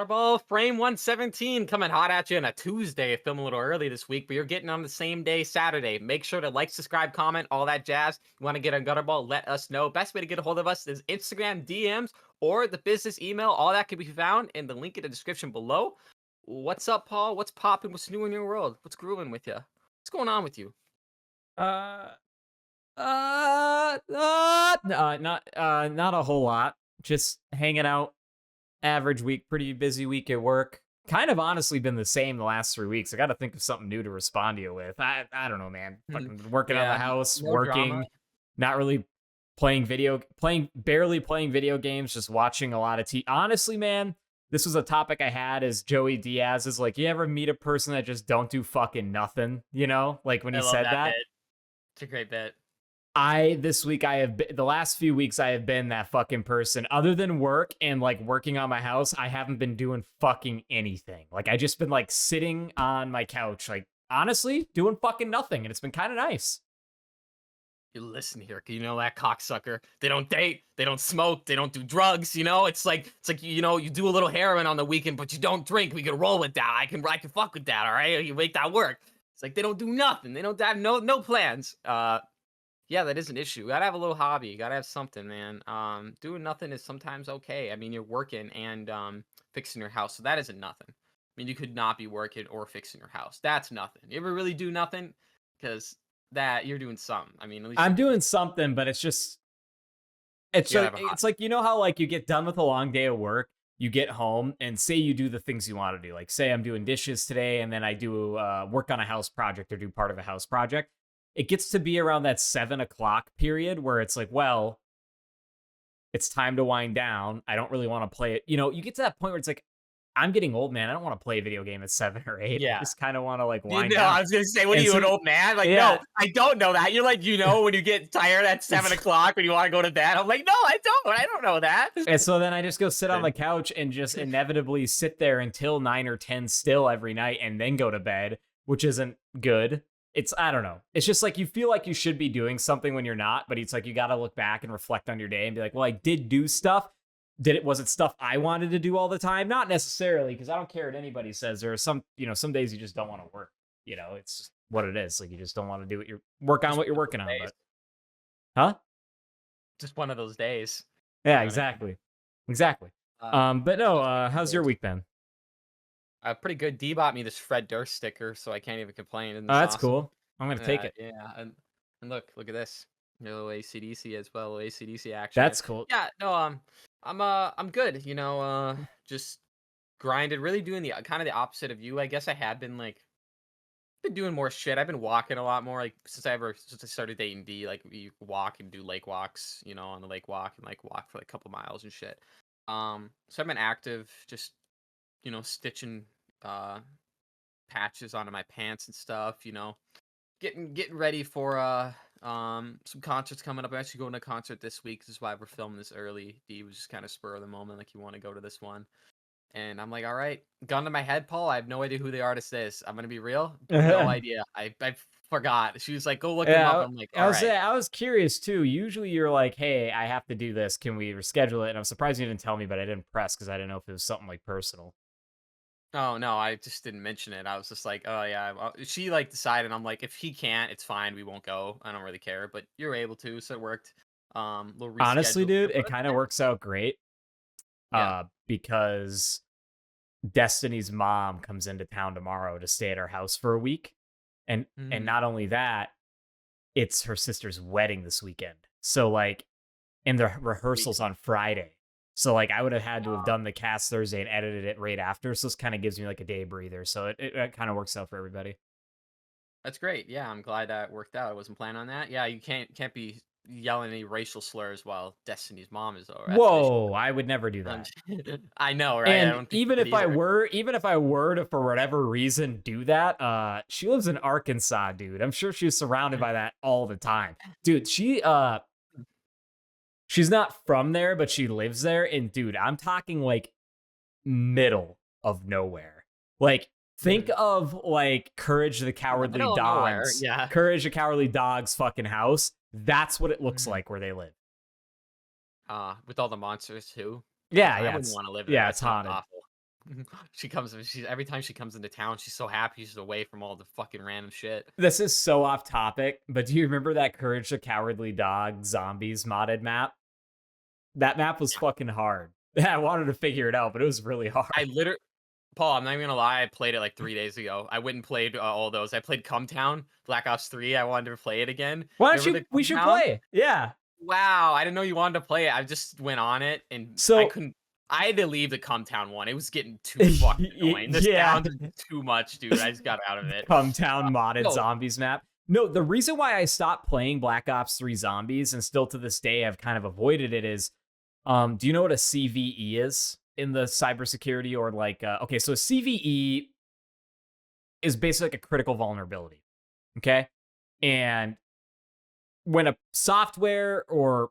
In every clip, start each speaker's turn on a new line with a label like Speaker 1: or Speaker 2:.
Speaker 1: Gutterball Frame 117 coming hot at you on a Tuesday. Film a little early this week, but you're getting on the same day, Saturday. Make sure to like, subscribe, comment, all that jazz. You want to get on Gutterball? Let us know. Best way to get a hold of us is Instagram DMs or the business email. All that can be found in the link in the description below. What's up, Paul? What's popping? What's new in your world? What's grooving with you? What's going on with you?
Speaker 2: Uh, not a whole lot. Just hanging out. Average week, pretty busy week at work. Kind of honestly been the same the last 3 weeks. I got to think of something new to respond to you with. I don't know, man. Fucking working out of
Speaker 1: Yeah,
Speaker 2: the house,
Speaker 1: no drama.
Speaker 2: working, not really barely playing video games, just watching a lot of Honestly, man, this was a topic I had as Joey Diaz is like, you ever meet a person that just don't do fucking nothing? You know, like when
Speaker 1: I
Speaker 2: he
Speaker 1: love
Speaker 2: said
Speaker 1: that
Speaker 2: that.
Speaker 1: bit. It's a great bit.
Speaker 2: The last few weeks I have been that fucking person. Other than work and like working on my house, I haven't been doing fucking anything. Like I just been like sitting on my couch, like honestly doing fucking nothing, and it's been kind of nice.
Speaker 1: You listen here, you know that cocksucker. They don't date, they don't smoke, they don't do drugs. It's like you do a little heroin on the weekend, but you don't drink. We can roll with that. I can fuck with that. All right, you make that work. It's like they don't do nothing. They don't have no plans. Yeah, that is an issue. You gotta have a little hobby. You gotta have something, man. Doing nothing is sometimes okay. I mean, you're working and fixing your house, so that isn't nothing. I mean, you could not be working or fixing your house. That's nothing. You ever really do nothing? Because that you're doing something. I mean, at least
Speaker 2: I'm doing something, but it's
Speaker 1: you gotta
Speaker 2: like
Speaker 1: have a hobby.
Speaker 2: you know how like you get done with a long day of work, you get home and say you do the things you want to do. Like say I'm doing dishes today, and then I do work on a house project or do part of a house project. It gets to be around that 7 o'clock period where it's like, well, it's time to wind down. I don't really want to play it. You get to that point where it's like, I'm getting old, man. I don't want to play a video game at 7 or 8. I
Speaker 1: Yeah.
Speaker 2: just kind of want to like
Speaker 1: You
Speaker 2: wind
Speaker 1: know,
Speaker 2: down.
Speaker 1: I was gonna say, what are
Speaker 2: And
Speaker 1: you,
Speaker 2: so,
Speaker 1: an old man? Like,
Speaker 2: yeah.
Speaker 1: no, I don't know that. You're like, when you get tired at 7 o'clock when you want to go to bed. I'm like, no, I don't. I don't know that.
Speaker 2: And so then I just go sit on the couch and just inevitably sit there until 9 or 10 still every night and then go to bed, which isn't good. I don't know. It's just like you feel like you should be doing something when you're not, but it's like you got to look back and reflect on your day and be like, well, I did do stuff. Was it stuff I wanted to do all the time? Not necessarily, because I don't care what anybody says. There are some days you just don't want to work. It's just what it is. Like you just don't want to do what you're working on. But huh?
Speaker 1: Just one of those days.
Speaker 2: Yeah,
Speaker 1: I mean?
Speaker 2: exactly. Exactly.
Speaker 1: Uh,
Speaker 2: But no, how's your week been?
Speaker 1: Pretty good. D bought me this Fred Durst sticker, so I can't even complain. Isn't
Speaker 2: Oh,
Speaker 1: this
Speaker 2: that's
Speaker 1: awesome?
Speaker 2: cool. I'm gonna take it.
Speaker 1: Yeah, and look at this. A little ACDC as well, little ACDC action.
Speaker 2: That's cool.
Speaker 1: Yeah, no, I'm good. Just grinded, really doing the kind of the opposite of you. I guess I had been doing more shit. I've been walking a lot more, like since I started dating D. Like we walk and do lake walks, on the lake walk and like walk for like a couple miles and shit. So I've been active, just stitching patches onto my pants and stuff. Getting ready for some concerts coming up. I'm actually going to a concert this week. This is why we're filming this early. D was just kind of spur of the moment, like you want to go to this one. And I'm like, all right, gun to my head, Paul. I have no idea who the artist is. I'm gonna be real, no idea. I forgot. She was like, go look him up. I'm like, all right.
Speaker 2: I was curious too. Usually you're like, hey, I have to do this. Can we reschedule it? And I'm surprised you didn't tell me, but I didn't press because I didn't know if it was something like personal.
Speaker 1: Oh no, I just didn't mention it. I was just like, oh yeah. She like decided. I'm like, if he can't, it's fine. We won't go. I don't really care. But you're able to, so it worked. Little
Speaker 2: Honestly,
Speaker 1: reschedule.
Speaker 2: dude, it kind of works out great.
Speaker 1: Yeah.
Speaker 2: Because Destiny's mom comes into town tomorrow to stay at our house for a week. And not only that, it's her sister's wedding this weekend. So like, and the rehearsals on Friday. So like I would have had to have done the cast Thursday and edited it right after. So this kind of gives me like a day breather. So it kind of works out for everybody.
Speaker 1: That's great. Yeah, I'm glad that worked out. I wasn't planning on that. Yeah, you can't be yelling any racial slurs while Destiny's mom is over.
Speaker 2: Whoa, I would never do that.
Speaker 1: I know, right? I
Speaker 2: And
Speaker 1: don't think
Speaker 2: even
Speaker 1: you
Speaker 2: if
Speaker 1: could either.
Speaker 2: even if I were to, for whatever reason, do that, she lives in Arkansas, dude. I'm sure she's surrounded by that all the time. Dude, she's not from there, but she lives there. And dude, I'm talking like middle of nowhere. Like, think of like Courage the Cowardly
Speaker 1: Middle of nowhere,
Speaker 2: Dog's,
Speaker 1: yeah.
Speaker 2: Courage the Cowardly Dog's fucking house. That's what it looks like where they live.
Speaker 1: With all the monsters too.
Speaker 2: Yeah,
Speaker 1: I
Speaker 2: yeah,
Speaker 1: wouldn't
Speaker 2: it's
Speaker 1: want to live there.
Speaker 2: yeah,
Speaker 1: That
Speaker 2: it's
Speaker 1: sounds
Speaker 2: haunted.
Speaker 1: awful. She every time she comes into town, she's so happy she's away from all the fucking random shit.
Speaker 2: This is so off topic, but do you remember that Courage the Cowardly Dog Zombies modded map? That map was fucking hard. I wanted to figure it out, but it was really
Speaker 1: I
Speaker 2: hard.
Speaker 1: literally Paul, I'm not even gonna lie, I played it like 3 days ago. I went and played, all those. I played Come Town, Black Ops 3, I wanted to play it again.
Speaker 2: Why don't
Speaker 1: Remember
Speaker 2: you?
Speaker 1: the
Speaker 2: We
Speaker 1: Come
Speaker 2: should
Speaker 1: Town?
Speaker 2: play. Yeah.
Speaker 1: Wow, I didn't know you wanted to play it. I just went on it and I
Speaker 2: So
Speaker 1: couldn't I had to leave the Come Town one. It was getting too fucking annoying. The
Speaker 2: yeah,
Speaker 1: sound is too much, dude. I just got out of it.
Speaker 2: Come Town modded
Speaker 1: No.
Speaker 2: zombies map. No, the reason why I stopped playing Black Ops 3 Zombies and still to this day I've kind of avoided it is, do you know what a CVE is in the cybersecurity or like, okay, so a CVE is basically like a critical vulnerability. Okay. And when a software or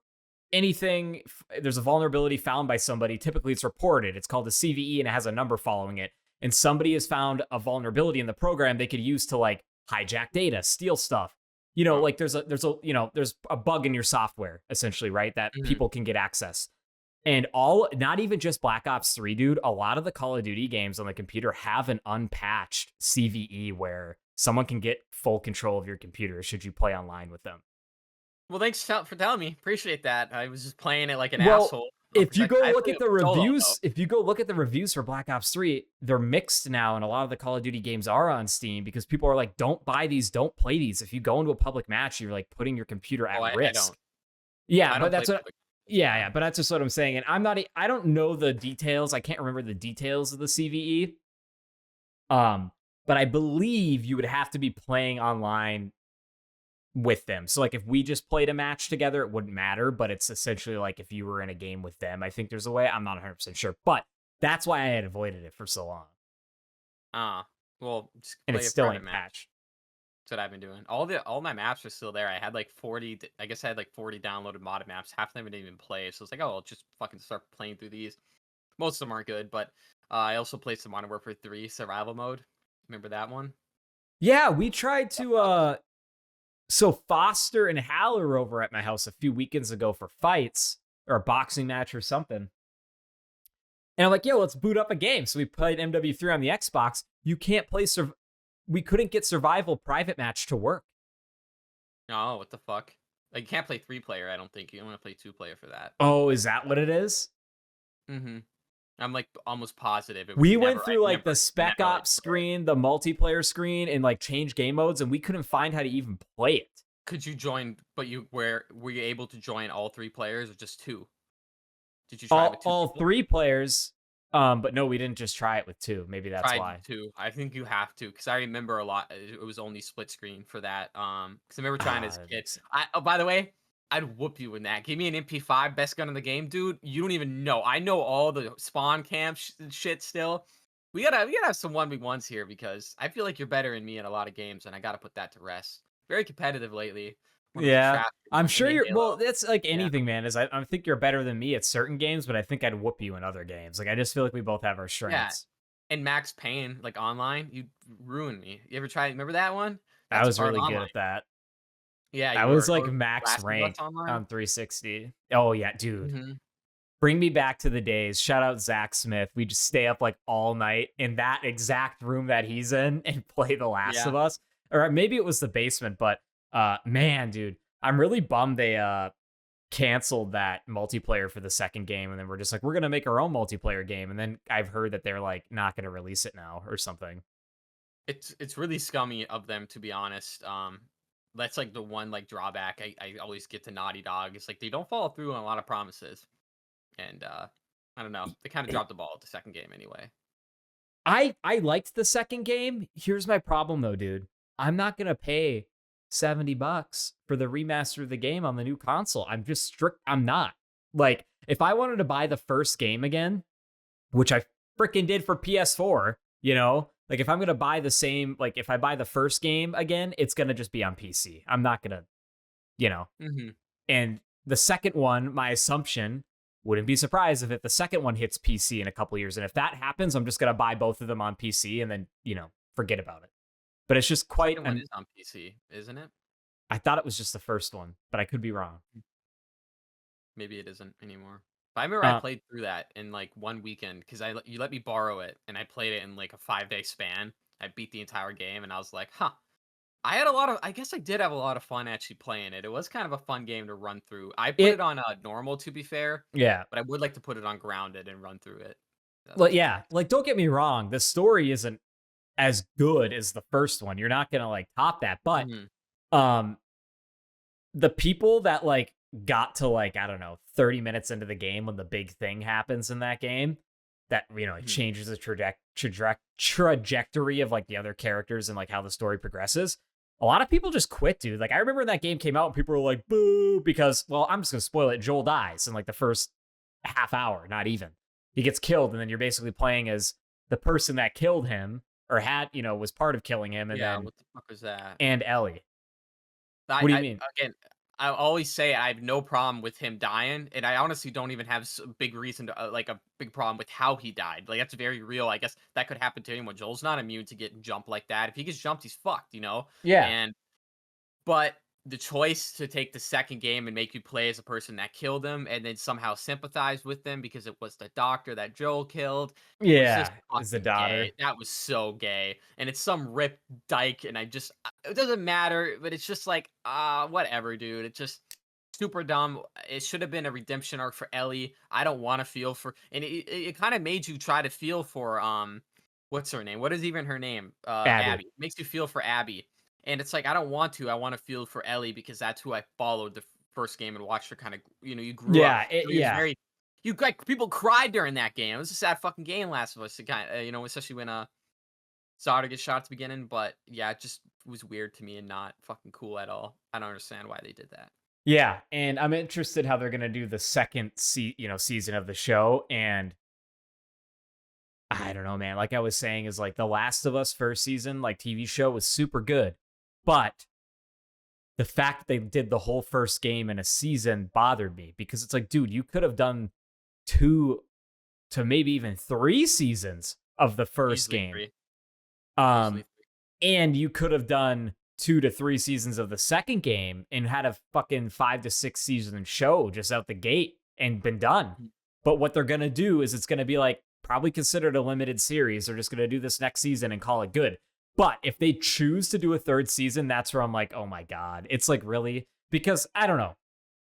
Speaker 2: anything, there's a vulnerability found by somebody, typically it's reported. It's called a CVE and it has a number following it. And somebody has found a vulnerability in the program they could use to like hijack data, steal stuff. Like there's a bug in your software essentially, right? That
Speaker 1: Mhm.
Speaker 2: people can get access. And not even just Black Ops 3, dude, a lot of the Call of Duty games on the computer have an unpatched CVE where someone can get full control of your computer should you play online with them.
Speaker 1: Well, thanks for telling me. Appreciate that. I was just playing it like an
Speaker 2: Well,
Speaker 1: asshole.
Speaker 2: if you go
Speaker 1: I
Speaker 2: look
Speaker 1: play
Speaker 2: at
Speaker 1: it
Speaker 2: the
Speaker 1: solo though.
Speaker 2: reviews, if you go look at the reviews for Black Ops 3, they're mixed now, and a lot of the Call of Duty games are on Steam because people are like, don't buy these, don't play these. If you go into a public match, you're like putting your computer
Speaker 1: Oh,
Speaker 2: at
Speaker 1: I
Speaker 2: risk.
Speaker 1: don't.
Speaker 2: Yeah,
Speaker 1: I
Speaker 2: but
Speaker 1: don't play
Speaker 2: that's what
Speaker 1: public matches,
Speaker 2: yeah,
Speaker 1: yeah.
Speaker 2: yeah, but that's just what I'm saying. And I don't know the details. I can't remember the details of the CVE. But I believe you would have to be playing online with them. So like if we just played a match together, it wouldn't matter, but it's essentially like if you were in a game with them, I think there's a way. I'm not 100% sure, but that's why I had avoided it for so long.
Speaker 1: Well, just
Speaker 2: And it
Speaker 1: play a
Speaker 2: still
Speaker 1: private
Speaker 2: ain't
Speaker 1: match.
Speaker 2: patched.
Speaker 1: That's what I've been doing. All my maps are still there. I had like 40. I guess I had like 40 downloaded modded maps. Half of them I didn't even play. So it's like, oh, I'll just fucking start playing through these. Most of them aren't good, but I also played some Modern Warfare 3 survival mode. Remember that one?
Speaker 2: Yeah, we tried to so Foster and Hal are over at my house a few weekends ago for fights or a boxing match or something. And I'm like, yo, let's boot up a game. So we played MW3 on the Xbox. You can't play we couldn't get survival private match to work.
Speaker 1: Oh, what the fuck? Like, you can't play 3-player. I don't think you want to play 2-player for that.
Speaker 2: Oh, is that what it is?
Speaker 1: Mm-hmm. I'm like almost positive it was
Speaker 2: We
Speaker 1: never.
Speaker 2: went
Speaker 1: I
Speaker 2: through like
Speaker 1: never,
Speaker 2: the Spec
Speaker 1: never let
Speaker 2: Ops
Speaker 1: you play it.
Speaker 2: screen, the multiplayer screen, and like change game modes, and we couldn't find how to even play it.
Speaker 1: Could you join? But were you able to join all 3 players or just 2? Did you try with 2
Speaker 2: All
Speaker 1: people?
Speaker 2: 3 players, but no, we didn't just try it with 2. Maybe that's
Speaker 1: Tried
Speaker 2: why.
Speaker 1: 2. I think you have to because I remember a lot. It was only split screen for that. Because I remember trying as a
Speaker 2: That
Speaker 1: kid.
Speaker 2: makes sense.
Speaker 1: Oh, by the way, I'd whoop you in that. Give me an MP5, best gun in the game, dude. You don't even know. I know all the spawn camp shit still. We gotta have some 1v1s here because I feel like you're better than me in a lot of games, and I gotta put that to rest. Very competitive lately. One of the
Speaker 2: Yeah.
Speaker 1: trap
Speaker 2: I'm
Speaker 1: on
Speaker 2: sure
Speaker 1: Indian
Speaker 2: you're
Speaker 1: Halo.
Speaker 2: well, that's like
Speaker 1: Yeah.
Speaker 2: anything, man. I think you're better than me at certain games, but I think I'd whoop you in other games. Like I just feel like we both have our
Speaker 1: Yeah.
Speaker 2: strengths.
Speaker 1: And Max Payne, like online, you ruined me. You ever try? Remember that one?
Speaker 2: I
Speaker 1: That's
Speaker 2: was
Speaker 1: hard
Speaker 2: really good
Speaker 1: online.
Speaker 2: at that.
Speaker 1: Yeah,
Speaker 2: I
Speaker 1: you
Speaker 2: was
Speaker 1: were.
Speaker 2: like
Speaker 1: Or
Speaker 2: max
Speaker 1: Last of Us
Speaker 2: rank
Speaker 1: online.
Speaker 2: on 360. Oh yeah, dude.
Speaker 1: Mhm.
Speaker 2: Bring me back to the days. Shout out Zach Smith. We just stay up like all night in that exact room that he's in and play The Last
Speaker 1: Yeah.
Speaker 2: of Us. Or maybe it was the basement, but man, dude, I'm really bummed they canceled that multiplayer for the second game, and then we're just like, we're gonna make our own multiplayer game. And then I've heard that they're like not gonna release it now or something.
Speaker 1: It's really scummy of them, to be honest. That's like the one like drawback I always get to Naughty Dog. It's like they don't follow through on a lot of promises. And I don't know. They kind of dropped the ball at the second game anyway.
Speaker 2: I liked the second game. Here's my problem though, dude. I'm not gonna pay $70 for the remaster of the game on the new console. I'm not. Like, if I wanted to buy the first game again, which I freaking did for PS4, like if I'm gonna buy the same, like if I buy the first game again, it's gonna just be on PC. I'm not gonna, you know.
Speaker 1: Hmm.
Speaker 2: And the second one, my assumption, wouldn't be surprised if the second one hits PC in a couple years. And if that happens, I'm just gonna buy both of them on PC and then, forget about it. But it's just quite
Speaker 1: Second one is on PC, isn't it?
Speaker 2: I thought it was just the first one, but I could be wrong.
Speaker 1: Maybe it isn't anymore. I remember I
Speaker 2: Uh,
Speaker 1: played through that in like one weekend because you let me borrow it and I played it in like a 5-day span. I beat the entire game and I was like, huh. I guess I did have a lot of fun actually playing it. It was kind of a fun game to run through. I put it
Speaker 2: it
Speaker 1: on normal to be fair,
Speaker 2: yeah.
Speaker 1: but I would like to put it on grounded and run through it. That
Speaker 2: Like
Speaker 1: was
Speaker 2: yeah, like don't get me wrong, the story isn't as good as the first one. You're not gonna like top that, but
Speaker 1: Mhm,
Speaker 2: um the people that like got to like I don't know 30 minutes into the game when the big thing happens in that game that it
Speaker 1: mhm.
Speaker 2: changes the trajectory of like the other characters and like how the story progresses. A lot of people just quit, dude. Like I remember when that game came out and people were like boo because well I'm just gonna spoil it. Joel dies in like the first half hour, not even. He gets killed and then you're basically playing as the person that killed him or had was part of killing him and
Speaker 1: Yeah,
Speaker 2: then
Speaker 1: what the fuck was that?
Speaker 2: and Ellie. What do you
Speaker 1: I
Speaker 2: mean?
Speaker 1: again, I always say I have no problem with him dying, and I honestly don't even have a big reason to like a big problem with how he died. Like that's very real. I guess that could happen to anyone. Joel's not immune to getting jumped like that. If he gets jumped, he's fucked, you know.
Speaker 2: Yeah.
Speaker 1: And but the choice to take the second game and make you play as a person that killed him and then somehow sympathize with them because it was the doctor that Joel killed was just
Speaker 2: Yeah, is the
Speaker 1: fucking
Speaker 2: daughter.
Speaker 1: gay. That was so gay. And it's some rip dyke and it doesn't matter, but it's just like, whatever, dude. It's just super dumb. It should have been a redemption arc for Ellie. I don't want to feel for and it kind of made you try to feel for what's her name? What is even her name?
Speaker 2: Abby.
Speaker 1: Abby. Makes you feel for Abby and it's like I don't want to. I want to feel for Ellie because that's who I followed the first game and watched her kind of. You grew up.
Speaker 2: Yeah,
Speaker 1: He was
Speaker 2: yeah.
Speaker 1: very. You like people cried during that game. It was a sad fucking game. Last of Us. It kind of, especially when Sauter gets shot at the beginning. But yeah, it just was weird to me and not fucking cool at all. I don't understand why they did that.
Speaker 2: Yeah, and I'm interested how they're gonna do the second season of the show, and I don't know, man. Like I was saying, is like The Last of Us first season, like TV show, was super good, but the fact that they did the whole first game in a season bothered me because it's like, dude, you could have done 2 to maybe even 3 seasons of the first
Speaker 1: Easily
Speaker 2: game.
Speaker 1: three. Easily
Speaker 2: Um,
Speaker 1: three.
Speaker 2: and you could have done 2 to 3 seasons of the second game and had a fucking 5 to 6 season show just out the gate and been done.
Speaker 1: Mhm.
Speaker 2: But what they're gonna do is it's gonna be like probably considered a limited series. They're just gonna do this next season and call it good. But if they choose to do a third season, that's where I'm like, oh my god, it's like really because I don't know.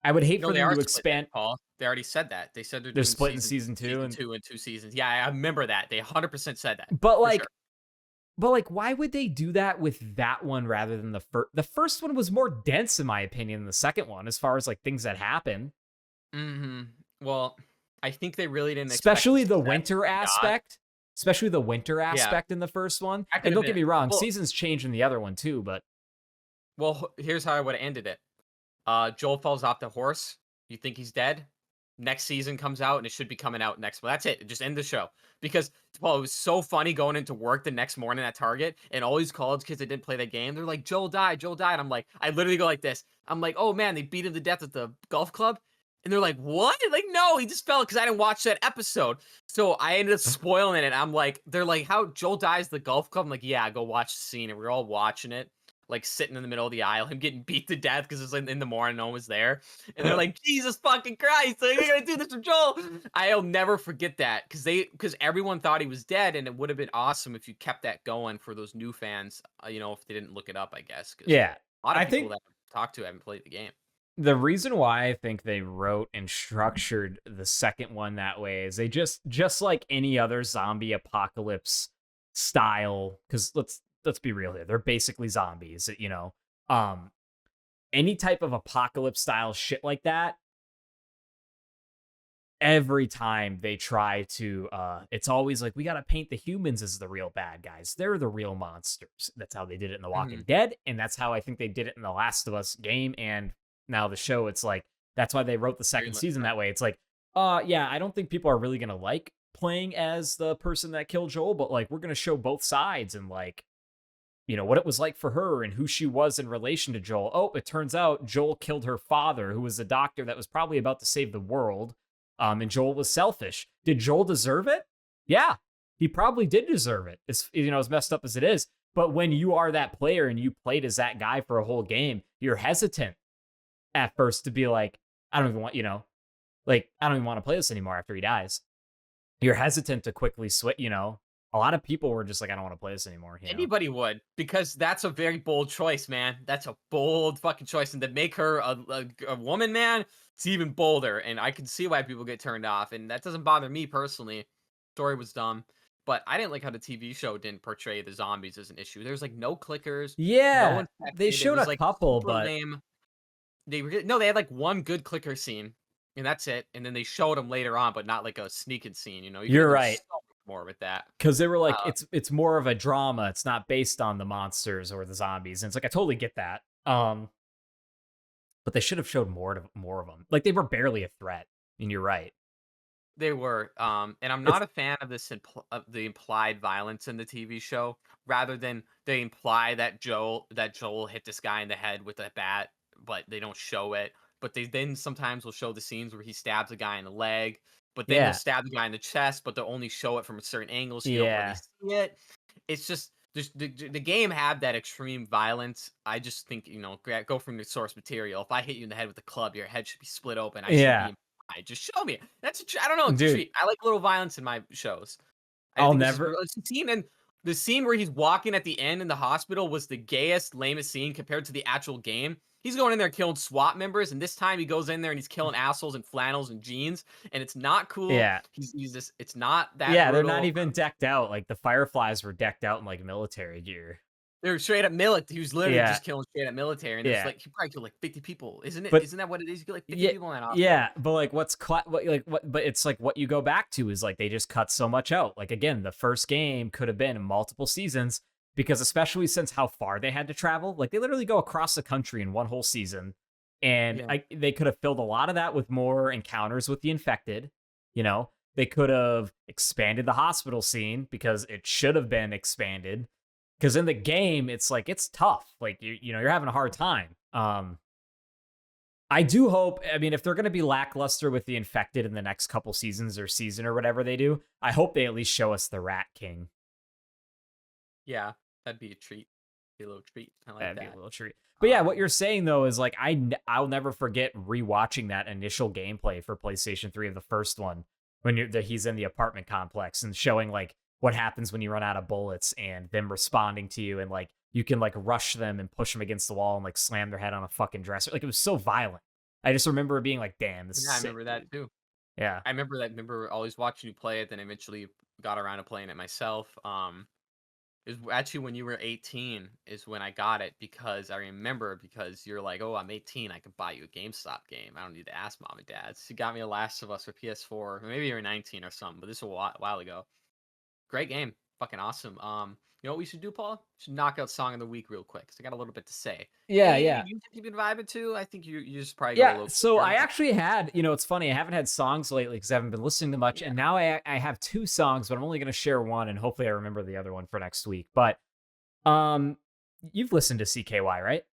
Speaker 2: I would hate
Speaker 1: No,
Speaker 2: for
Speaker 1: they
Speaker 2: them
Speaker 1: are
Speaker 2: to
Speaker 1: splitting it,
Speaker 2: expand.
Speaker 1: Paul. They already said that. They said they're
Speaker 2: They're
Speaker 1: doing
Speaker 2: splitting season two,
Speaker 1: season
Speaker 2: and
Speaker 1: 2 and 2 seasons. Yeah, I remember that. They 100% said that
Speaker 2: but
Speaker 1: for sure.
Speaker 2: like why would they do that with that one rather than the first? The first one was more dense, in my opinion, than the second one, as far as like things that happen.
Speaker 1: Hmm. Well, I think they really didn't expect the
Speaker 2: Especially the
Speaker 1: success
Speaker 2: winter
Speaker 1: they got.
Speaker 2: aspect. Especially the winter
Speaker 1: Yeah,
Speaker 2: aspect in the first one.
Speaker 1: that could
Speaker 2: And
Speaker 1: have
Speaker 2: don't get
Speaker 1: been
Speaker 2: me wrong,
Speaker 1: well.
Speaker 2: seasons change in the other one too, but
Speaker 1: Well, here's how I would have ended it. Joel falls off the horse. You think he's dead. Next season comes out, and it should be coming out next. Well, that's it. Just end the show because Paul, it was so funny going into work the next morning at Target, and all these college kids that didn't play that game, they're like, "Joel died, Joel died." I'm like, I literally go like this. I'm like, "Oh man, they beat him to death at the golf club," and they're like, "What?" Like, no, he just fell because I didn't watch that episode. So I ended up spoiling it. I'm like, they're like, "How Joel dies at the golf club?" I'm like, "Yeah, go watch the scene," and we're all watching it. Like sitting in the middle of the aisle, him getting beat to death because it's like in the morning, no one was there. And they're like, Jesus fucking Christ, like, you're gonna do this for Joel. I'll never forget that because everyone thought he was dead, and it would have been awesome if you kept that going for those new fans, if they didn't look it up, I guess, because
Speaker 2: yeah.
Speaker 1: a lot of
Speaker 2: I
Speaker 1: people
Speaker 2: think
Speaker 1: that I've talked to haven't played the game.
Speaker 2: the reason why I think they wrote and structured the second one that way is they just like any other zombie apocalypse style, because let's be real here. They're basically zombies, Um any type of apocalypse style shit like that, every time they try to it's always like we got to paint the humans as the real bad guys. They're the real monsters. That's how they did it in The
Speaker 1: Hmm.
Speaker 2: Walking Dead, and that's how I think they did it in The Last of Us game and now the show. It's like that's why they wrote the
Speaker 1: Very
Speaker 2: second
Speaker 1: much
Speaker 2: season
Speaker 1: so.
Speaker 2: that way. It's like yeah, I don't think people are really going to like playing as the person that killed Joel, but like we're going to show both sides and like what it was like for her and who she was in relation to Joel. Oh, it turns out Joel killed her father, who was a doctor that was probably about to save the world. And Joel was selfish. Did Joel deserve it? Yeah, he probably did deserve it. It's as messed up as it is. But when you are that player and you played as that guy for a whole game, you're hesitant at first to be like, I don't even want, Like, I don't even want to play this anymore after he dies. You're hesitant to quickly switch, you know? A lot of people were just like, I don't want to play this anymore, you know?
Speaker 1: Anybody would, because that's a very bold choice, man. That's a bold fucking choice, and to make her a woman, man, it's even bolder. And I can see why people get turned off, and that doesn't bother me personally. Story was dumb, but I didn't like how the TV show didn't portray the zombies as an issue. There's like no clickers, no
Speaker 2: Yeah, they
Speaker 1: infected. It
Speaker 2: showed
Speaker 1: was
Speaker 2: a
Speaker 1: like
Speaker 2: couple,
Speaker 1: super
Speaker 2: but
Speaker 1: lame. No, they had like one good clicker scene, and that's it. And then they showed them later on, but not like a sneaking scene. You know, you could
Speaker 2: you're
Speaker 1: have done
Speaker 2: right.
Speaker 1: so much more with that.
Speaker 2: Because they were like,
Speaker 1: Uh,
Speaker 2: it's more of a drama. It's not based on the monsters or the zombies. And it's like, I totally get that. But they should have showed more of them. Like, they were barely a threat. And you're right.
Speaker 1: They were, and I'm
Speaker 2: It's
Speaker 1: not a fan of of the implied violence in the TV show. Rather than they imply that Joel hit this guy in the head with a bat, but they don't show it. But they then sometimes will show the scenes where he stabs a guy in the leg, but then he'll
Speaker 2: yeah,
Speaker 1: stab the guy in the chest, but they'll only show it from a certain angle, so you don't really
Speaker 2: yeah,
Speaker 1: see it. It's just the game had that extreme violence. I just think, go from the source material. If I hit you in the head with a club, your head should be split open. I shouldn't
Speaker 2: yeah,
Speaker 1: be. Just show me. I don't know. It's a
Speaker 2: dude.
Speaker 1: treat. I like a little violence in my shows. I
Speaker 2: I'll
Speaker 1: think it's just
Speaker 2: never.
Speaker 1: it's a scene, and the scene where he's walking at the end in the hospital was the gayest, lamest scene compared to the actual game. He's going in there killing SWAT members, and this time he goes in there and he's killing assholes in flannels and jeans, and it's not cool.
Speaker 2: Yeah,
Speaker 1: He's just it's not that
Speaker 2: yeah. They're not
Speaker 1: brutal.
Speaker 2: even decked out. Like the Fireflies were decked out in like military gear.
Speaker 1: They're straight up military. He was literally
Speaker 2: Yeah,
Speaker 1: just killing straight up military, and there's
Speaker 2: yeah.
Speaker 1: like he probably killed like 50 people, isn't it?
Speaker 2: But
Speaker 1: Isn't that what it is? You kill like 50
Speaker 2: yeah,
Speaker 1: people in that hospital.
Speaker 2: yeah. But like, But it's like what you go back to is like they just cut so much out. Like again, the first game could have been multiple seasons because especially since how far they had to travel, like they literally go across the country in one whole season, and
Speaker 1: Yeah,
Speaker 2: they could have filled a lot of that with more encounters with the infected. You know, they could have expanded the hospital scene because it should have been expanded. Because in the game, it's like it's tough. Like you're having a hard time. I do hope. I mean, if they're going to be lackluster with the infected in the next couple seasons or season or whatever they do, I hope they at least show us the Rat King.
Speaker 1: yeah, that'd be a treat. Be a little treat. I like
Speaker 2: That'd be a
Speaker 1: that.
Speaker 2: little treat. But yeah, what
Speaker 1: Um,
Speaker 2: you're saying though is like I'll never forget rewatching that initial gameplay for PlayStation 3 of the first one when he's in the apartment complex and showing like what happens when you run out of bullets and them responding to you and like you can like rush them and push them against the wall and like slam their head on a fucking dresser. Like it was so violent. I just remember it being like, damn, this is
Speaker 1: yeah, I
Speaker 2: sick,
Speaker 1: remember
Speaker 2: dude.
Speaker 1: that too.
Speaker 2: Yeah.
Speaker 1: I remember that. Remember always watching you play it. Then eventually got around to playing it myself. Is actually when you were 18 is when I got it because I remember because you're like, oh, I'm 18, I can buy you a GameStop game. I don't need to ask mom and dad. So you got me a Last of Us for PS4. Maybe you were 19 or something, but this was a while ago. Great game, fucking awesome. You know what we should do, Paul? We should knock out song of the week real quick because I got a little bit to say.
Speaker 2: Yeah,
Speaker 1: Any
Speaker 2: yeah.
Speaker 1: music you've been vibing to? I think you just probably go a
Speaker 2: Yeah,
Speaker 1: little
Speaker 2: so
Speaker 1: quicker.
Speaker 2: I actually had, it's funny, I haven't had songs lately because I haven't been listening to much,
Speaker 1: Yeah.
Speaker 2: and now I have two songs, but I'm only going to share one, and hopefully I remember the other one for next week. But you've listened to CKY, right?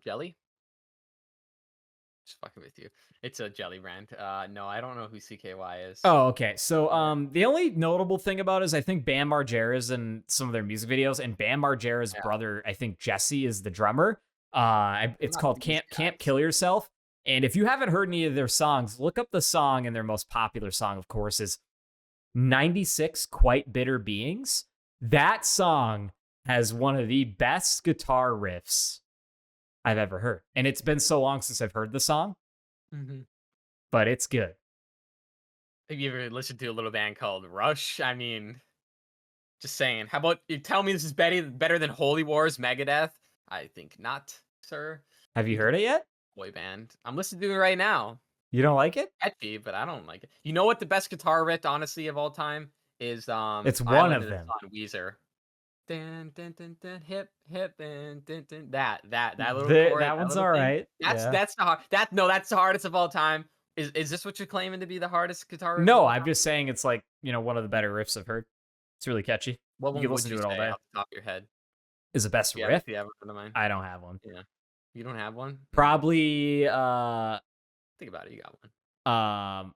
Speaker 1: Jelly. Just fucking with you. It's a jelly brand. No, I don't know who CKY is.
Speaker 2: Oh, okay. So
Speaker 1: Yeah.
Speaker 2: the only notable thing about it is I think Bam Margera's in some of their music videos, and Bam Margera's
Speaker 1: Yeah.
Speaker 2: brother, I think Jesse, is the drummer.
Speaker 1: I'm
Speaker 2: It's
Speaker 1: not
Speaker 2: called
Speaker 1: these
Speaker 2: Can't
Speaker 1: guys.
Speaker 2: Kill Yourself. And if you haven't heard any of their songs, look up the song, and their most popular song, of course, is 96 Quite Bitter Beings. That song has one of the best guitar riffs I've ever heard. And it's been so long since I've heard the song,
Speaker 1: Mm-hmm.
Speaker 2: but it's good.
Speaker 1: Have you ever listened to a little band called Rush? I mean, just saying. How about you tell me this is better than Holy Wars Megadeth? I think not, sir.
Speaker 2: Have you
Speaker 1: Think it's
Speaker 2: heard it yet?
Speaker 1: a boy band. I'm listening to it right now.
Speaker 2: You don't like it?
Speaker 1: Catchy, but I don't like it. You know what the best guitar riff, honestly, of all time is?
Speaker 2: It's one
Speaker 1: Island
Speaker 2: of
Speaker 1: in the
Speaker 2: them.
Speaker 1: Sun, Weezer. Dun, dun, dun, dun, hip, hip, and dun, dun, that little chord,
Speaker 2: That
Speaker 1: that
Speaker 2: one's
Speaker 1: little
Speaker 2: all
Speaker 1: thing.
Speaker 2: right. Yeah.
Speaker 1: That's the hard. That's the hardest of all time. Is this what you're claiming to be the hardest guitar riff of
Speaker 2: No,
Speaker 1: all
Speaker 2: I'm
Speaker 1: time?
Speaker 2: just saying it's like, one of the better riffs I've heard. It's really catchy.
Speaker 1: What
Speaker 2: You
Speaker 1: one
Speaker 2: can
Speaker 1: would
Speaker 2: listen
Speaker 1: you
Speaker 2: to it all
Speaker 1: say
Speaker 2: day.
Speaker 1: off the top of your head?
Speaker 2: Is the best
Speaker 1: Yeah, if
Speaker 2: riff?
Speaker 1: you have one of mine.
Speaker 2: I don't have one.
Speaker 1: Yeah, you don't have one.
Speaker 2: Probably
Speaker 1: Think about it. You got one.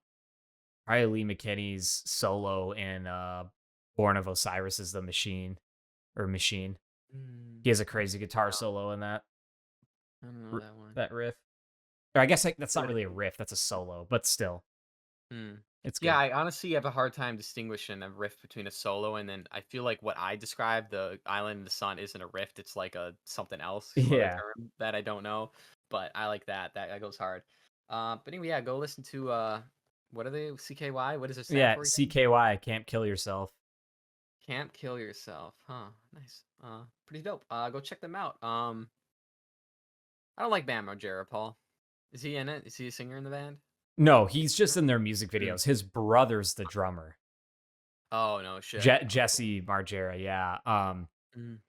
Speaker 2: probably Lee McKinney's solo in Born of Osiris is the Machine or Machine. He has a crazy guitar
Speaker 1: Oh,
Speaker 2: solo in that
Speaker 1: I don't know that one.
Speaker 2: that riff. Or I guess, like, that's not
Speaker 1: What it
Speaker 2: really a riff, that's a solo, but still,
Speaker 1: Mm.
Speaker 2: it's
Speaker 1: Yeah,
Speaker 2: good.
Speaker 1: I honestly have a hard time distinguishing a riff between a solo and then I feel like what I described, the Island in the Sun, isn't a riff. It's like a something else, some other
Speaker 2: Yeah.
Speaker 1: term that I don't know. But I like that. That goes hard. But anyway, yeah, go listen to what are they? CKY? What does it stand
Speaker 2: Yeah,
Speaker 1: for again?
Speaker 2: CKY, Can't Kill Yourself.
Speaker 1: Can't kill yourself. Huh. Nice. Pretty dope. Go check them out. I don't like Bam Margera, Paul. Is he in it? Is he a singer in the band?
Speaker 2: No, he's just in their music
Speaker 1: Mm.
Speaker 2: videos. His brother's the drummer.
Speaker 1: Oh no shit. Oh, cool.
Speaker 2: Jesse Margera, yeah.
Speaker 1: Mm.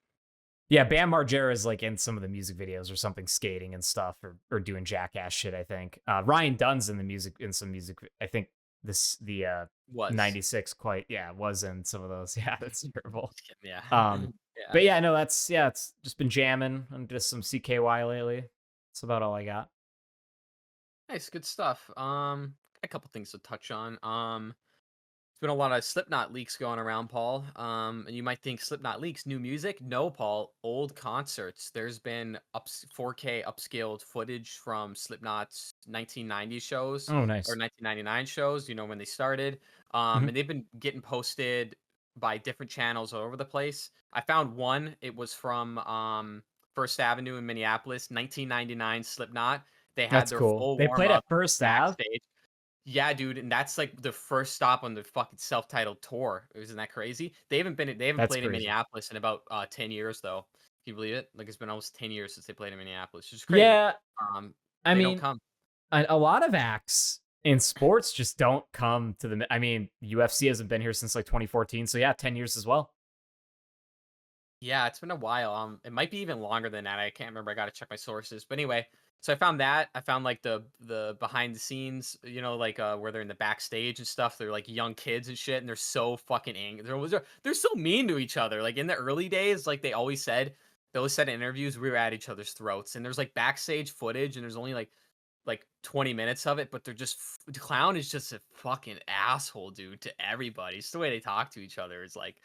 Speaker 2: Yeah, Bam Margera is like in some of the music videos or something, skating and stuff, or doing jackass shit. I think Ryan Dunn's in the music in some music. I think the
Speaker 1: Was.
Speaker 2: '96 quite was in some of those. Yeah, that's terrible.
Speaker 1: Just kidding, yeah.
Speaker 2: Um,
Speaker 1: Yeah.
Speaker 2: but yeah, no, it's just been jamming and just some CKY lately. That's about all I got.
Speaker 1: Nice, good stuff. A couple things to touch on. There's been a lot of Slipknot leaks going around, Paul. And you might think Slipknot leaks new music. No, Paul, old concerts. There's been 4K upscaled footage from Slipknot's 1990 shows
Speaker 2: Oh,
Speaker 1: or
Speaker 2: nice.
Speaker 1: 1999 shows. You know when they started.
Speaker 2: Mhm.
Speaker 1: And they've been getting posted by different channels all over the place. I found one. It was from First Avenue in Minneapolis, 1999 Slipknot. They had
Speaker 2: That's
Speaker 1: their
Speaker 2: cool.
Speaker 1: full
Speaker 2: They
Speaker 1: warm
Speaker 2: played at
Speaker 1: up
Speaker 2: First Ave.
Speaker 1: backstage. Yeah, dude, and that's like the first stop on the fucking self-titled tour. Isn't that crazy? They haven't
Speaker 2: That's
Speaker 1: played in
Speaker 2: crazy.
Speaker 1: Minneapolis in about 10 years though. Can you believe it? Like it's been almost 10 years since they played in Minneapolis. Which is crazy.
Speaker 2: Yeah,
Speaker 1: Um
Speaker 2: I
Speaker 1: they don't
Speaker 2: mean,
Speaker 1: come.
Speaker 2: a lot of acts in sports just don't come to the. I mean, UFC hasn't been here since like 2014, so yeah, 10 years as well.
Speaker 1: Yeah, it's been a while. It might be even longer than that. I can't remember. I got to check my sources. But anyway, so I found that. I found like the behind the scenes, like where they're in the backstage and stuff. They're like young kids and shit, and they're so fucking angry. They're so mean to each other. Like in the early days, like they always said in interviews, we were at each other's throats. And there's like backstage footage, and there's only like 20 minutes of it, but the clown is just a fucking asshole, dude, to everybody. It's the way they talk to each other is like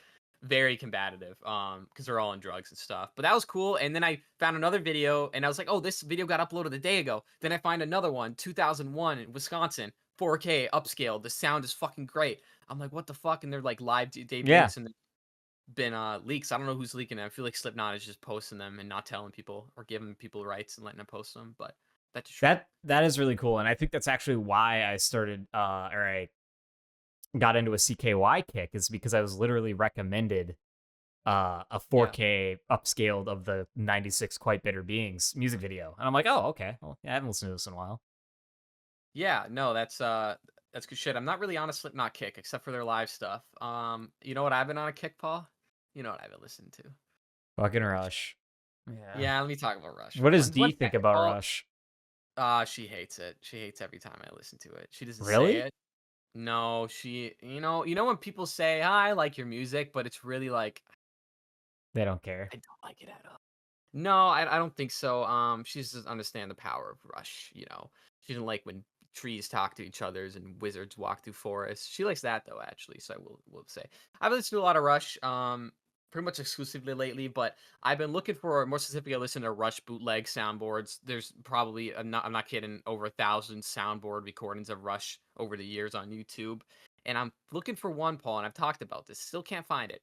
Speaker 1: very combative, because they're all on drugs and stuff. But that was cool. And then I found another video, and I was like, oh, this video got uploaded a day ago. Then I find another one, 2001 in Wisconsin, 4K upscale. The sound is fucking great. I'm like, what the fuck? And they're like live
Speaker 2: Yeah,
Speaker 1: debuts and been leaks. I don't know who's leaking it. I feel like Slipknot is just posting them and not telling people or giving people rights and letting them post them. But that's true.
Speaker 2: that is really cool, and I think that's actually why I started, or I got into a CKY kick, is because I was literally recommended a
Speaker 1: Yeah.
Speaker 2: 4K upscaled of the '96 Quite Bitter Beings music video, and I'm like, oh, okay, well, yeah, I haven't listened to this in a while.
Speaker 1: Yeah, no, that's good shit. I'm not really on a Slipknot kick except for their live stuff. You know what I've been on a kick, Paul? You know what I've been listening to?
Speaker 2: Fucking
Speaker 1: Rush.
Speaker 2: Rush. Yeah.
Speaker 1: Yeah, let me talk about Rush
Speaker 2: What
Speaker 1: for
Speaker 2: does
Speaker 1: one.
Speaker 2: D think about
Speaker 1: Paul,
Speaker 2: Rush?
Speaker 1: she hates it. She hates every time I listen to it. She doesn't say
Speaker 2: Really?
Speaker 1: it. No, you know when people say, "I like your music," but it's really like
Speaker 2: They don't care.
Speaker 1: I don't like it at all. No, I don't think so. She just doesn't understand the power of Rush. She doesn't like when trees talk to each others and wizards walk through forests. She likes that though, actually. So I will say I've listened to a lot of Rush, pretty much exclusively lately. But I've been looking for more specifically. I listen to Rush bootleg soundboards. There's probably I'm not kidding, over 1,000 soundboard recordings of Rush over the years on YouTube, and I'm looking for one, Paul. And I've talked about this. Still can't find it.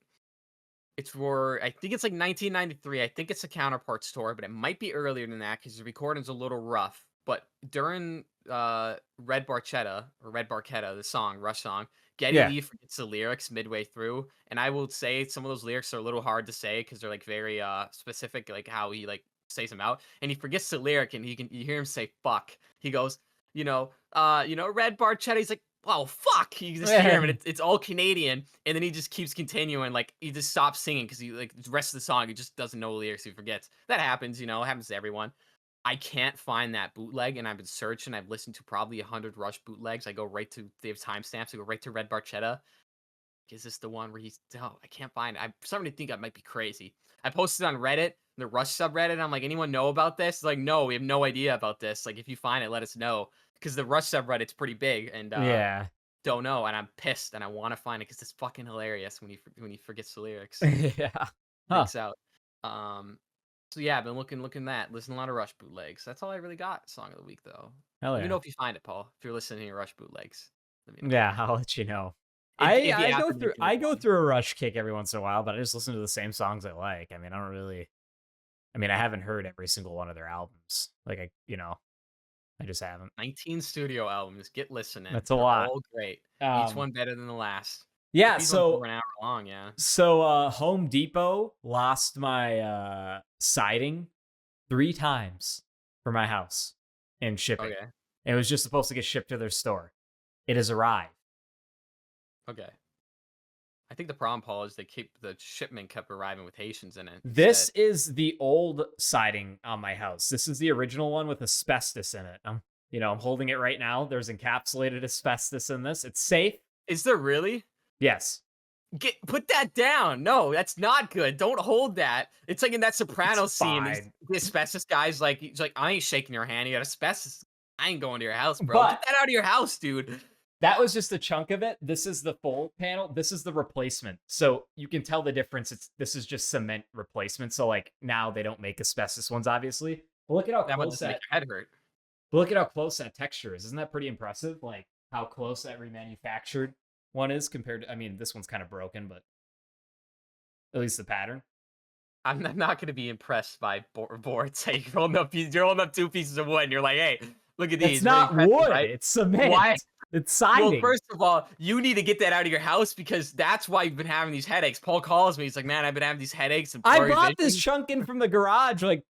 Speaker 1: It's for I think it's like 1993. I think it's a Counterpart store, but it might be earlier than that because the recording's a little rough. But during Red Barchetta, the song, Rush song, Geddy
Speaker 2: Yeah.
Speaker 1: Lee forgets the lyrics midway through. And I will say some of those lyrics are a little hard to say because they're like very specific, like how he like says them out. And he forgets the lyric and you hear him say fuck. He goes, Red Barchetta. He's like, oh fuck, you just hear him and it's all Canadian, and then he just keeps continuing, like he just stops singing because he like the rest of the song he just doesn't know the lyrics, he forgets. That happens, it happens to everyone. I can't find that bootleg, and I've been searching. I've listened to probably 100 Rush bootlegs. I go right to, they have timestamps. I go right to Red Barchetta. Is this the one where he's, oh, I can't find it. I'm starting to think I might be crazy. I posted on Reddit, the Rush subreddit. I'm like, anyone know about this? It's like, no, we have no idea about this. Like, if you find it, let us know. Because the Rush subreddit's pretty big, and
Speaker 2: Yeah.
Speaker 1: don't know, and I'm pissed, and I want to find it because it's fucking hilarious when he forgets the lyrics,
Speaker 2: Yeah. Huh.
Speaker 1: freaks out. Um, So yeah, I've been looking that. Listen to a lot of Rush bootlegs. That's all I really got. Song of the week though.
Speaker 2: Hell
Speaker 1: Let me know
Speaker 2: yeah.
Speaker 1: if you find it, Paul. If you're listening to Rush bootlegs, let me know.
Speaker 2: Yeah, I'll let you know.
Speaker 1: If you
Speaker 2: I go
Speaker 1: happen to
Speaker 2: through
Speaker 1: do
Speaker 2: I go
Speaker 1: one.
Speaker 2: through a Rush kick every once in a while, but I just listen to the same songs I like. I mean, I don't really. I mean, I haven't heard every single one of their albums. Like I just haven't.
Speaker 1: 19 studio albums. Get listening.
Speaker 2: That's a
Speaker 1: They're
Speaker 2: lot.
Speaker 1: all great. Each
Speaker 2: Um,
Speaker 1: one better than the last. But
Speaker 2: yeah.
Speaker 1: these ones are
Speaker 2: So
Speaker 1: over an hour long. Yeah.
Speaker 2: Home Depot lost my siding 3 times for my house in shipping.
Speaker 1: Okay.
Speaker 2: And it was just supposed to get shipped to their store. It has arrived.
Speaker 1: Okay. I think the problem, Paul, is the shipment kept arriving with Haitians in it.
Speaker 2: This is the old siding on my house. This is the original one with asbestos in it. I'm holding it right now. There's encapsulated asbestos in this. It's safe.
Speaker 1: Is there really?
Speaker 2: Yes.
Speaker 1: Put that down. No, that's not good. Don't hold that. It's like in that Sopranos scene.
Speaker 2: fine.
Speaker 1: The asbestos guy's like, he's like, I ain't shaking your hand. You got asbestos. I ain't going to your house, bro.
Speaker 2: But
Speaker 1: Get that out of your house, dude.
Speaker 2: that was just a chunk of it. This is the full panel. This is the replacement. So you can tell the difference. This is just cement replacement. So like now they don't make asbestos ones, obviously. But look at how
Speaker 1: That would
Speaker 2: close
Speaker 1: just make
Speaker 2: that.
Speaker 1: your head hurt.
Speaker 2: Look at how close that texture is. Isn't that pretty impressive? Like how close that remanufactured one is compared to. I mean, this one's kind of broken, but at least the pattern.
Speaker 1: I'm not going to be impressed by boards. Hey, you're holding up 2 pieces of wood, and you're like, hey, look at these.
Speaker 2: It's not wood. Right? It's cement.
Speaker 1: Why?
Speaker 2: It's siding.
Speaker 1: Well, first of all, you need to get that out of your house because that's why you've been having these headaches. Paul calls me. He's like, man, I've been having these headaches. And
Speaker 2: I bought this chunk in from the garage like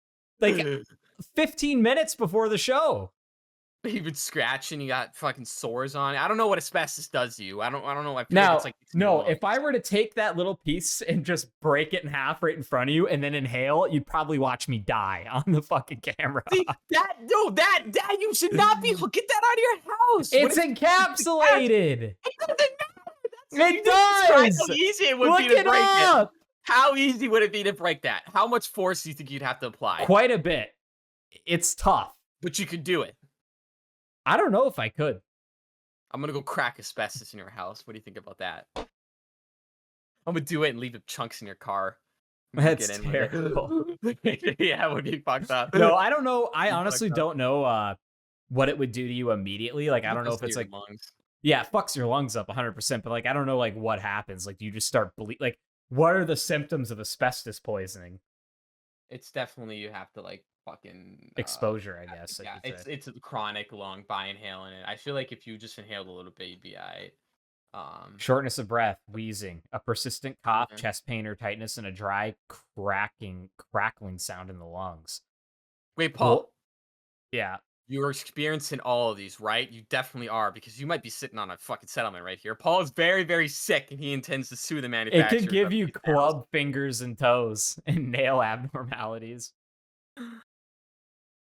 Speaker 2: 15 minutes before the show.
Speaker 1: You've been scratching. You got fucking sores on it. I don't know what asbestos does to you. I don't know. I feel
Speaker 2: now,
Speaker 1: like it's like
Speaker 2: no, if I were to take that little piece and just break it in half right in front of you and then inhale, you'd probably watch me die on the fucking camera.
Speaker 1: See, that you should not be. Get that out of your house.
Speaker 2: It's encapsulated.
Speaker 1: It doesn't matter.
Speaker 2: It does.
Speaker 1: How easy it would
Speaker 2: Look
Speaker 1: be to
Speaker 2: it
Speaker 1: break
Speaker 2: up.
Speaker 1: it. How easy would it be to break that? How much force do you think you'd have to apply?
Speaker 2: Quite a bit. It's tough.
Speaker 1: But you could do it.
Speaker 2: I don't know if I could.
Speaker 1: I'm gonna go crack asbestos in your house. What do you think about that? I'm gonna do it and leave the chunks in your car.
Speaker 2: That's terrible.
Speaker 1: Yeah, it would be fucked up.
Speaker 2: No, I don't know. I honestly don't know what it would do to you immediately. Like, I don't know if it's like
Speaker 1: lungs.
Speaker 2: Yeah, it fucks your lungs up 100%. But like, I don't know like what happens. Like, do you just start bleed? Like, what are the symptoms of asbestos poisoning?
Speaker 1: It's definitely you have to like fucking
Speaker 2: exposure, I guess.
Speaker 1: Yeah, it's a chronic lung by inhaling it. I feel like if you just inhaled a little bit, you'd be alright.
Speaker 2: Shortness of breath, wheezing, a persistent cough, chest pain or tightness, and a dry crackling sound in the lungs.
Speaker 1: Wait, Paul.
Speaker 2: Well, yeah.
Speaker 1: You're experiencing all of these, right? You definitely are, because you might be sitting on a fucking settlement right here. Paul is very, very sick, and he intends to sue the manufacturer.
Speaker 2: It could give you club fingers and toes and nail abnormalities.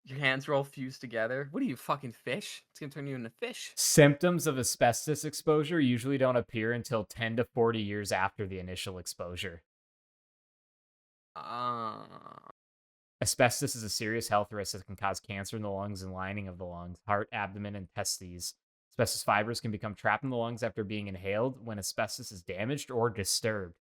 Speaker 1: Your hands are all fused together. What are you, fucking fish? It's gonna turn you into fish.
Speaker 2: Symptoms of asbestos exposure usually don't appear until 10 to 40 years after the initial exposure. Asbestos is a serious health risk that can cause cancer in the lungs and lining of the lungs, heart, abdomen, and testes. Asbestos fibers can become trapped in the lungs after being inhaled when asbestos is damaged or disturbed.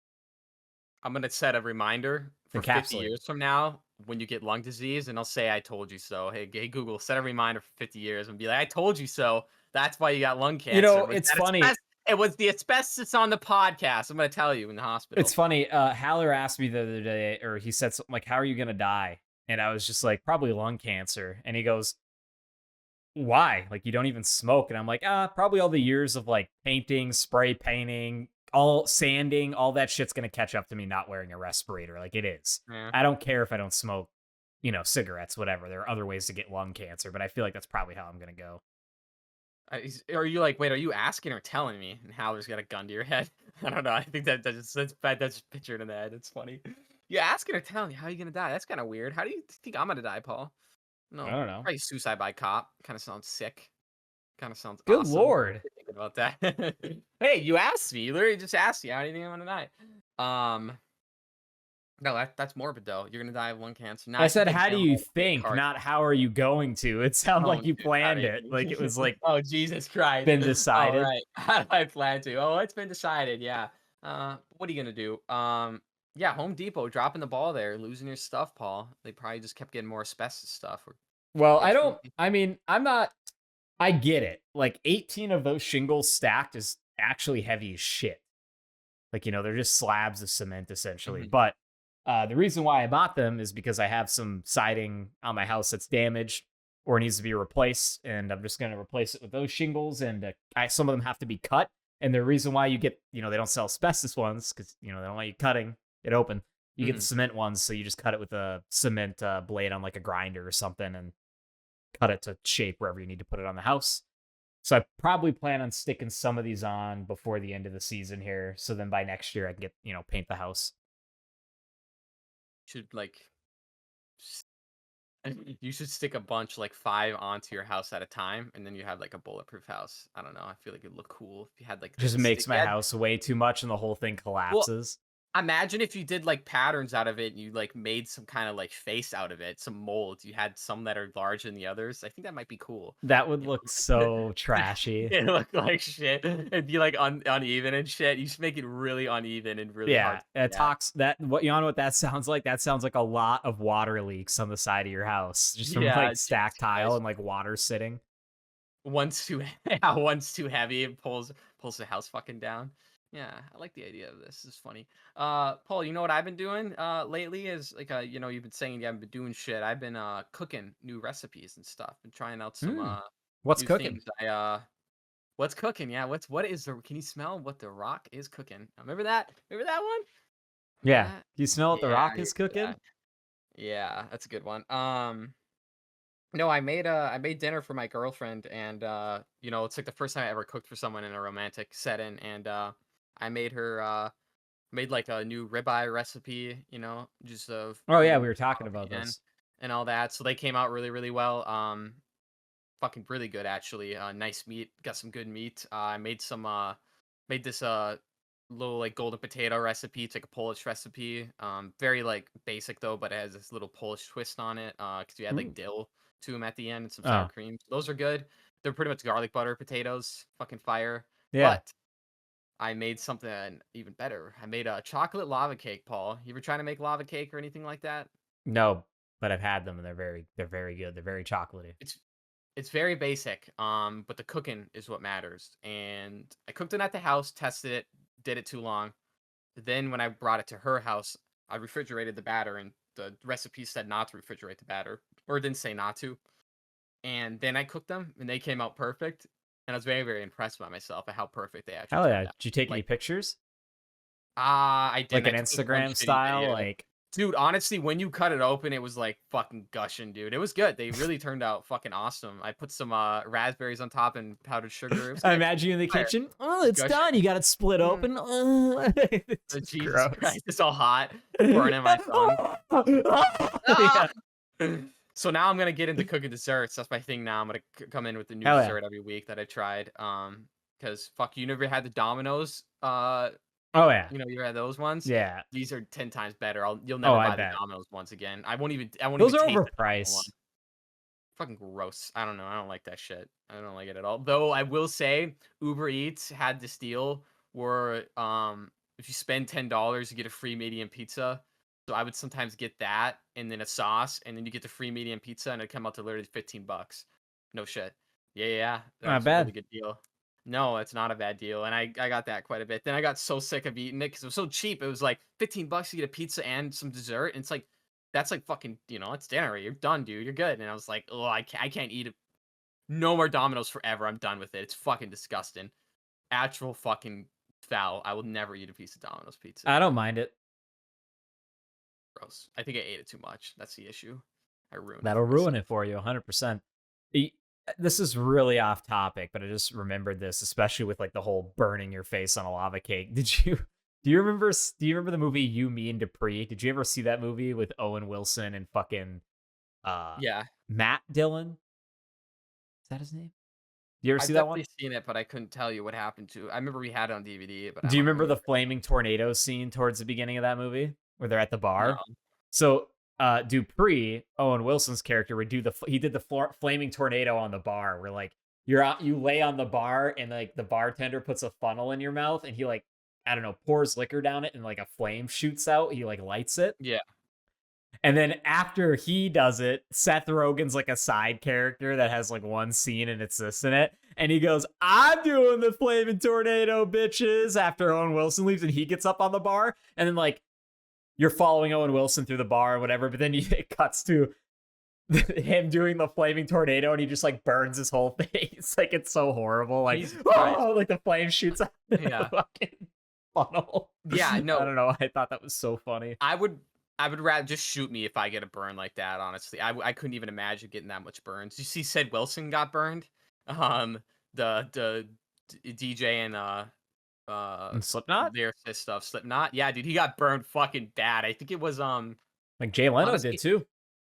Speaker 1: I'm going to set a reminder for 50 years from now when you get lung disease, and I'll say, I told you so. Hey, Google, set a reminder for 50 years and be like, I told you so. That's why you got lung cancer.
Speaker 2: You know, it's funny.
Speaker 1: It was the asbestos on the podcast. I'm going to tell you in the hospital.
Speaker 2: It's funny. Haller asked me the other day, or he said something like, how are you going to die? And I was just like, probably lung cancer. And he goes, why? Like, you don't even smoke. And I'm like, probably all the years of like painting, spray painting, all sanding, all that shit's going to catch up to me not wearing a respirator. Like, it is.
Speaker 1: Yeah.
Speaker 2: I don't care if I don't smoke, cigarettes, whatever. There are other ways to get lung cancer, but I feel like that's probably how I'm going to go.
Speaker 1: Are you like, wait, are you asking or telling me? And Haller's got a gun to your head. I don't know. I think that's just pictured in the head. It's funny. You asking or telling me how are you gonna die? That's kind of weird. How do you think I'm gonna die, Paul? No,
Speaker 2: I don't know.
Speaker 1: Probably suicide by cop. Kind of sounds sick. Kind of sounds
Speaker 2: good.
Speaker 1: Awesome.
Speaker 2: Lord.
Speaker 1: Thinking about that. Hey, you asked me. You literally just asked me. How do you think I'm gonna die? No, that's morbid though. You're gonna die of lung cancer.
Speaker 2: I said, how do you think? Not how are you going to? It sounded like you planned it. Like it was like,
Speaker 1: oh Jesus Christ,
Speaker 2: been decided.
Speaker 1: All right. How do I plan to? Oh, it's been decided. Yeah. What are you gonna do? Yeah, Home Depot dropping the ball there, losing your stuff, Paul. They probably just kept getting more asbestos stuff. Or
Speaker 2: Well,
Speaker 1: it's
Speaker 2: I mean, I'm not, I get it. Like 18 of those shingles stacked is actually heavy as shit. Like, they're just slabs of cement essentially.
Speaker 1: Mhm,
Speaker 2: But the reason why I bought them is because I have some siding on my house that's damaged or needs to be replaced. And I'm just going to replace it with those shingles. And some of them have to be cut. And the reason why you get, they don't sell asbestos ones because, they don't want you cutting it open. You get the
Speaker 1: mhm.
Speaker 2: cement ones. So you just cut it with a cement blade on like a grinder or something and cut it to shape wherever you need to put it on the house. So I probably plan on sticking some of these on before the end of the season here. So then by next year I can get, paint the house.
Speaker 1: Should like you should stick a bunch like 5 onto your house at a time, and then you have like a bulletproof house. I don't know. I feel like it'd look cool if you had like
Speaker 2: Just
Speaker 1: the
Speaker 2: makes
Speaker 1: stick.
Speaker 2: my
Speaker 1: Yeah.
Speaker 2: house way too much and the whole thing
Speaker 1: Well,
Speaker 2: collapses.
Speaker 1: imagine if you did like patterns out of it and you like made some kind of like face out of it, some molds. You had some that are larger than the others. I think that might be cool.
Speaker 2: That would
Speaker 1: You
Speaker 2: look
Speaker 1: know?
Speaker 2: so trashy.
Speaker 1: It look like shit. It'd be like uneven and shit. You should make it really uneven and really hard
Speaker 2: Yeah,
Speaker 1: to see at.
Speaker 2: you know what that sounds like? That sounds like a lot of water leaks on the side of your house, just from
Speaker 1: Yeah,
Speaker 2: like
Speaker 1: Jesus
Speaker 2: stacked tile
Speaker 1: Christ.
Speaker 2: and like water sitting.
Speaker 1: One's too yeah, one's too heavy. It pulls the house fucking down. Yeah, I like the idea of this. This is funny. Paul, you know what I've been doing lately is like you've been saying you haven't been doing shit. I've been cooking new recipes and stuff and trying out some
Speaker 2: Mm. What's
Speaker 1: new
Speaker 2: cooking?
Speaker 1: things. What's cooking? Yeah, what is the can you smell what the rock is cooking? Remember that? Remember that one? Remember
Speaker 2: Yeah,
Speaker 1: that?
Speaker 2: you smell what the
Speaker 1: Yeah,
Speaker 2: rock
Speaker 1: you
Speaker 2: is
Speaker 1: remember
Speaker 2: cooking?
Speaker 1: that. Yeah, that's a good one. No, I made dinner for my girlfriend and it's like the first time I ever cooked for someone in a romantic setting and I made her made like a new ribeye recipe, just of
Speaker 2: Oh yeah,
Speaker 1: putting
Speaker 2: we were talking about
Speaker 1: coffee in
Speaker 2: this.
Speaker 1: and all that. So they came out really really well. Fucking really good actually. Nice meat, got some good meat. I made made this little like golden potato recipe. It's like a Polish recipe. Very like basic though, but it has this little Polish twist on it. Because we had like
Speaker 2: Mm.
Speaker 1: dill to them at the end and some sour
Speaker 2: Oh,
Speaker 1: cream. Those are good. They're pretty much garlic butter potatoes. Fucking fire.
Speaker 2: yeah.
Speaker 1: But I made something even better. I made a chocolate lava cake, Paul. You ever trying to make lava cake or anything like that?
Speaker 2: No, but I've had them and they're very good. They're very chocolatey.
Speaker 1: It's It's very basic, but the cooking is what matters. And I cooked it at the house, tested it, did it too long. Then when I brought it to her house, I refrigerated the batter, and the recipe said not to refrigerate the batter, or it didn't say not to. And then I cooked them, and they came out perfect. And I was very, very impressed by myself at how perfect they actually
Speaker 2: Hell yeah.
Speaker 1: turned out.
Speaker 2: Did you take any
Speaker 1: Like,
Speaker 2: pictures?
Speaker 1: I
Speaker 2: Like
Speaker 1: didn't. I
Speaker 2: an
Speaker 1: took like one
Speaker 2: Instagram
Speaker 1: shitty
Speaker 2: style?
Speaker 1: video.
Speaker 2: Like
Speaker 1: Dude, honestly, when you cut it open, it was like fucking gushing, dude. It was good. They really turned out fucking awesome. I put some raspberries on top and powdered sugar. It was
Speaker 2: I
Speaker 1: good.
Speaker 2: imagine you in the
Speaker 1: Fire.
Speaker 2: kitchen. Oh,
Speaker 1: It's
Speaker 2: it's
Speaker 1: gushing.
Speaker 2: done. You got it split
Speaker 1: Mm.
Speaker 2: open. It's
Speaker 1: Oh,
Speaker 2: just
Speaker 1: Jesus
Speaker 2: gross.
Speaker 1: Christ, it's all hot, burning my tongue.
Speaker 2: Yeah.
Speaker 1: Ah! So now I'm gonna get into cooking desserts. That's my thing now. I'm gonna come in with a new
Speaker 2: Hell yeah.
Speaker 1: dessert every week that I tried. Because fuck, you never had the Domino's.
Speaker 2: Oh yeah.
Speaker 1: You had those ones.
Speaker 2: Yeah.
Speaker 1: These are 10 times better. You'll
Speaker 2: Oh,
Speaker 1: never
Speaker 2: I
Speaker 1: buy the
Speaker 2: bet.
Speaker 1: Domino's ones again. I won't
Speaker 2: Those
Speaker 1: even
Speaker 2: are
Speaker 1: taste the Domino one.
Speaker 2: overpriced.
Speaker 1: Fucking gross. I don't know. I don't like that shit. I don't like it at all. Though I will say Uber Eats had this deal where if you spend $10, you get a free medium pizza. So I would sometimes get that and then a sauce and then you get the free medium pizza and it'd come out to literally $15. No shit. Yeah, yeah, yeah. That
Speaker 2: Not
Speaker 1: was a really
Speaker 2: bad.
Speaker 1: good deal. No, it's not a bad deal. And I got that quite a bit. Then I got so sick of eating it because it was so cheap. It was like $15 to get a pizza and some dessert. And it's like that's like fucking, it's dinner. You're done, dude. You're good. And I was like, oh, I can't eat it. No more Domino's forever. I'm done with it. It's fucking disgusting. Actual fucking foul. I will never eat a piece of Domino's pizza
Speaker 2: I don't
Speaker 1: again.
Speaker 2: mind it.
Speaker 1: Gross. I think I ate it too much. That's the issue. I ruined it
Speaker 2: That'll
Speaker 1: for
Speaker 2: ruin
Speaker 1: myself.
Speaker 2: it for you 100%. This is really off topic, but I just remembered this, especially with like the whole burning your face on a lava cake. Do you remember the movie You, Me, and Dupree? Did you ever see that movie with Owen Wilson and fucking uh
Speaker 1: Yeah.
Speaker 2: Matt Dillon? Is that his name? Do you ever
Speaker 1: I've
Speaker 2: see that one?
Speaker 1: definitely seen it, but I couldn't tell you what happened to it. I remember we had it on DVD, but I
Speaker 2: Do you
Speaker 1: don't
Speaker 2: remember the
Speaker 1: remember.
Speaker 2: flaming tornado scene towards the beginning of that movie where they're at the
Speaker 1: No.
Speaker 2: bar? So Dupree, Owen Wilson's character, would he did the flaming tornado on the bar where like you lay on the bar and like the bartender puts a funnel in your mouth and he like I don't know, pours liquor down it and like a flame shoots out. He like lights it.
Speaker 1: Yeah.
Speaker 2: And then after he does it, Seth Rogen's like a side character that has like one scene and it's this in it. And he goes, I'm doing the flaming tornado, bitches, after Owen Wilson leaves and he gets up on the bar. And then like you're following Owen Wilson through the bar or whatever, but then it cuts to him doing the flaming tornado and he just like burns his whole face. Like it's so horrible. Like, oh, like the flame shoots out the fucking funnel.
Speaker 1: Yeah, no.
Speaker 2: I don't know. I thought that was so funny.
Speaker 1: I would rather just shoot me if I get a burn like that, honestly. I couldn't even imagine getting that much burns. You see Sid Wilson got burned? The DJ
Speaker 2: And Slipknot?
Speaker 1: lyricist stuff, Slipknot. Yeah, dude, he got burned fucking bad. I think it was
Speaker 2: like Jay Leno
Speaker 1: honestly,
Speaker 2: did too.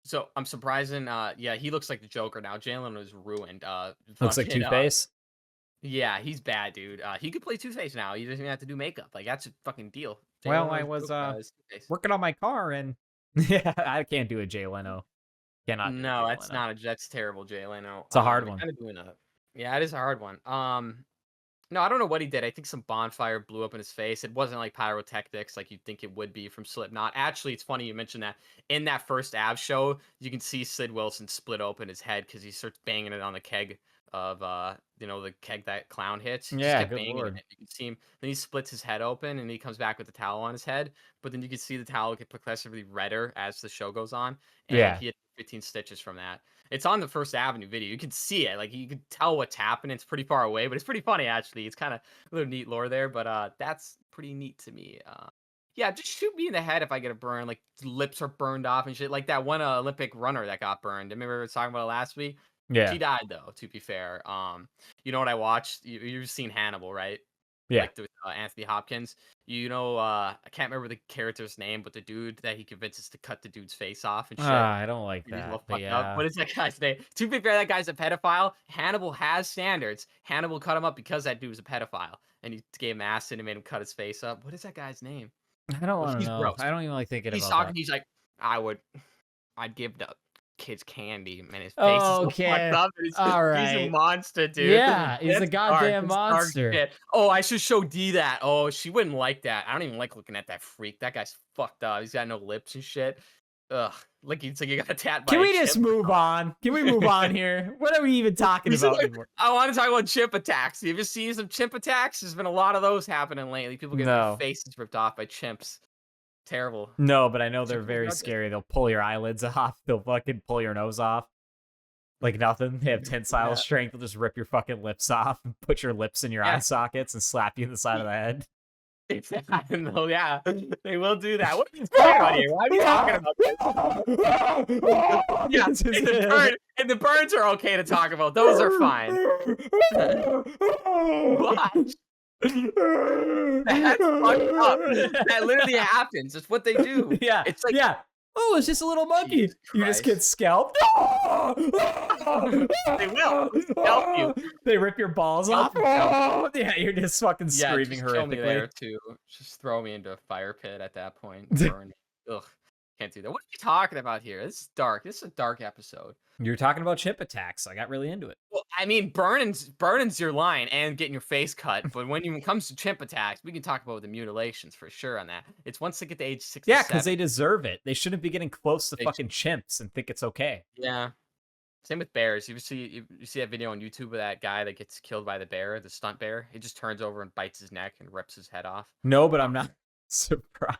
Speaker 1: So I'm surprising. Yeah, he looks like the Joker now. Jay Leno is ruined.
Speaker 2: Looks like Two-Face.
Speaker 1: Yeah, he's bad, dude. He could play Two-Face now. He doesn't even have to do makeup. Like that's a fucking deal. Jay
Speaker 2: Well,
Speaker 1: Leno
Speaker 2: I
Speaker 1: is
Speaker 2: was
Speaker 1: Joker as Two-Face.
Speaker 2: working on my car and yeah, I can't do a Jay Leno. Cannot. Do
Speaker 1: No,
Speaker 2: Jay
Speaker 1: that's
Speaker 2: Leno.
Speaker 1: not a. That's terrible, Jay Leno.
Speaker 2: It's a hard
Speaker 1: They're
Speaker 2: one.
Speaker 1: kinda doing a. Yeah, it is a hard one. No, I don't know what he did. I think some bonfire blew up in his face. It wasn't like pyrotechnics like you'd think it would be from Slipknot. Actually, it's funny you mentioned that. In that first Av show, you can see Sid Wilson split open his head because he starts banging it on the keg of the keg that clown hits. He just
Speaker 2: Yeah,
Speaker 1: kept
Speaker 2: good
Speaker 1: banging
Speaker 2: lord.
Speaker 1: it. You can see him. Then he splits his head open and he comes back with the towel on his head. But then you can see the towel get progressively redder as the show goes on. And
Speaker 2: Yeah.
Speaker 1: he had 15 stitches from that. It's on the First Avenue video. You can see it. Like you can tell what's happening. It's pretty far away, but it's pretty funny actually. It's kind of a little neat lore there, but that's pretty neat to me. Yeah, just shoot me in the head if I get a burn. Like lips are burned off and shit. Like that one Olympic runner that got burned. I remember we were talking about it last week.
Speaker 2: Yeah.
Speaker 1: She died though. To be fair, you know what I watched? You've seen Hannibal, right?
Speaker 2: Yeah.
Speaker 1: Like the Anthony Hopkins. You know, I can't remember the character's name, but the dude that he convinces to cut the dude's face off and shit.
Speaker 2: I don't like
Speaker 1: He's a
Speaker 2: that.
Speaker 1: little
Speaker 2: But
Speaker 1: fucked
Speaker 2: yeah.
Speaker 1: up. What is that guy's name? To be fair, that guy's a pedophile. Hannibal has standards. Hannibal cut him up because that dude was a pedophile, and he gave him acid and made him cut his face up. What is that guy's name?
Speaker 2: I don't want to
Speaker 1: He's
Speaker 2: know.
Speaker 1: gross.
Speaker 2: I don't even like thinking
Speaker 1: He's
Speaker 2: about
Speaker 1: talking.
Speaker 2: that.
Speaker 1: He's like, I'd give the kids candy, man. His face
Speaker 2: Oh,
Speaker 1: is so
Speaker 2: okay.
Speaker 1: fucked up. He's
Speaker 2: All
Speaker 1: a
Speaker 2: right.
Speaker 1: monster, dude.
Speaker 2: Yeah, he's a
Speaker 1: It's dark.
Speaker 2: goddamn
Speaker 1: It's dark
Speaker 2: monster.
Speaker 1: shit. Oh, I should show D that. Oh, she wouldn't like that. I don't even like looking at that freak. That guy's fucked up. He's got no lips and shit. Ugh, like it's like you got a tat by
Speaker 2: Can
Speaker 1: a
Speaker 2: we just
Speaker 1: chimp.
Speaker 2: move on? Can we move on here? What are we even talking about anymore?
Speaker 1: I want to talk about chimp attacks. You ever seen some chimp attacks? There's been a lot of those happening lately. People getting
Speaker 2: No.
Speaker 1: their faces ripped off by chimps. Terrible.
Speaker 2: No, but I know they're
Speaker 1: Chimp
Speaker 2: very
Speaker 1: attacks?
Speaker 2: scary. They'll pull your eyelids off. They'll fucking pull your nose off. Like nothing. They have tensile
Speaker 1: Yeah.
Speaker 2: strength. They'll just rip your fucking lips off and put your lips in your eye
Speaker 1: Yeah.
Speaker 2: sockets and slap you in the side of the head.
Speaker 1: No, yeah, they will do that. What are you talking about here? Why are you talking about this? Yeah, and the birds are okay to talk about. Those are fine. What? That's fucked up. That literally happens. It's what they do.
Speaker 2: Yeah.
Speaker 1: It's like
Speaker 2: yeah. Oh, it's just a little monkey.
Speaker 1: Jesus
Speaker 2: You just
Speaker 1: Christ.
Speaker 2: get scalped.
Speaker 1: They will scalp you.
Speaker 2: They rip your balls off.
Speaker 1: Scalp
Speaker 2: Yeah, you're just fucking
Speaker 1: Yeah,
Speaker 2: screaming
Speaker 1: just kill me there
Speaker 2: horrifically.
Speaker 1: too. Just throw me into a fire pit at that point. Burn. Ugh, can't do that. What are you talking about here? This is dark. This is a dark episode.
Speaker 2: You're talking about chip attacks. I got really into it.
Speaker 1: Well, I mean, burning's your line and getting your face cut. But when it comes to chimp attacks, we can talk about the mutilations for sure on that. It's once they get to age 67.
Speaker 2: Yeah, because they deserve it. They shouldn't be getting close to
Speaker 1: They
Speaker 2: fucking chimps and think it's okay.
Speaker 1: Yeah. Same with bears. You see that video on YouTube of that guy that gets killed by the bear, the stunt bear? He just turns over and bites his neck and rips his head off.
Speaker 2: No, but I'm not surprised.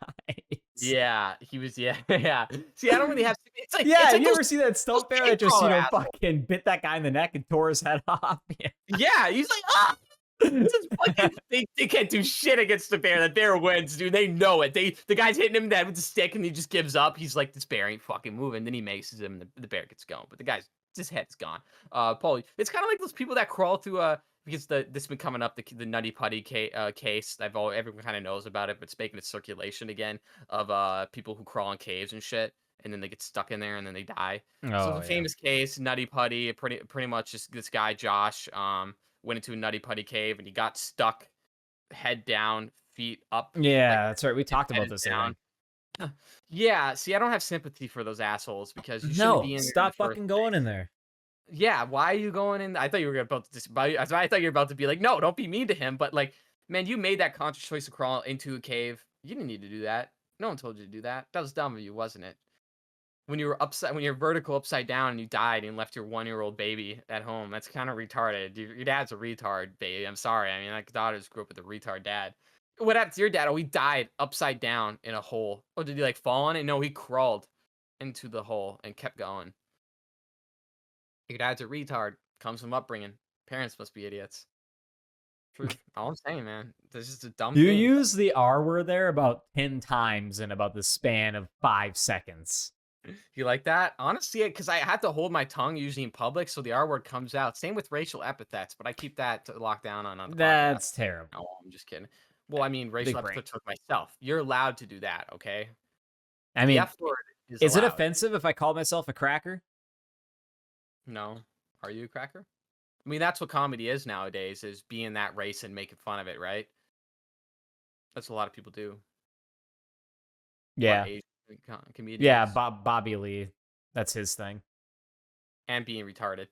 Speaker 1: Yeah, he was. Yeah, yeah. See, I don't really have. It's like
Speaker 2: Yeah,
Speaker 1: it's like
Speaker 2: you
Speaker 1: those-
Speaker 2: ever see that stunt
Speaker 1: those
Speaker 2: bear that just,
Speaker 1: paintball assholes.
Speaker 2: fucking bit that guy in the neck and tore his head off? Yeah.
Speaker 1: Yeah, he's like, ah. This is fucking, they can't do shit against the bear. The bear wins, dude. They know it. The guy's hitting him in the head with the stick, and he just gives up. He's like, this bear ain't fucking moving. Then he maces him, and the bear gets going. But the guy's his head's gone. Paul, it's kind of like those people that crawl through because this has been coming up the Nutty Putty case. Everyone kind of knows about it, but it's making its circulation again of people who crawl in caves and shit, and then they get stuck in there and then they die. So the famous case, Nutty Putty, pretty much just this guy Josh went into a Nutty Putty cave and he got stuck, head down, feet up.
Speaker 2: Yeah, that's right. We talked about
Speaker 1: head
Speaker 2: this.
Speaker 1: down. Yeah, see, I don't have sympathy for those assholes because you shouldn't
Speaker 2: No,
Speaker 1: be in there in
Speaker 2: stop
Speaker 1: the first
Speaker 2: fucking going
Speaker 1: place.
Speaker 2: in there.
Speaker 1: Yeah, why are you going in? I thought you were about to I thought you were about to be like, no, don't be mean to him. But like, Man, you made that conscious choice to crawl into a cave. You didn't need to do that. No one told you to do that. That was dumb of you, wasn't it? When you're vertical upside down and you died and left your 1-year-old baby at home, that's kind of retarded. Your dad's a retard, baby. I'm sorry. I mean, like daughters grew up with a retard dad. What happened to your dad? Oh, he died upside down in a hole. Oh, did he like fall on it? No, he crawled into the hole and kept going. Your dad's a retard. Comes from upbringing. Parents must be idiots. Truth. All I'm saying, man. This is a dumb
Speaker 2: You
Speaker 1: thing.
Speaker 2: use the R word there about 10 times in about the span of 5 seconds.
Speaker 1: You like that? Honestly, because I have to hold my tongue usually in public, so the R word comes out. Same with racial epithets, but I keep that locked down on the podcast.
Speaker 2: That's terrible.
Speaker 1: No, I'm just kidding. Well, I mean, racial
Speaker 2: Big brain.
Speaker 1: epithets with myself. You're allowed to do that, okay?
Speaker 2: I
Speaker 1: The
Speaker 2: mean,
Speaker 1: F word is
Speaker 2: is it
Speaker 1: allowed.
Speaker 2: offensive if I call myself a cracker?
Speaker 1: No. Are you a cracker? I mean, that's what comedy is nowadays, is being that race and making fun of it, right? That's what a lot of people do. A lot
Speaker 2: Yeah.
Speaker 1: of Asian comedians.
Speaker 2: Yeah, Bobby Lee. That's his thing.
Speaker 1: And being retarded.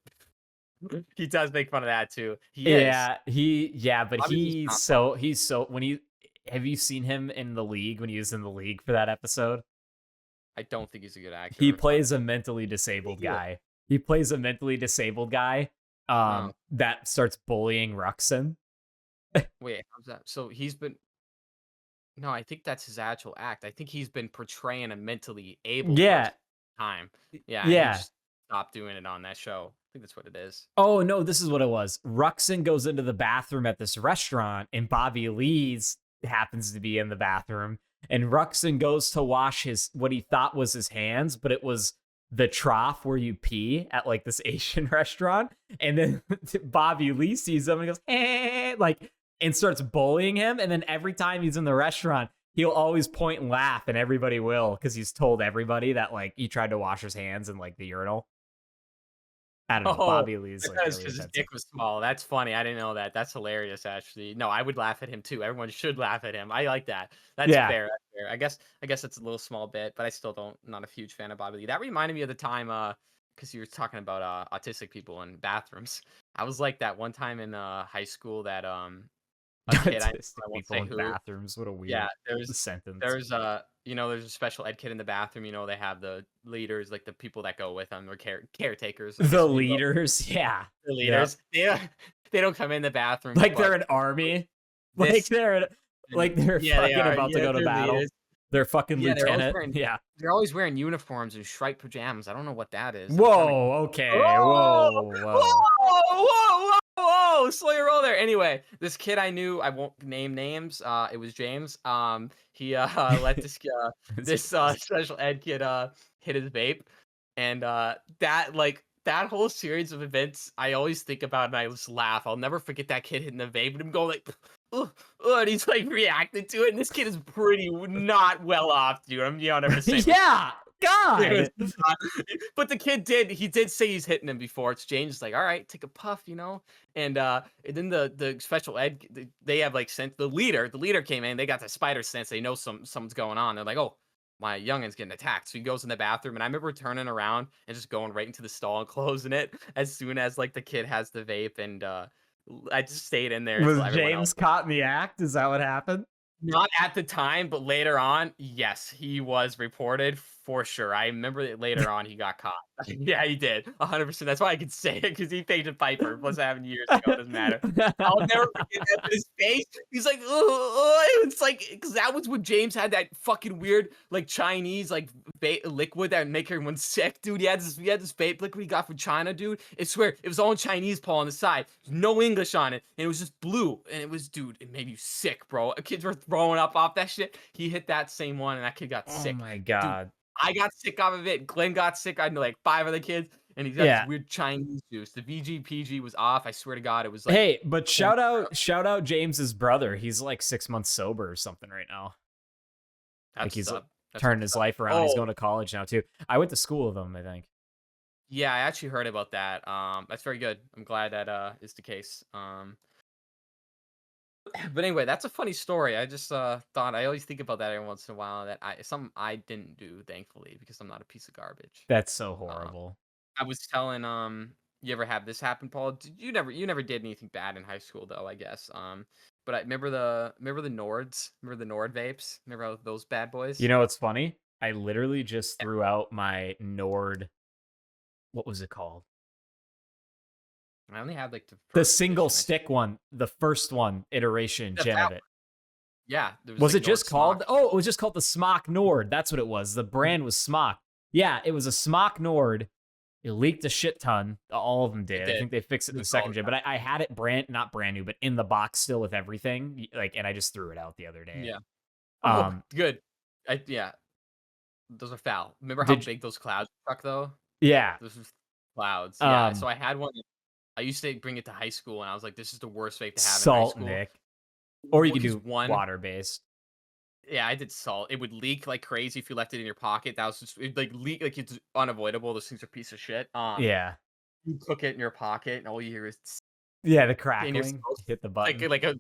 Speaker 1: He does make fun of that too. He is.
Speaker 2: But
Speaker 1: Bobby Lee's
Speaker 2: he's so when he have you seen him in the league when he was in the league for that episode?
Speaker 1: I don't think he's a good actor.
Speaker 2: He plays a mentally disabled guy. He plays a mentally disabled guy that starts bullying Ruxin.
Speaker 1: Wait, how's that? So he's been. No, I think that's his actual act. I think he's been portraying a mentally able
Speaker 2: Yeah.
Speaker 1: person time. Yeah,
Speaker 2: Yeah.
Speaker 1: he just stopped doing it on that show. I think that's what it is.
Speaker 2: Oh no, this is what it was. Ruxin goes into the bathroom at this restaurant, and Bobby Lee's happens to be in the bathroom. And Ruxin goes to wash his what he thought was his hands, but it was the trough where you pee at like this Asian restaurant. And then Bobby Lee sees him and goes, hey, like, and starts bullying him. And then every time he's in the restaurant, he'll always point and laugh, and everybody will, because he's told everybody that like he tried to wash his hands in like the urinal. I don't know. Bobby Lee's like
Speaker 1: Because
Speaker 2: really
Speaker 1: his
Speaker 2: offensive.
Speaker 1: dick was small. That's funny. I didn't know that. That's hilarious, actually. No, I would laugh at him too. Everyone should laugh at him. I like that. That's
Speaker 2: Yeah.
Speaker 1: fair. That's fair. I guess it's a little small bit, but I still don't. Not a huge fan of Bobby Lee. That reminded me of the time, because you were talking about autistic people in bathrooms. I was like that one time in high school that a kid I
Speaker 2: Autistic
Speaker 1: won't
Speaker 2: people
Speaker 1: say
Speaker 2: in
Speaker 1: who.
Speaker 2: bathrooms. What a weird
Speaker 1: Yeah, there's
Speaker 2: sentence.
Speaker 1: there's there's a special ed kid in the bathroom. You know, they have the leaders, like the people that go with them, or caretakers. I guess
Speaker 2: The
Speaker 1: if you will.
Speaker 2: leaders, yeah.
Speaker 1: The leaders. Yeah, they don't come in the bathroom.
Speaker 2: Like
Speaker 1: but
Speaker 2: they're an army.
Speaker 1: this-
Speaker 2: they're
Speaker 1: Yeah, they
Speaker 2: fucking
Speaker 1: are.
Speaker 2: about to
Speaker 1: Yeah,
Speaker 2: go to
Speaker 1: they're
Speaker 2: battle.
Speaker 1: leaders.
Speaker 2: They're fucking
Speaker 1: Yeah, they're always
Speaker 2: lieutenant.
Speaker 1: wearing-
Speaker 2: Yeah.
Speaker 1: They're always wearing uniforms and striped pajamas. I don't know what that is.
Speaker 2: Whoa, okay. Whoa,
Speaker 1: Whoa, slow your roll there. Anyway, this kid I knew, I won't name names. It was James. He let this special ed kid hit his vape, and that whole series of events, I always think about and I just laugh. I'll never forget that kid hitting the vape and him going like, ugh, and he's like reacting to it. And this kid is pretty not well off, dude. I'm never saying.
Speaker 2: Yeah. God.
Speaker 1: But the kid did say he's hitting him before. It's James like, all right, take a puff, you know. And then the special ed, they have like sent the leader came in. They got the spider sense. They know something's going on. They're like, oh, my youngin's getting attacked. So he goes in the bathroom, and I remember turning around and just going right into the stall and closing it as soon as like the kid has the vape. And I just stayed in there.
Speaker 2: Was
Speaker 1: until everyone
Speaker 2: James
Speaker 1: else.
Speaker 2: caught in the act? Is that what happened?
Speaker 1: Not at the time, but later on, yes, he was reported for sure. I remember that later on he got caught. Yeah, he did. 100%. That's why I could say it, because he paid a Piper. Plus, that happened years ago. It doesn't matter. I'll never forget that. But his face, he's like, it's like, because that was when James had that fucking weird, like, Chinese, like, liquid that would make everyone sick, dude. He had this vape liquid he got from China, dude. I swear, it was all in Chinese, Paul, on the side. No English on it. And it was just blue. And it was, dude, it made you sick, bro. Kids were throwing up off that shit. He hit that same one, and that kid got sick.
Speaker 2: Oh my God.
Speaker 1: Dude, I got sick off of it. Glenn got sick. I know like 5 other kids, and he's got this weird Chinese juice. The VGPG was off. I swear to God, it was like.
Speaker 2: Hey, but shout out James's brother. He's like 6 months sober or something right now. Like he's turned his life around. He's going to college now too. I went to school with him, I think.
Speaker 1: Yeah, I actually heard about that. That's very good. I'm glad that is the case. But anyway, that's a funny story. I just thought, I always think about that every once in a while, that something I didn't do, thankfully, because I'm not a piece of garbage.
Speaker 2: That's so horrible.
Speaker 1: I was telling you ever have this happen, Paul? You never did anything bad in high school though, I guess. But I remember the Nords, remember the Nord vapes, remember those bad
Speaker 2: You
Speaker 1: boys?
Speaker 2: know what's funny? I literally just threw out my Nord. What was it called?
Speaker 1: I only had like the
Speaker 2: The
Speaker 1: first
Speaker 2: single
Speaker 1: edition. I think.
Speaker 2: stick one, the first one iteration
Speaker 1: Yeah,
Speaker 2: gen of it.
Speaker 1: yeah, there was
Speaker 2: Was
Speaker 1: like
Speaker 2: it
Speaker 1: Nord
Speaker 2: just
Speaker 1: Smock.
Speaker 2: called? Oh, it was just called the Smock Nord. That's what it was. The brand was Smock. Yeah, it was a Smock Nord. It leaked a shit ton. All of them
Speaker 1: It
Speaker 2: did. I
Speaker 1: did.
Speaker 2: think they fixed it in the
Speaker 1: Leaked all
Speaker 2: second
Speaker 1: the
Speaker 2: gen, but I had it not brand new, but in the box still with everything. Like, and I just threw it out the other
Speaker 1: time.
Speaker 2: day.
Speaker 1: Yeah. Oh,
Speaker 2: Um,
Speaker 1: good. Yeah, those are foul. Remember how
Speaker 2: did
Speaker 1: big those clouds truck though?
Speaker 2: yeah.
Speaker 1: Those were clouds. Yeah. So
Speaker 2: Um,
Speaker 1: I had one. I used to bring it to high school, and I was like, "This is the worst vape to have in high
Speaker 2: Salt
Speaker 1: school."
Speaker 2: Nick, or you
Speaker 1: Well,
Speaker 2: could
Speaker 1: because
Speaker 2: do
Speaker 1: one,
Speaker 2: water based.
Speaker 1: yeah, I did salt. It would leak like crazy if you left it in your pocket. That was just it like leak like it's unavoidable. Those things are a piece of shit.
Speaker 2: Yeah,
Speaker 1: You cook it in your pocket, and all you hear is
Speaker 2: yeah. The
Speaker 1: and you're
Speaker 2: crackling.
Speaker 1: supposed
Speaker 2: Hit the
Speaker 1: like
Speaker 2: button.
Speaker 1: like a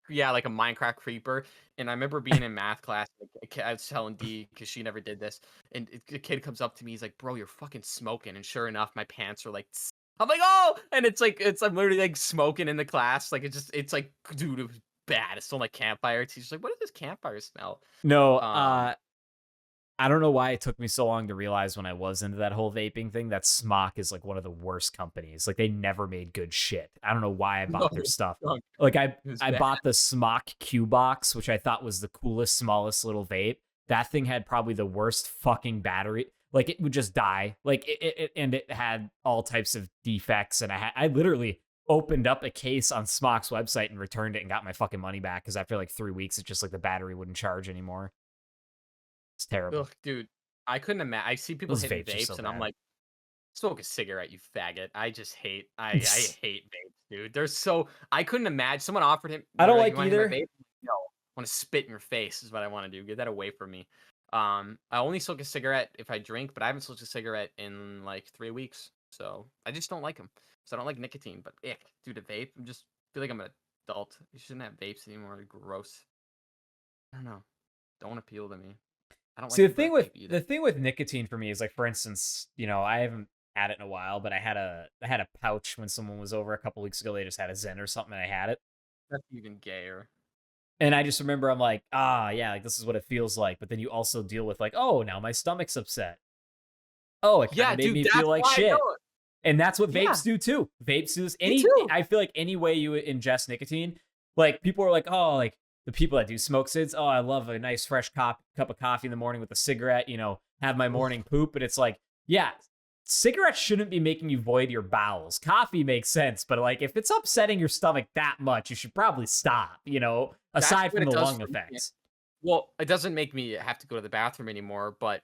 Speaker 1: yeah, like a Minecraft creeper. And I remember being in math class, like, I was telling D because she never did this, and the kid comes up to me, he's like, "Bro, you're fucking smoking." And sure enough, my pants are like, tss. I'm like, "Oh!" And I'm literally like smoking in the class, like it's like, dude, it was bad. It smelled like campfire. She's like, "What is this campfire smell?"
Speaker 2: No,
Speaker 1: Um,
Speaker 2: I don't know why it took me so long to realize when I was into that whole vaping thing that Smock is like one of the worst companies. Like they never made good shit. I don't know why I
Speaker 1: no,
Speaker 2: bought their stuff.
Speaker 1: no,
Speaker 2: Like I
Speaker 1: it was
Speaker 2: I
Speaker 1: bad.
Speaker 2: bought the Smock Q box, which I thought was the coolest, smallest little vape. That thing had probably the worst fucking battery. Like it would just die. Like and it had all types of defects. And I literally opened up a case on Smock's website and returned it and got my fucking money back because after like 3 weeks, it's just like the battery wouldn't charge anymore. It's terrible.
Speaker 1: Ugh, dude, I couldn't imagine. I see people
Speaker 2: Those
Speaker 1: hitting
Speaker 2: vapes are so
Speaker 1: vapes, and I'm
Speaker 2: bad.
Speaker 1: like, smoke a cigarette, you faggot. I hate vapes, dude. They're so I couldn't imagine someone offered him
Speaker 2: I
Speaker 1: they're
Speaker 2: don't
Speaker 1: like, "You
Speaker 2: like
Speaker 1: wanna hit my
Speaker 2: either.
Speaker 1: vape?" No. I wanna spit in your face is what I wanna do. Get that away from me. I only smoke a cigarette if I drink, but I haven't smoked a cigarette in like 3 weeks. So I just don't like them. So I don't like nicotine, but ick, dude, a vape, I just feel like I'm an adult. You shouldn't have vapes anymore. They're gross. I don't know. Don't appeal to me. I don't like
Speaker 2: See,
Speaker 1: the breath vape either.
Speaker 2: the thing with nicotine for me is like, for instance, I haven't had it in a while, but I had a pouch when someone was over a couple weeks ago. They just had a Zen or something, and I had it,
Speaker 1: That's even gayer.
Speaker 2: and I just remember I'm like, ah, yeah, like this is what it feels like. But then you also deal with like, oh, now my stomach's upset. Oh, it kind
Speaker 1: Yeah,
Speaker 2: of made
Speaker 1: dude,
Speaker 2: me feel
Speaker 1: that's
Speaker 2: like
Speaker 1: why I
Speaker 2: shit.
Speaker 1: know it.
Speaker 2: And that's what
Speaker 1: Yeah,
Speaker 2: vapes do too. Vapes do this.
Speaker 1: me too.
Speaker 2: I feel like any way you ingest nicotine, like people are like, oh, like the people that do smoke cids, oh, I love a nice fresh cup of coffee in the morning with a cigarette, have my morning poop. But it's like, yeah, cigarettes shouldn't be making you void your bowels. Coffee makes sense, but like if it's upsetting your stomach that much, you should probably stop,
Speaker 1: That's
Speaker 2: aside
Speaker 1: what
Speaker 2: from
Speaker 1: it
Speaker 2: the
Speaker 1: does
Speaker 2: lung
Speaker 1: for me.
Speaker 2: effects.
Speaker 1: Well, it doesn't make me have to go to the bathroom anymore, but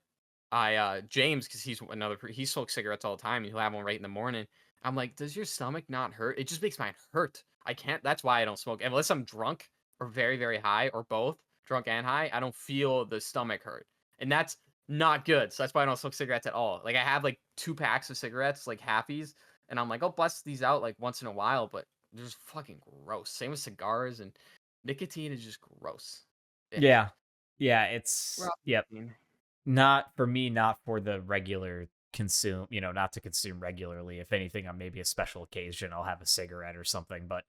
Speaker 1: James, because he smokes cigarettes all the time, he'll have one right in the morning. I'm like, "Does your stomach not hurt?" It just makes mine hurt. I can't that's why I don't smoke. Unless I'm drunk or very, very high or both, drunk and high, I don't feel the stomach hurt, and that's not good, so that's why I don't smoke cigarettes at all. Like, I have, like, 2 packs of cigarettes, like, halfies, and I'm like, "I'll bust these out, like, once in a while," but they're just fucking gross. Same with cigars, and nicotine is just gross. Ick.
Speaker 2: Yeah. Yeah, it's
Speaker 1: Rough
Speaker 2: yep.
Speaker 1: nicotine.
Speaker 2: Not for me, not for the regular consume, not to consume regularly. If anything, on maybe a special occasion, I'll have a cigarette or something, but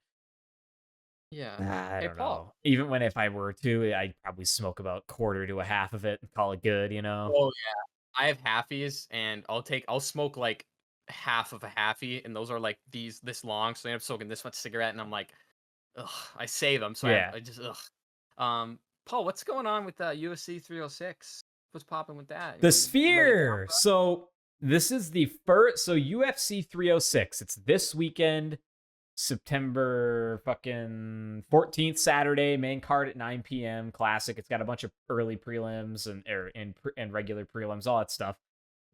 Speaker 1: Yeah.
Speaker 2: I
Speaker 1: Hey,
Speaker 2: don't
Speaker 1: Paul.
Speaker 2: know. Even when if I were to, I'd probably smoke about quarter to a half of it and call it good.
Speaker 1: Oh, yeah. I have halfies, and I'll smoke, like, half of a halfie, and those are, like, this long, so I end up smoking this much cigarette, and I'm like, "Ugh." I save them, so
Speaker 2: Yeah.
Speaker 1: I just ugh. Paul, what's going on with, UFC 306? What's popping with that?
Speaker 2: The
Speaker 1: You ready to talk
Speaker 2: Sphere.
Speaker 1: about it?
Speaker 2: So this is the first so UFC 306. It's this weekend. September fucking 14th, Saturday, main card at 9 p.m. Classic. It's got a bunch of early prelims and regular prelims, all that stuff.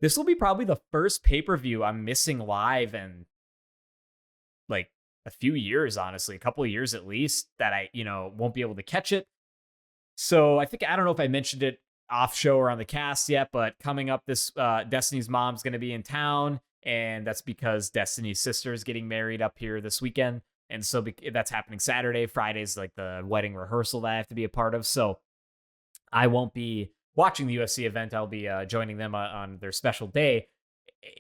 Speaker 2: This will be probably the first pay-per-view I'm missing live in like a few years, honestly, a couple of years at least, that I, won't be able to catch it. So I don't know if I mentioned it off show or on the cast yet, but coming up this Destiny's mom's going to be in town, and that's because Destiny's sister is getting married up here this weekend, and so that's happening Saturday. Friday's like the wedding rehearsal that I have to be a part of, so I won't be watching the UFC event. I'll be joining them on their special day.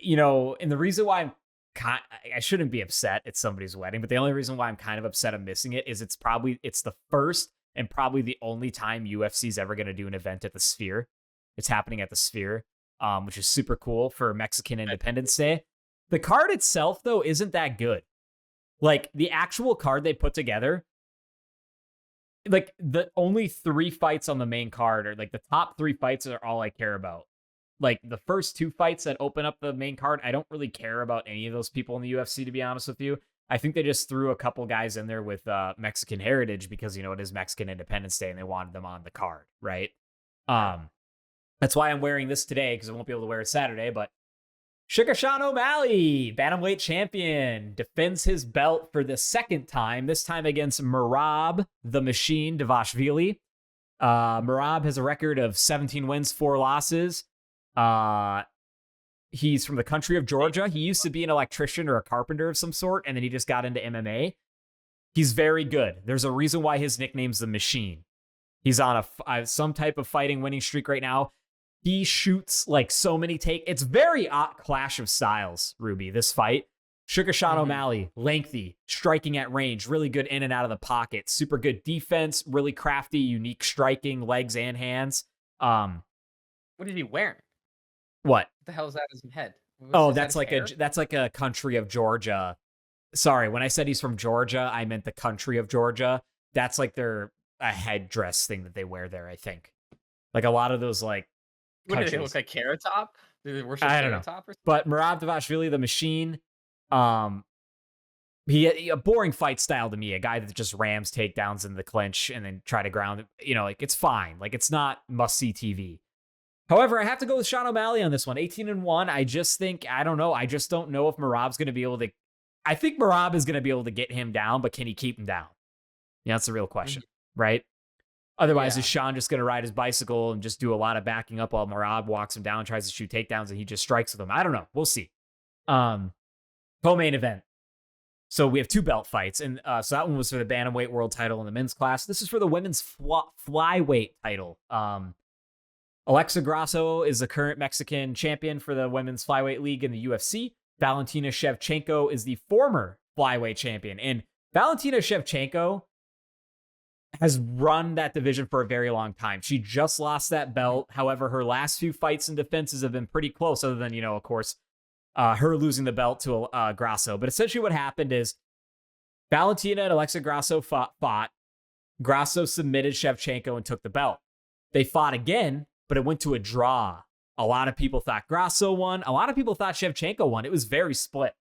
Speaker 2: And the reason why I'm I shouldn't be upset at somebody's wedding, but the only reason why I'm kind of upset I'm missing it is it's the first and probably the only time UFC is ever going to do an event at the Sphere. It's happening at the Sphere, which is super cool for Mexican Independence Day. The card itself, though, isn't that good. Like, the actual card they put together, like, the only 3 fights on the main card, or like the top 3 fights, are all I care about. Like, the first 2 fights that open up the main card, I don't really care about any of those people in the UFC, to be honest with you. I think they just threw a couple guys in there with Mexican heritage because, you know, it is Mexican Independence Day and they wanted them on the card, right? That's why I'm wearing this today, because I won't be able to wear it Saturday, but Sugar Sean O'Malley, bantamweight champion, defends his belt for the second time, this time against Merab the Machine Davashvili. Merab has a record of 17 wins, 4 losses. He's from the country of Georgia. He used to be an electrician or a carpenter of some sort, and then he just got into MMA. He's very good. There's a reason why his nickname's the Machine. He's on some type of fighting winning streak right now. He shoots like so many It's very odd clash of styles, Ruby, this fight. Sugar Sean O'Malley, lengthy, striking at range, really good in and out of the pocket, super good defense, really crafty, unique striking, legs and hands.
Speaker 1: What is he wearing?
Speaker 2: What
Speaker 1: the hell is that in his head?
Speaker 2: That's like a country of Georgia. Sorry, when I said he's from Georgia, I meant the country of Georgia. That's like a headdress thing that they wear there, I think. Like a lot of those like
Speaker 1: what do they look like? Carrot Top? Do they worship
Speaker 2: I don't
Speaker 1: Carrot
Speaker 2: know.
Speaker 1: Top or something?
Speaker 2: But Merab Davashvili, the Machine, he a boring fight style to me. A guy that just rams takedowns in the clinch and then try to ground it. You know, like it's fine. Like it's not must-see TV. However, I have to go with Sean O'Malley on this one. 18-1. I just don't know if Merab's going to be able to. I think Merab is going to be able to get him down, but can he keep him down? Yeah, that's the real question, right? Otherwise, is Sean just going to ride his bicycle and just do a lot of backing up while Merab walks him down, tries to shoot takedowns, and he just strikes with him? I don't know. We'll see. Co-main event. So we have 2 belt fights, and so that one was for the bantamweight world title in the men's class. This is for the women's flyweight title. Alexa Grasso is the current Mexican champion for the women's flyweight league in the UFC. Valentina Shevchenko is the former flyweight champion, and Valentina Shevchenko has run that division for a very long time. She just lost that belt. However, her last few fights and defenses have been pretty close, other than, you know, of course, her losing the belt to Grasso. But essentially what happened is Valentina and Alexa Grasso fought. Grasso submitted Shevchenko and took the belt. They fought again, but it went to a draw. A lot of people thought Grasso won. A lot of people thought Shevchenko won. It was very split.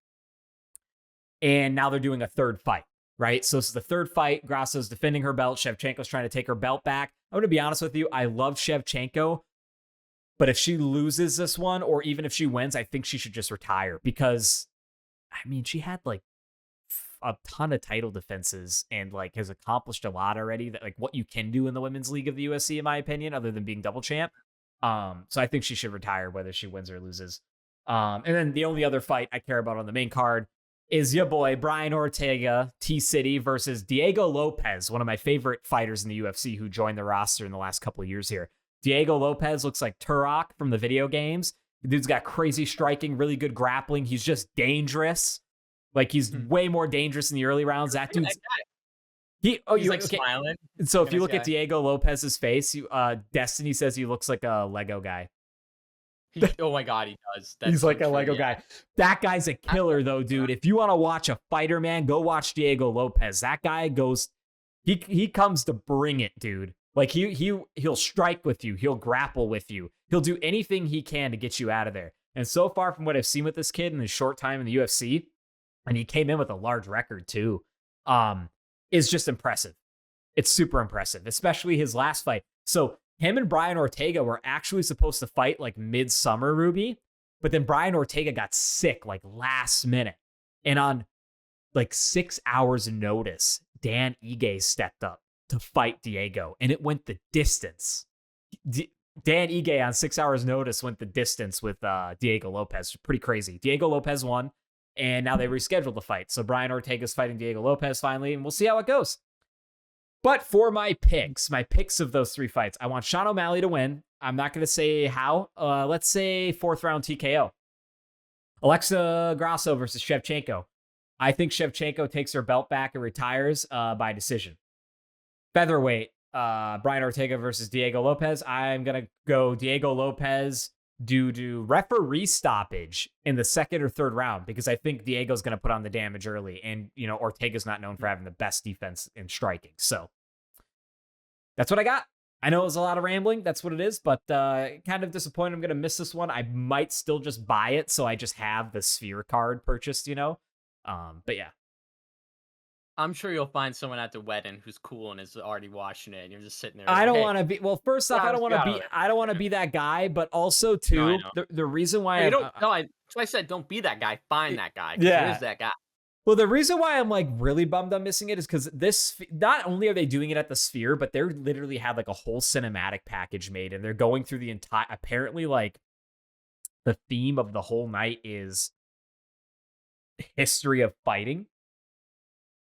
Speaker 2: And now they're doing a third fight. Right? So this is the third fight. Grasso's defending her belt. Shevchenko's trying to take her belt back. I'm going to be honest with you. I love Shevchenko. But if she loses this one, or even if she wins, I think she should just retire. Because, I mean, she had like a ton of title defenses and like has accomplished a lot already. That like what you can do in the women's league of the UFC, in my opinion, other than being double champ. So I think she should retire whether she wins or loses. And then the only other fight I care about on the main card is your boy Brian Ortega, T-City, versus Diego Lopez, one of my favorite fighters in the UFC who joined the roster in the last couple of years here. Diego Lopez looks like Turok from the video games. The dude's got crazy striking, really good grappling. He's just dangerous. Like, he's way more dangerous in the early rounds. That dude's... He's like smiling. So if you look at Diego Lopez's face, Destiny says he looks like a Lego guy.
Speaker 1: Oh my God, he does.
Speaker 2: He's like a Lego guy. That guy's a killer, though, dude. If you want to watch a fighter, man, go watch Diego Lopez. That guy goes, he comes to bring it, dude. Like he'll strike with you, he'll grapple with you, he'll do anything he can to get you out of there. And so far from what I've seen with this kid in his short time in the UFC, and he came in with a large record too, is just impressive. It's super impressive, especially his last fight. So him and Brian Ortega were actually supposed to fight like midsummer, Ruby, but then Brian Ortega got sick like last minute. And on like 6 hours notice, Dan Ige stepped up to fight Diego, and it went the distance. Dan Ige on 6 hours notice went the distance with Diego Lopez. Pretty crazy. Diego Lopez won, and now they rescheduled the fight. So Brian Ortega's fighting Diego Lopez finally, and we'll see how it goes. But for my picks of those 3 fights, I want Sean O'Malley to win. I'm not going to say how. Let's say 4th round TKO. Alexa Grasso versus Shevchenko. I think Shevchenko takes her belt back and retires by decision. Featherweight, Brian Ortega versus Diego Lopez. I'm going to go Diego Lopez due to referee stoppage in the second or third round because I think Diego's going to put on the damage early. And, Ortega's not known for having the best defense in striking. So that's what I got. I know it was a lot of rambling. That's what it is, but kind of disappointed I'm going to miss this one. I might still just buy it so I just have the Sphere card purchased, But yeah.
Speaker 1: I'm sure you'll find someone at the wedding who's cool and is already watching it, and you're just sitting there.
Speaker 2: I
Speaker 1: Like,
Speaker 2: don't
Speaker 1: hey,
Speaker 2: want to be. Well, first off,
Speaker 1: Travis, get out of it.
Speaker 2: I don't want to be that guy. But also,
Speaker 1: No, I
Speaker 2: too,
Speaker 1: know.
Speaker 2: the reason why
Speaker 1: No, you don't. No, that's why I said don't be that guy. Find that guy. 'Cause there
Speaker 2: yeah.
Speaker 1: is that guy.
Speaker 2: Well, the reason why I'm like really bummed I'm missing it is because this. Not only are they doing it at the Sphere, but they're literally had like a whole cinematic package made, and they're going through the entire. Apparently, like the theme of the whole night is history of fighting.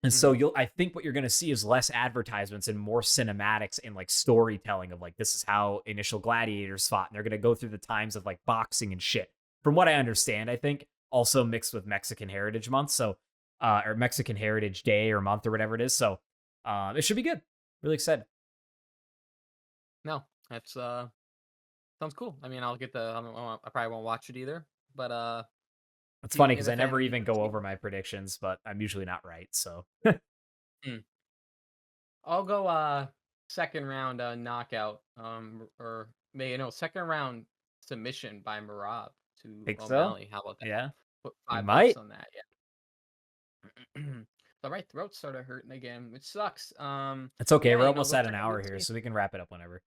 Speaker 2: And so I think what you're going to see is less advertisements and more cinematics and like storytelling of like, this is how initial gladiators fought. And they're going to go through the times of like boxing and shit. From what I understand, I think also mixed with Mexican Heritage Month. So, or Mexican Heritage Day or month or whatever it is. So, it should be good. Really excited.
Speaker 1: No, that's sounds cool. I mean, I'll get the. I probably won't watch it either, but
Speaker 2: It's funny
Speaker 1: being
Speaker 2: because
Speaker 1: a
Speaker 2: I
Speaker 1: fan
Speaker 2: never
Speaker 1: of
Speaker 2: even go
Speaker 1: UFC.
Speaker 2: over my predictions, but I'm usually not right. So,
Speaker 1: I'll go second round knockout or second round submission by Marab to
Speaker 2: think so.
Speaker 1: O'Malley. How about that?
Speaker 2: Yeah.
Speaker 1: Put
Speaker 2: You
Speaker 1: $5
Speaker 2: might.
Speaker 1: on that. Yeah. The right throat started hurting again, which sucks.
Speaker 2: It's okay.
Speaker 1: Yeah,
Speaker 2: We're almost
Speaker 1: go
Speaker 2: at
Speaker 1: check
Speaker 2: an
Speaker 1: out
Speaker 2: hour here,
Speaker 1: UFC.
Speaker 2: so we can wrap it up whenever.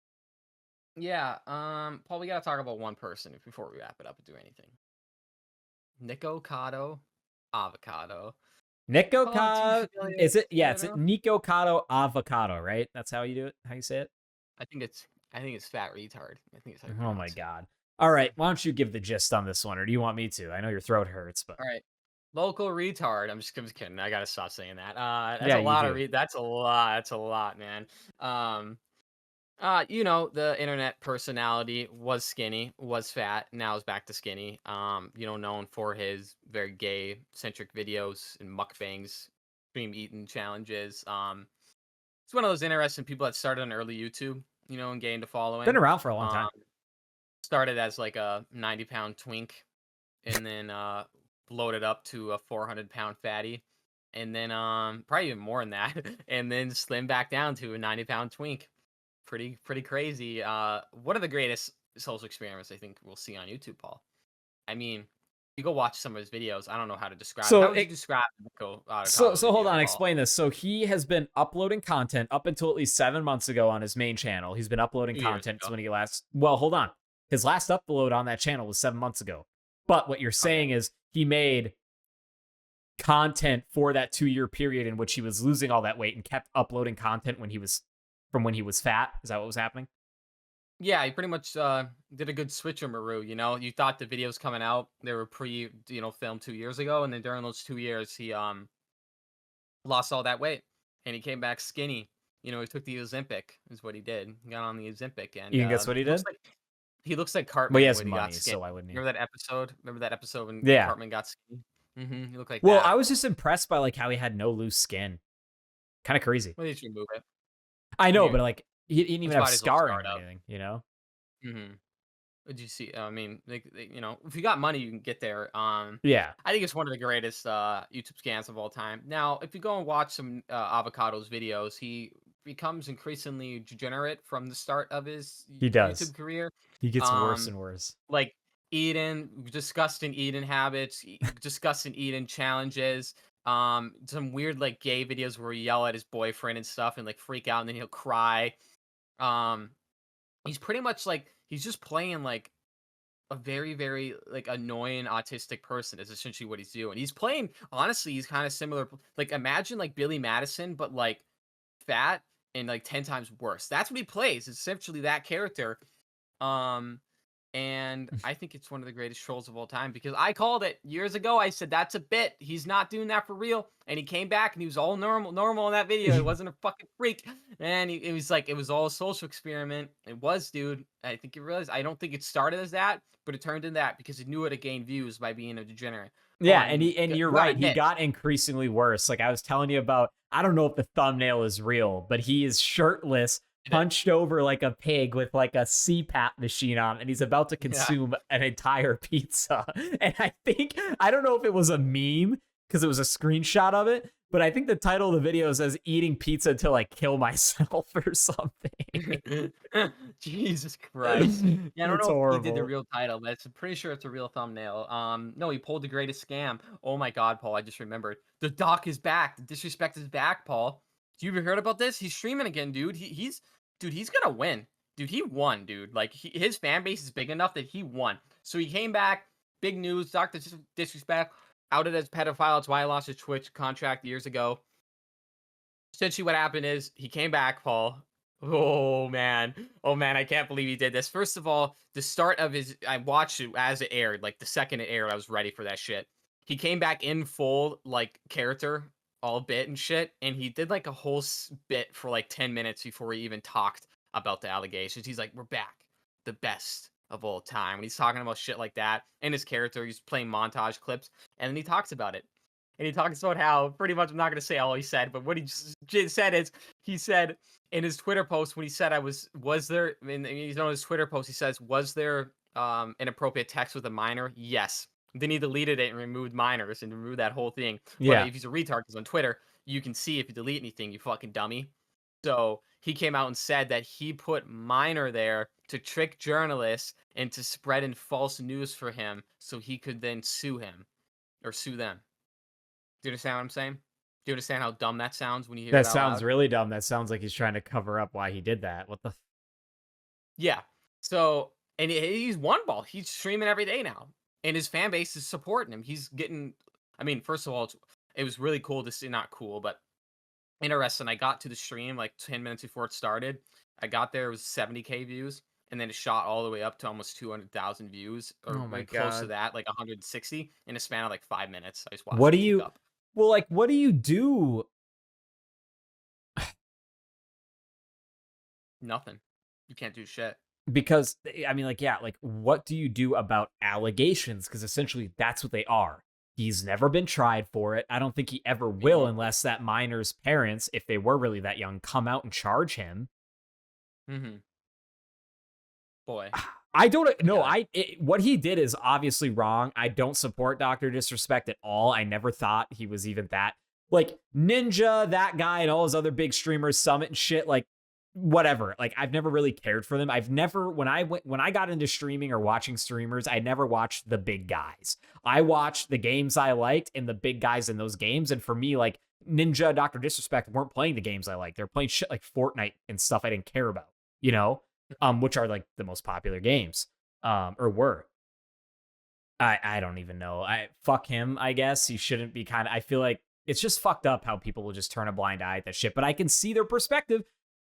Speaker 1: Yeah. Paul, we gotta talk about one person before we wrap it up and do anything. Nikocado Avocado.
Speaker 2: Nikocado, is it? Yeah, it's
Speaker 1: You know?
Speaker 2: Nikocado Avocado, right? That's how you do it. How you say it?
Speaker 1: I think it's fat retard. I think it's how you
Speaker 2: Oh my
Speaker 1: pronounce it.
Speaker 2: god! All right, why don't you give the gist on this one, or do you want me to? I know your throat hurts, but
Speaker 1: All right. Local retard. I'm just kidding. I gotta stop saying that. That's
Speaker 2: yeah,
Speaker 1: a
Speaker 2: you
Speaker 1: lot of
Speaker 2: do.
Speaker 1: that's a lot. That's a lot, man. Um, the internet personality was skinny, was fat, now is back to skinny. Known for his very gay centric videos and mukbangs, stream eating challenges. It's one of those interesting people that started on early YouTube, and gained a
Speaker 2: Been
Speaker 1: following.
Speaker 2: around for a long
Speaker 1: Um,
Speaker 2: time.
Speaker 1: started as like a 90-pound twink, and then bloated up to a 400-pound fatty, and then probably even more than that, and then slimmed back down to a 90-pound twink. Pretty crazy. One of the greatest social experiments I think we'll see on YouTube, Paul. I mean, you go watch some of his videos. I don't know how to describe it. How would you describe Nico
Speaker 2: So
Speaker 1: Avocado
Speaker 2: hold
Speaker 1: video,
Speaker 2: on,
Speaker 1: Paul?
Speaker 2: explain this. So he has been uploading content up until at least 7 months ago on his main channel. He's been uploading
Speaker 1: 2 years
Speaker 2: content
Speaker 1: ago.
Speaker 2: when he last. Well, hold on. His last upload on that channel was 7 months ago. But what you're
Speaker 1: Okay.
Speaker 2: saying is he made content for that 2-year period in which he was losing all that weight and kept uploading content when he was fat. Is that what was happening?
Speaker 1: Yeah, he pretty much did a good switcheroo. You thought the videos coming out they were filmed 2 years ago, and then during those 2 years he lost all that weight, and he came back skinny. He took the Ozempic, is what he did. He got on the Ozempic, and
Speaker 2: You can guess what he did?
Speaker 1: he looks like
Speaker 2: Well, he
Speaker 1: Cartman
Speaker 2: has
Speaker 1: when he got
Speaker 2: money,
Speaker 1: skinny.
Speaker 2: so why wouldn't he?
Speaker 1: Remember that episode? Remember that episode when
Speaker 2: Yeah.
Speaker 1: Cartman got skinny? He looked like
Speaker 2: Well,
Speaker 1: that.
Speaker 2: I was just impressed by like how he had no loose skin. Kind of crazy.
Speaker 1: Well, they should remove it.
Speaker 2: I know,
Speaker 1: Weird.
Speaker 2: but like he didn't even
Speaker 1: His
Speaker 2: have
Speaker 1: body's all
Speaker 2: scarring
Speaker 1: scarred
Speaker 2: or
Speaker 1: up.
Speaker 2: anything.
Speaker 1: Did you see? I mean, if you got money, you can get there.
Speaker 2: Yeah.
Speaker 1: I think it's one of the greatest YouTube scams of all time. Now, if you go and watch some Avocado's videos, he becomes increasingly degenerate from the start of his
Speaker 2: He does.
Speaker 1: YouTube career.
Speaker 2: He gets worse and worse.
Speaker 1: Like disgusting eating habits, disgusting eating challenges. Some weird like gay videos where he yell at his boyfriend and stuff and like freak out and then he'll cry. Um, he's pretty much like he's just playing like a very, very like annoying autistic person is essentially what he's doing. He's playing honestly, he's kind of similar. Like imagine like Billy Madison, but like fat and like 10 times worse. That's what he plays. It's essentially that character. Um And I think it's one of the greatest trolls of all time because I called it years ago. I said that's a bit. He's not doing that for real. And he came back and he was all normal in that video. He wasn't a fucking freak. And it was like it was all a social experiment. It was, dude. I think you realize. I don't think it started as that, but it turned into that because it knew how to gain views by being a degenerate.
Speaker 2: Yeah, and you're
Speaker 1: Got
Speaker 2: right.
Speaker 1: a
Speaker 2: He
Speaker 1: hit.
Speaker 2: got increasingly worse. Like I was telling you about, I don't know if the thumbnail is real, but he is shirtless, hunched over like a pig with like a CPAP machine on, and he's about to
Speaker 1: Yeah.
Speaker 2: consume an entire pizza. And I don't know if it was a meme because it was a screenshot of it, but I think the title of the video says "Eating pizza till I kill myself" or something.
Speaker 1: Jesus Christ. Yeah, I don't
Speaker 2: It's
Speaker 1: know if he did the
Speaker 2: horrible.
Speaker 1: real title, but I'm pretty sure it's a real thumbnail. No, he pulled the greatest scam. Oh my God, Paul, I just remembered. The doc is back. The disrespect is back, Paul. Do you ever heard about this? He's streaming again, dude. Dude, he's gonna win. Dude, he won, dude. Like his fan base is big enough that he won. So he came back, big news, Dr. Disrespect, outed as pedophile. That's why I lost his Twitch contract years ago. Essentially what happened is he came back, Paul. Oh man. Oh man, I can't believe he did this. First of all, the start of his I watched it as it aired. Like the second it aired, I was ready for that shit. He came back in full like character, all bit and shit, and he did like a whole bit for like 10 minutes before he even talked about the allegations. He's like, "We're back. The best of all time." When he's talking about shit like that, and his character, he's playing montage clips, and then he talks about it. And he talks about how pretty much I'm not gonna say all he said, but what he just said is he said in his Twitter post when he said was there in he's on his Twitter post he says was there inappropriate text with a minor? Yes. Then he deleted it and removed minors and removed that whole thing. But
Speaker 2: Yeah.
Speaker 1: if he's a retard, because on Twitter you can see if you delete anything, you fucking dummy. So he came out and said that he put minor there to trick journalists into spreading false news for him, so he could then sue him or sue them. Do you understand what I'm saying? Do you understand how dumb that sounds when you hear
Speaker 2: That
Speaker 1: it out
Speaker 2: sounds
Speaker 1: loud?
Speaker 2: really dumb. That sounds like he's trying to cover up why he did that. What the
Speaker 1: Yeah. So, and he's one ball. He's streaming every day now, and his fan base is supporting him. He's getting. I mean, first of all, it was really cool to see. Not cool, but interesting. I got to the stream like 10 minutes before it started. I got there, it was 70K views, and then it shot all the way up to almost 200,000 views, or
Speaker 2: Oh my
Speaker 1: close to
Speaker 2: god.
Speaker 1: that, like 160 in a span of like 5 minutes. I just
Speaker 2: What
Speaker 1: watched
Speaker 2: do
Speaker 1: it peak
Speaker 2: you
Speaker 1: up.
Speaker 2: well, like, what do you do?
Speaker 1: Nothing. You can't do shit.
Speaker 2: Because I mean, like, yeah, like, what do you do about allegations? Because essentially that's what they are. He's never been tried for it. I don't think he ever
Speaker 1: He
Speaker 2: will
Speaker 1: won't.
Speaker 2: unless that minor's parents, if they were really that young, come out and charge him.
Speaker 1: Hmm. Boy,
Speaker 2: I don't
Speaker 1: you
Speaker 2: know.
Speaker 1: gotta.
Speaker 2: What he did is obviously wrong. I don't support Dr. Disrespect at all. I never thought he was even that. Like Ninja, that guy, and all his other big streamers, Summit and shit, like whatever. Like I've never really cared for them. I've never when I got into streaming or watching streamers, I never watched the big guys. I watched the games I liked and the big guys in those games. And for me, like Ninja, Dr. Disrespect weren't playing the games I like. They're playing shit like Fortnite and stuff I didn't care about, you know? Which are like the most popular games, or were. I don't even know. I fuck him. I guess he shouldn't be kind of. I feel like it's just fucked up how people will just turn a blind eye at that shit. But I can see their perspective.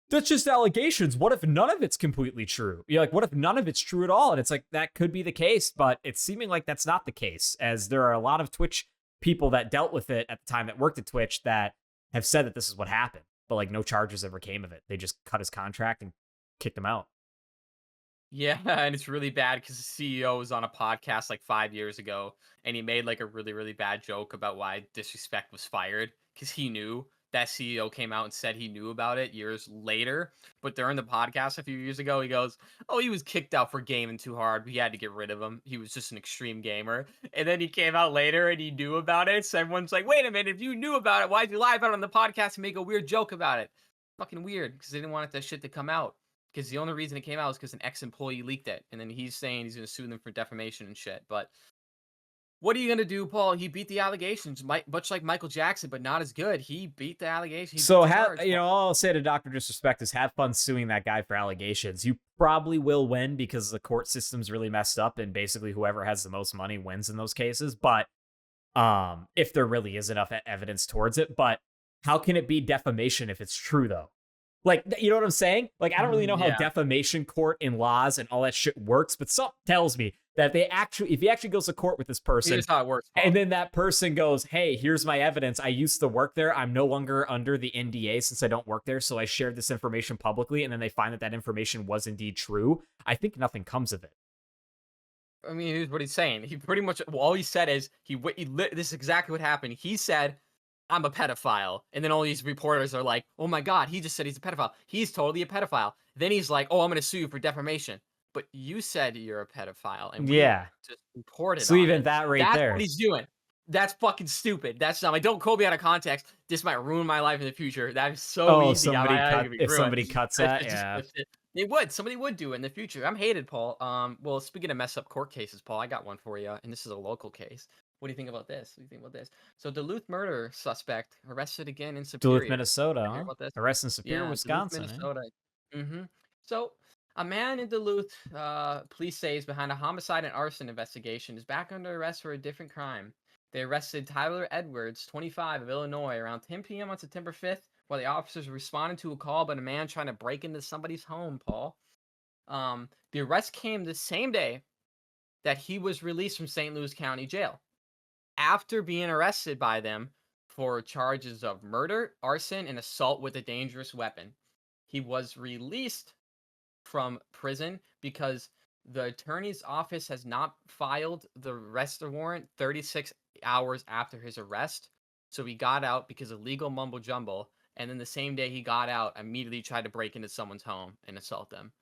Speaker 2: That's just allegations. What if none of it's completely true? You're like, what if none of it's true at all? And it's like that could be the case, but it's seeming like that's not the case, as there are a lot of Twitch people that dealt with it at the time that worked at Twitch that have said that this is what happened, but like no charges ever came of it. They just cut his contract and kicked him out.
Speaker 1: Yeah, and it's really bad because the CEO was on a podcast like 5 years ago, and he made like a really, really bad joke about why Disrespect was fired because he knew that CEO came out and said he knew about it years later. But during the podcast a few years ago, he goes, "Oh, he was kicked out for gaming too hard. We had to get rid of him. He was just an extreme gamer." And then he came out later and he knew about it. So everyone's like, "Wait a minute, if you knew about it, why'd you lie about it on the podcast and make a weird joke about it?" Fucking weird because they didn't want that shit to come out. Because the only reason it came out is because an ex-employee leaked it, and then he's saying he's going to sue them for defamation and shit. But what are you going to do, Paul? He beat the allegations, much like Michael Jackson, but not as good. He beat the allegation. He beat
Speaker 2: So
Speaker 1: the charge.
Speaker 2: all I'll say to Dr. Disrespect is have fun suing that guy for allegations. You probably will win because the court system's really messed up and basically whoever has the most money wins in those cases. But if there really is enough evidence towards it, but how can it be defamation if it's true though? Like, you know what I'm saying? Like, I don't really know how
Speaker 1: Yeah.
Speaker 2: defamation court and laws and all that shit works, but something tells me that if he actually goes to court with this person,
Speaker 1: Here's how it works,
Speaker 2: and
Speaker 1: Paul.
Speaker 2: then that person goes, hey, here's my evidence. I used to work there. I'm no longer under the NDA since I don't work there. So I shared this information publicly. And then they find that that information was indeed true. I think nothing comes of it.
Speaker 1: I mean, here's what he's saying. He pretty much all he said is this is exactly what happened. He said, "I'm a pedophile," and then all these reporters are like, "Oh my god, he just said he's a pedophile. He's totally a pedophile." Then he's like, "Oh, I'm gonna sue you for defamation." But you said you're a pedophile, and we
Speaker 2: Yeah.
Speaker 1: just reported
Speaker 2: So
Speaker 1: on
Speaker 2: even
Speaker 1: it.
Speaker 2: that right
Speaker 1: That's what
Speaker 2: there.
Speaker 1: he's doing. That's fucking stupid. That's not like don't quote me out of context. This might ruin my life in the future. That is so
Speaker 2: Oh,
Speaker 1: easy. I could be
Speaker 2: if
Speaker 1: ruined.
Speaker 2: somebody cuts
Speaker 1: If
Speaker 2: that,
Speaker 1: it just
Speaker 2: yeah.
Speaker 1: if it, they would. Somebody would do in the future. I'm hated, Paul. Well, speaking of mess up court cases, Paul, I got one for you, and this is a local case. What do you think about this? What do you think about this? So, Duluth murder suspect arrested again in
Speaker 2: Duluth,
Speaker 1: Superior.
Speaker 2: Minnesota,
Speaker 1: Hear
Speaker 2: huh?
Speaker 1: about this?
Speaker 2: Arrest in Superior,
Speaker 1: Yeah, Duluth,
Speaker 2: Wisconsin, eh?
Speaker 1: Minnesota. Mm-hmm. So, a man in Duluth, police say, is behind a homicide and arson investigation. Is back under arrest for a different crime. They arrested Tyler Edwards, 25, of Illinois, around 10 p.m. on September 5th, while the officers responded to a call about a man trying to break into somebody's home. Paul. The arrest came the same day that he was released from St. Louis County Jail after being arrested by them for charges of murder, arson, and assault with a dangerous weapon. He was released from prison because the attorney's office has not filed the arrest warrant 36 hours after his arrest. So he got out because of legal mumbo jumbo. And then the same day he got out, immediately tried to break into someone's home and assault them.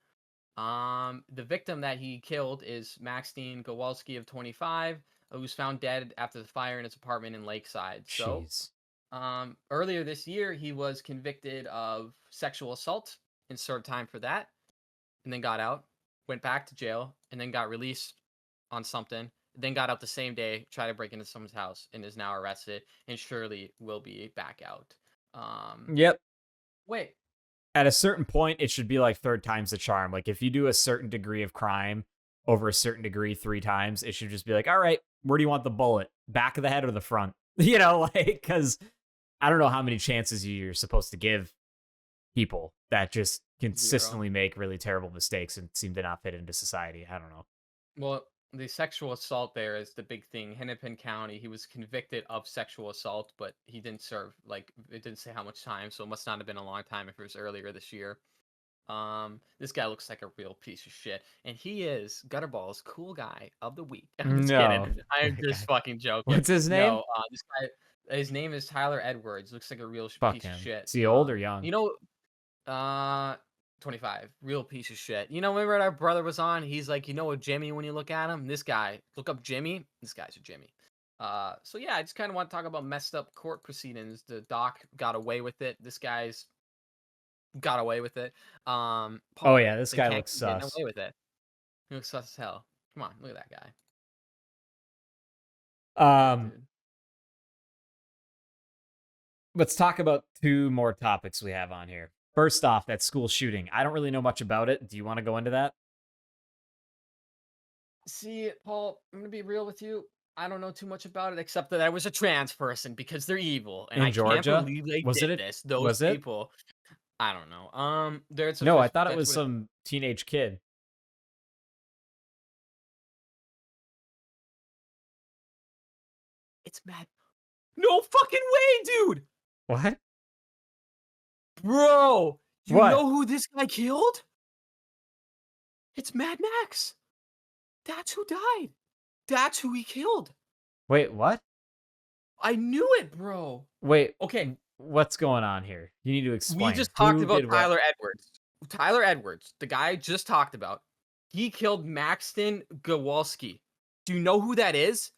Speaker 1: The victim that he killed is Maxine Gowalski of 25, who was found dead after the fire in his apartment in Lakeside. So,
Speaker 2: Jeez.
Speaker 1: earlier this year, he was convicted of sexual assault and served time for that, and then got out, went back to jail, and then got released on something. Then got out the same day, tried to break into someone's house, and is now arrested, and surely will be back out.
Speaker 2: Yep.
Speaker 1: Wait,
Speaker 2: At a certain point, it should be like third time's the charm. Like if you do a certain degree of crime over a certain degree 3 times, it should just be like, all right, where do you want the bullet? Back of the head or the front? You know, like, because I don't know how many chances you're supposed to give people that just
Speaker 1: 0.
Speaker 2: consistently make really terrible mistakes and seem to not fit into society. I don't know.
Speaker 1: Well, the sexual assault there is the big thing. Hennepin County, he was convicted of sexual assault, but he didn't serve, like, it didn't say how much time, so it must not have been a long time if it was earlier this year. This guy looks like a real piece of shit, and he is Gutterball's cool guy of the week. I'm just
Speaker 2: No.
Speaker 1: kidding. I'm just
Speaker 2: Okay.
Speaker 1: fucking joking.
Speaker 2: What's his name?
Speaker 1: No, this guy, his name is Tyler Edwards. Looks like a real
Speaker 2: Fuck
Speaker 1: piece of
Speaker 2: him.
Speaker 1: shit.
Speaker 2: Is he old or young?
Speaker 1: You know, uh, 25. Real piece of shit. You know, remember when our brother was on? He's like, you know a Jimmy when you look at him? This guy, look up Jimmy. This guy's a Jimmy. So yeah, I just kind of want to talk about messed up court proceedings. The doc got away with it. This guy's got away with it.
Speaker 2: Oh
Speaker 1: Paul,
Speaker 2: yeah, this
Speaker 1: they
Speaker 2: guy
Speaker 1: can't
Speaker 2: looks
Speaker 1: keep getting
Speaker 2: sus.
Speaker 1: away with it. He looks sus as hell. Come on, look at that guy. Yeah,
Speaker 2: Um,
Speaker 1: dude.
Speaker 2: let's talk about 2 more topics we have on here. First off, that school shooting. I don't really know much about it. Do you want to go into that?
Speaker 1: See, Paul, I'm gonna be real with you. I don't know too much about it except that I was a trans person because they're evil, and
Speaker 2: In
Speaker 1: I can't
Speaker 2: Georgia?
Speaker 1: believe they
Speaker 2: Was
Speaker 1: did
Speaker 2: it?
Speaker 1: this. Those
Speaker 2: Was it?
Speaker 1: people. I don't know. There's a
Speaker 2: No, I
Speaker 1: fifth.
Speaker 2: thought it
Speaker 1: That's
Speaker 2: was
Speaker 1: what it,
Speaker 2: some teenage kid.
Speaker 1: it's mad. No fucking way, dude,
Speaker 2: What?
Speaker 1: bro. You
Speaker 2: What?
Speaker 1: know who this guy killed? It's Mad Max. That's who died. That's who he killed.
Speaker 2: Wait, what?
Speaker 1: I knew it, bro.
Speaker 2: Wait,
Speaker 1: Okay,
Speaker 2: what's going on here? You need to
Speaker 1: we
Speaker 2: explain.
Speaker 1: just talked
Speaker 2: Who
Speaker 1: about
Speaker 2: did what?
Speaker 1: Tyler Edwards. Tyler Edwards, the guy I just talked about, he killed Maxton Gawalski. Do you know who that is?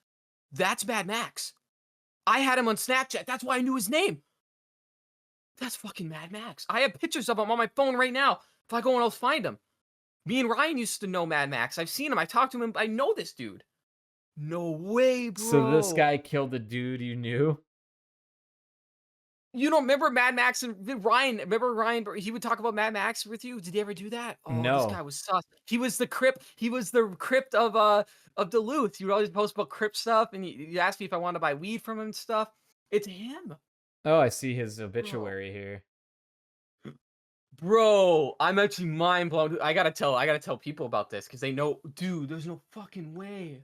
Speaker 1: That's Mad Max. I had him on Snapchat. That's why I knew his name. That's fucking Mad Max. I have pictures of him on my phone right now. If I go and I'll find him. Me and Ryan used to know Mad Max. I've seen him. I talked to him. I know this dude. No way,
Speaker 2: So this
Speaker 1: bro.
Speaker 2: guy killed a dude you knew?
Speaker 1: You don't remember Mad Max and Ryan? Remember Ryan? He would talk about Mad Max with you. Did he ever do that? Oh, this guy
Speaker 2: No.
Speaker 1: was sus. He was the crypt. He was the crypt of Duluth. You would always post about crypt stuff, and you asked me if I wanted to buy weed from him and stuff. It's him,
Speaker 2: Oh, I see his
Speaker 1: bro.
Speaker 2: obituary here.
Speaker 1: Bro, I'm actually mind blown. I gotta tell people about this because they know, dude. There's no fucking way.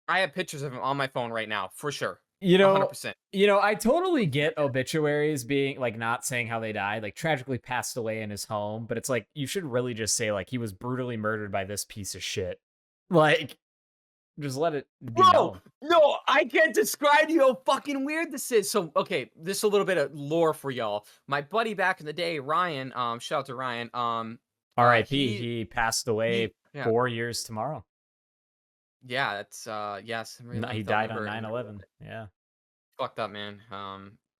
Speaker 1: I have pictures of him on my phone right now, for sure,
Speaker 2: You
Speaker 1: a hundred
Speaker 2: know,
Speaker 1: percent.
Speaker 2: I totally get obituaries being like not saying how they died, like tragically passed away in his home, but it's like you should really just say like he was brutally murdered by this piece of shit. Like, just let it be
Speaker 1: Bro,
Speaker 2: known.
Speaker 1: no, I can't describe to you how fucking weird this is. So, okay, this is a little bit of lore for y'all. My buddy back in the day, Ryan, shout out to Ryan.
Speaker 2: R.I.P.
Speaker 1: He
Speaker 2: He passed away
Speaker 1: yeah,
Speaker 2: 4 years tomorrow.
Speaker 1: yeah, that's yes, in real
Speaker 2: He
Speaker 1: life they'll
Speaker 2: died on
Speaker 1: never
Speaker 2: 9/11. Yeah.
Speaker 1: fucked up, man.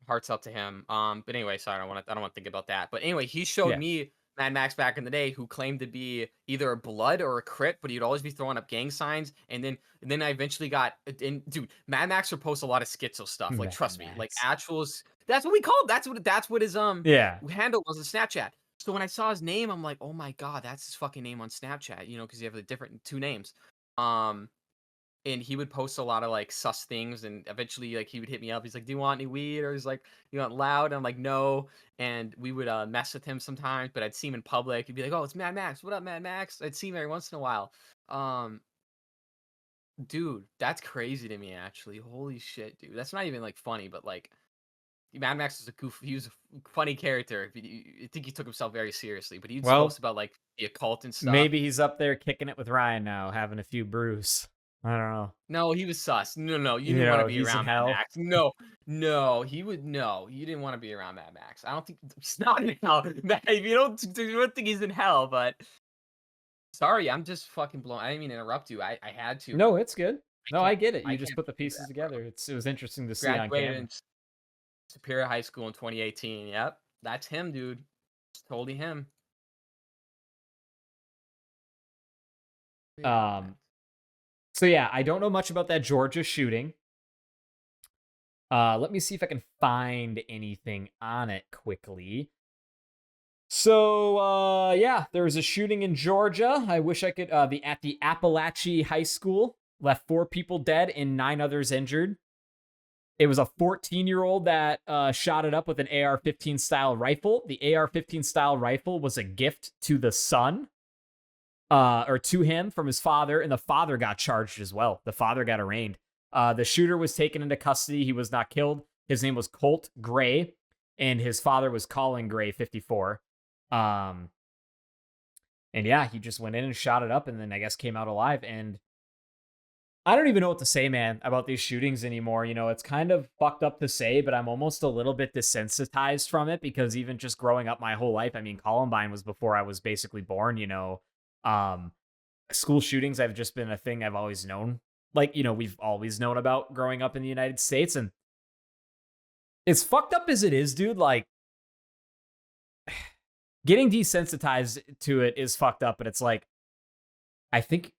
Speaker 1: Hearts up to him. But anyway, sorry, I don't want to think about that. But anyway, he showed
Speaker 2: Yeah.
Speaker 1: me Mad Max back in the day, who claimed to be either a blood or a crit, but he'd always be throwing up gang signs. And then I eventually got in. Dude, Mad Max would post a lot of schizo stuff. Like,
Speaker 2: Mad
Speaker 1: trust me, like
Speaker 2: Max.
Speaker 1: actuals. That's what we called. That's what his
Speaker 2: Yeah.
Speaker 1: handle was on Snapchat. So when I saw his name, I'm like, oh my god, that's his fucking name on Snapchat. Because you have the different two names. Um, and he would post a lot of like sus things, and eventually like he would hit me up. He's like, do you want any weed? Or he's like, you want loud? And I'm like, no. And we would mess with him sometimes, but I'd see him in public. He'd be like, oh, it's Mad Max. What up, Mad Max? I'd see him every once in a while. um Dude, that's crazy to me, actually. Holy shit, dude. That's not even like funny, but like Mad Max was a goof. He was a funny character. I think he took himself very seriously, but he'd
Speaker 2: Well,
Speaker 1: post about like the occult and stuff.
Speaker 2: maybe he's up there kicking it with Ryan now, having a few brews. I don't know.
Speaker 1: No, he was sus. No, no, you didn't wanna be
Speaker 2: He's in
Speaker 1: around Mad
Speaker 2: hell.
Speaker 1: Max. No, no, he would no, you didn't wanna be around Mad Max. I don't think he's not in hell. If you don't think he's in hell, but sorry, I'm just fucking blown. I didn't mean to interrupt you. I had to, but
Speaker 2: No, it's good.
Speaker 1: I
Speaker 2: No, I
Speaker 1: can't
Speaker 2: get it.
Speaker 1: I
Speaker 2: You just
Speaker 1: can't
Speaker 2: put the
Speaker 1: do
Speaker 2: pieces
Speaker 1: that, bro.
Speaker 2: together. It was interesting to see on
Speaker 1: Graduated
Speaker 2: camera.
Speaker 1: in Superior High School in 2018. Yep, that's him, dude. It's totally him. Yeah,
Speaker 2: Um, so yeah, I don't know much about that Georgia shooting. Let me see if I can find anything on it quickly. So yeah, there was a shooting in Georgia. I wish I could at the Appalachia High School, left 4 people dead and 9 others injured. It was a 14-year-old that shot it up with an AR-15 style rifle. The AR-15 style rifle was a gift to the son, or to him from his father, and the father got charged as well. The father got arraigned. The shooter was taken into custody. He was not killed. His name was Colt Gray, and his father was Colin Gray, 54. And yeah, he just went in and shot it up, and then I guess came out alive. And I don't even know what to say, man, about these shootings anymore. It's kind of fucked up to say, but I'm almost a little bit desensitized from it because even just growing up my whole life, I mean, Columbine was before I was basically born. Um, School shootings have just been a thing I've always known. Like, we've always known about growing up in the United States. And as fucked up as it is, dude, like, getting desensitized to it is fucked up, but it's like, I think,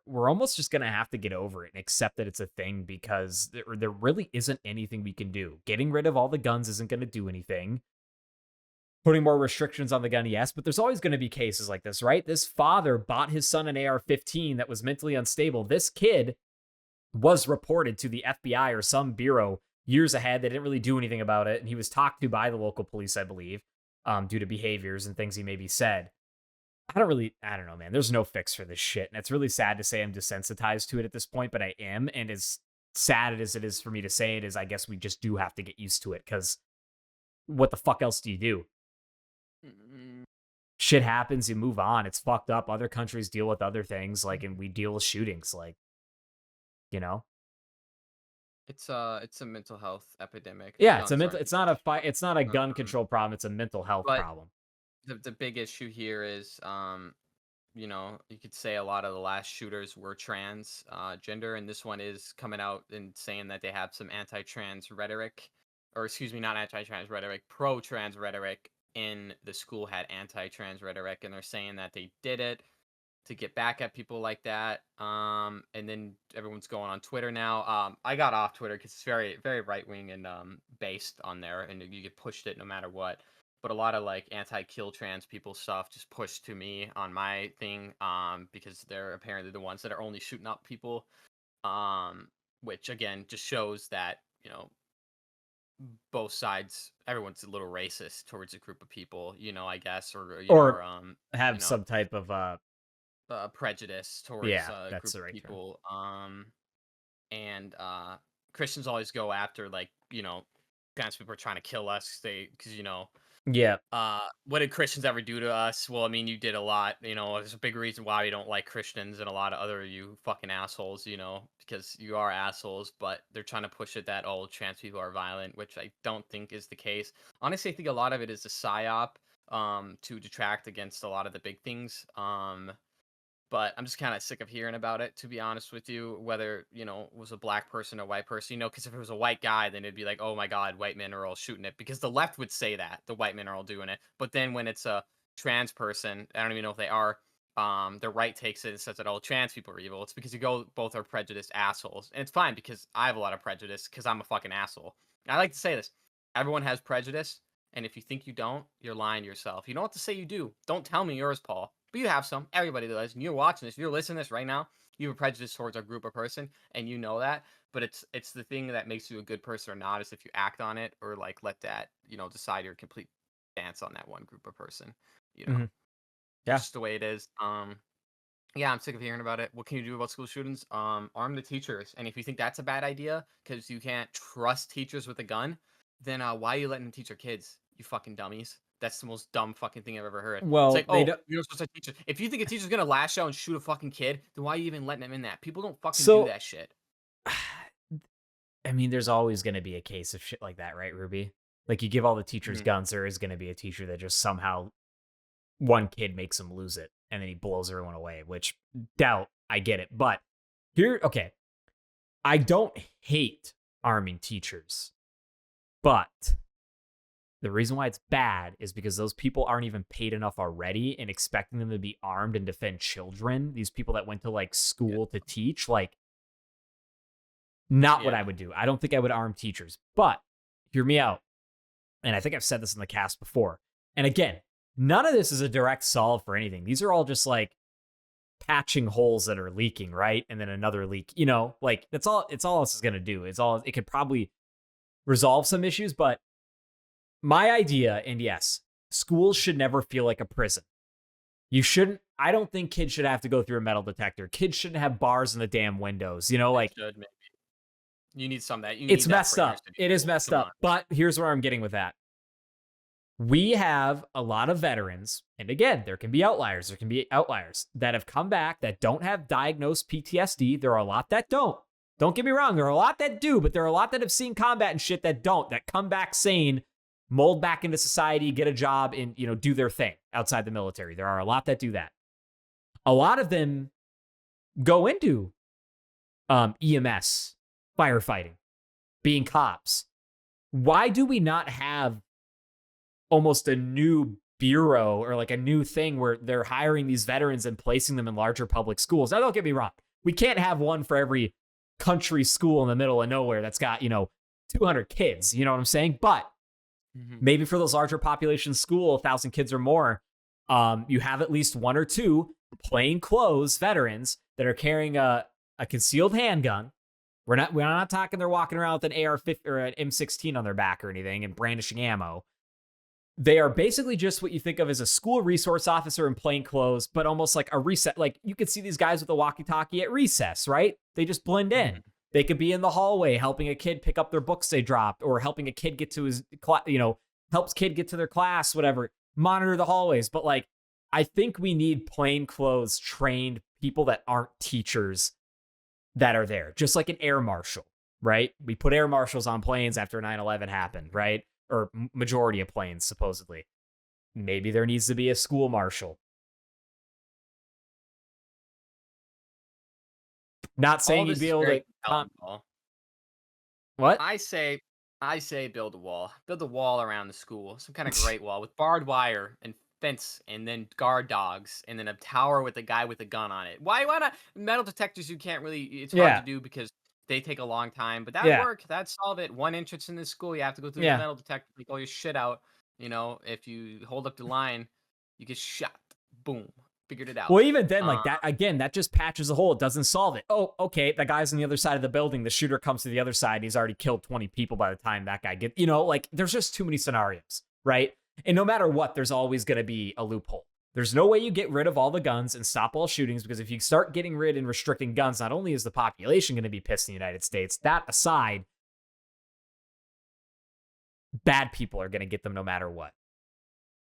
Speaker 2: we're almost just gonna have to get over it and accept that it's a thing because there really isn't anything we can do. Getting rid of all the guns isn't gonna do anything. Putting more restrictions on the gun, yes, but there's always gonna be cases like this, right? This father bought his son an AR-15 that was mentally unstable. This kid was reported to the FBI or some bureau years ahead. They didn't really do anything about it, and he was talked to by the local police, I believe, due to behaviors and things he maybe said. I don't know, man. There's no fix for this shit. And it's really sad to say I'm desensitized to it at this point, but I am. And as sad as it is for me to say it is, I guess we just do have to get used to it because what the fuck else do you do?
Speaker 1: Mm,
Speaker 2: Shit happens, you move on. It's fucked up. Other countries deal with other things, like, and we deal with shootings, like, you know?
Speaker 1: it's a mental health epidemic.
Speaker 2: Yeah,
Speaker 1: I'm sorry.
Speaker 2: it's not a fight, it's not a gun
Speaker 1: Um,
Speaker 2: control problem, it's a mental health
Speaker 1: but
Speaker 2: problem.
Speaker 1: the big issue here is, you could say a lot of the last shooters were trans gender, and this one is coming out and saying that they have some anti-trans rhetoric, or excuse me, not anti-trans rhetoric, pro-trans rhetoric in the school had anti-trans rhetoric, and they're saying that they did it to get back at people like that. And then everyone's going on Twitter now. I got off Twitter because it's very, very right wing and based on there, and you get pushed it no matter what. But a lot of like anti-kill trans people stuff just pushed to me on my thing, because they're apparently the ones that are only shooting up people, which again just shows that both sides, everyone's a little racist towards a group of people, I guess, or
Speaker 2: Or
Speaker 1: you
Speaker 2: have
Speaker 1: know,
Speaker 2: some type of
Speaker 1: prejudice towards
Speaker 2: yeah,
Speaker 1: a
Speaker 2: that's
Speaker 1: group
Speaker 2: the
Speaker 1: of
Speaker 2: right term.
Speaker 1: people. And Christians always go after, like, trans people are trying to kill us. Because
Speaker 2: Yeah.
Speaker 1: what did Christians ever do to us? Well, I mean, you did a lot. There's a big reason why we don't like Christians and a lot of other you fucking assholes. Because you are assholes. But they're trying to push it that all trans people are violent, which I don't think is the case. Honestly, I think a lot of it is a psyop to detract against a lot of the big things. But I'm just kind of sick of hearing about it, to be honest with you, whether, it was a black person or white person, because if it was a white guy, then it'd be like, oh my God, white men are all shooting it, because the left would say that the white men are all doing it. But then when it's a trans person, I don't even know if they are, the right takes it and says that all trans people are evil. It's because both are prejudiced assholes. And it's fine because I have a lot of prejudice because I'm a fucking asshole. And I like to say this, everyone has prejudice. And if you think you don't, you're lying to yourself. You don't have to say you do. Don't tell me yours, Paul. But you have some. Everybody does. And you're watching this. You're listening to this right now. You have a prejudice towards a group of person, and you know that. But it's the thing that makes you a good person or not is if you act on it or like let that decide your complete stance on that one group of person. You know,
Speaker 2: Hmm.
Speaker 1: it's
Speaker 2: Yeah.
Speaker 1: just the way it is. Yeah, I'm sick of hearing about it. What can you do about school shootings? Arm the teachers. And if you think that's a bad idea because you can't trust teachers with a gun, then why are you letting them teach your kids? You fucking dummies. That's the most dumb fucking thing I've ever heard. It's
Speaker 2: Well,
Speaker 1: like,
Speaker 2: they
Speaker 1: oh,
Speaker 2: don't.
Speaker 1: you're not supposed to teach it. If you think a teacher's gonna lash out and shoot a fucking kid, then why are you even letting them in that? People don't fucking do
Speaker 2: So,
Speaker 1: that shit.
Speaker 2: I mean, there's always going to be a case of shit like that, right, Ruby? Like, you give all the teachers
Speaker 1: Mhm.
Speaker 2: guns, there is going to be a teacher that just somehow one kid makes him lose it and then he blows everyone away, which doubt, I get it. But here, okay, I don't hate arming teachers, but the reason why it's bad is because those people aren't even paid enough already, and expecting them to be armed and defend children, these people that went to like
Speaker 1: Yeah.
Speaker 2: school to teach, like, not what I
Speaker 1: Yeah.
Speaker 2: would do. I don't think I would arm teachers, but hear me out. And I think I've said this in the cast before. And again, none of this is a direct solve for anything. These are all just like patching holes that are leaking, right? And then another leak, like it's all this is going to do. It could probably resolve some issues, but my idea, and yes, schools should never feel like a prison. I don't think kids should have to go through a metal detector. Kids shouldn't have bars in the damn windows,
Speaker 1: They
Speaker 2: like
Speaker 1: should, maybe. You need some of that. You
Speaker 2: it's
Speaker 1: need that for
Speaker 2: messed
Speaker 1: inner
Speaker 2: up.
Speaker 1: city
Speaker 2: It is
Speaker 1: schools.
Speaker 2: messed
Speaker 1: Come on.
Speaker 2: up. But here's where I'm getting with that. We have a lot of veterans, and again, there can be outliers. There can be outliers that have come back that don't have diagnosed PTSD. There are a lot that don't. Don't get me wrong, there are a lot that do, but there are a lot that have seen combat and shit that don't, that come back sane, mold back into society, get a job, and do their thing outside the military. There are a lot that do that. A lot of them go into EMS, firefighting, being cops. Why do we not have almost a new bureau or like a new thing where they're hiring these veterans and placing them in larger public schools? Now, don't get me wrong. We can't have one for every country school in the middle of nowhere that's got, 200 kids. You know what I'm saying? But
Speaker 1: Mhm.
Speaker 2: maybe for those larger population school, 1,000 kids or more, you have at least one or two plain clothes veterans that are carrying a concealed handgun. We're not talking they're walking around with an AR-15 or an M16 on their back or anything and brandishing ammo. They are basically just what you think of as a school resource officer in plain clothes, but almost like a recess. Like you could see these guys with a walkie-talkie at recess, right? They just blend in.
Speaker 1: Mhm.
Speaker 2: They could be in the hallway helping a kid pick up their books they dropped, or helping a kid get to his, helps kid get to their class, whatever. Monitor the hallways. But like, I think we need plain clothes trained people that aren't teachers that are there, just like an air marshal, right? We put air marshals on planes after 9/11 happened, right? Or majority of planes, supposedly. Maybe there needs to be a school marshal. Not
Speaker 1: All
Speaker 2: saying you'd
Speaker 1: this
Speaker 2: be
Speaker 1: is
Speaker 2: able
Speaker 1: very
Speaker 2: to.
Speaker 1: compelling, Paul.
Speaker 2: What?
Speaker 1: I say, I say, build a wall. Build a wall around the school. Some kind of great wall with barbed wire and fence, and then guard dogs, and then a tower with a guy with a gun on it. Why not metal detectors? You can't really. It's hard to
Speaker 2: Yeah.
Speaker 1: do because they take a long time. But that'd
Speaker 2: Yeah.
Speaker 1: work. That'd solve it. One entrance in the school, you have to go through the
Speaker 2: Yeah.
Speaker 1: metal detector, take all your shit out. If you hold up the line, you get shot. Boom. Figured it out.
Speaker 2: Well, even then, like that, again, that just patches a hole. It doesn't solve it. Oh, okay, that guy's on the other side of the building. The shooter comes to the other side. He's already killed 20 people by the time that guy gets, like there's just too many scenarios, right? And no matter what, there's always going to be a loophole. There's no way you get rid of all the guns and stop all shootings, because if you start getting rid and restricting guns, not only is the population going to be pissed in the United States, that aside, bad people are going to get them no matter what,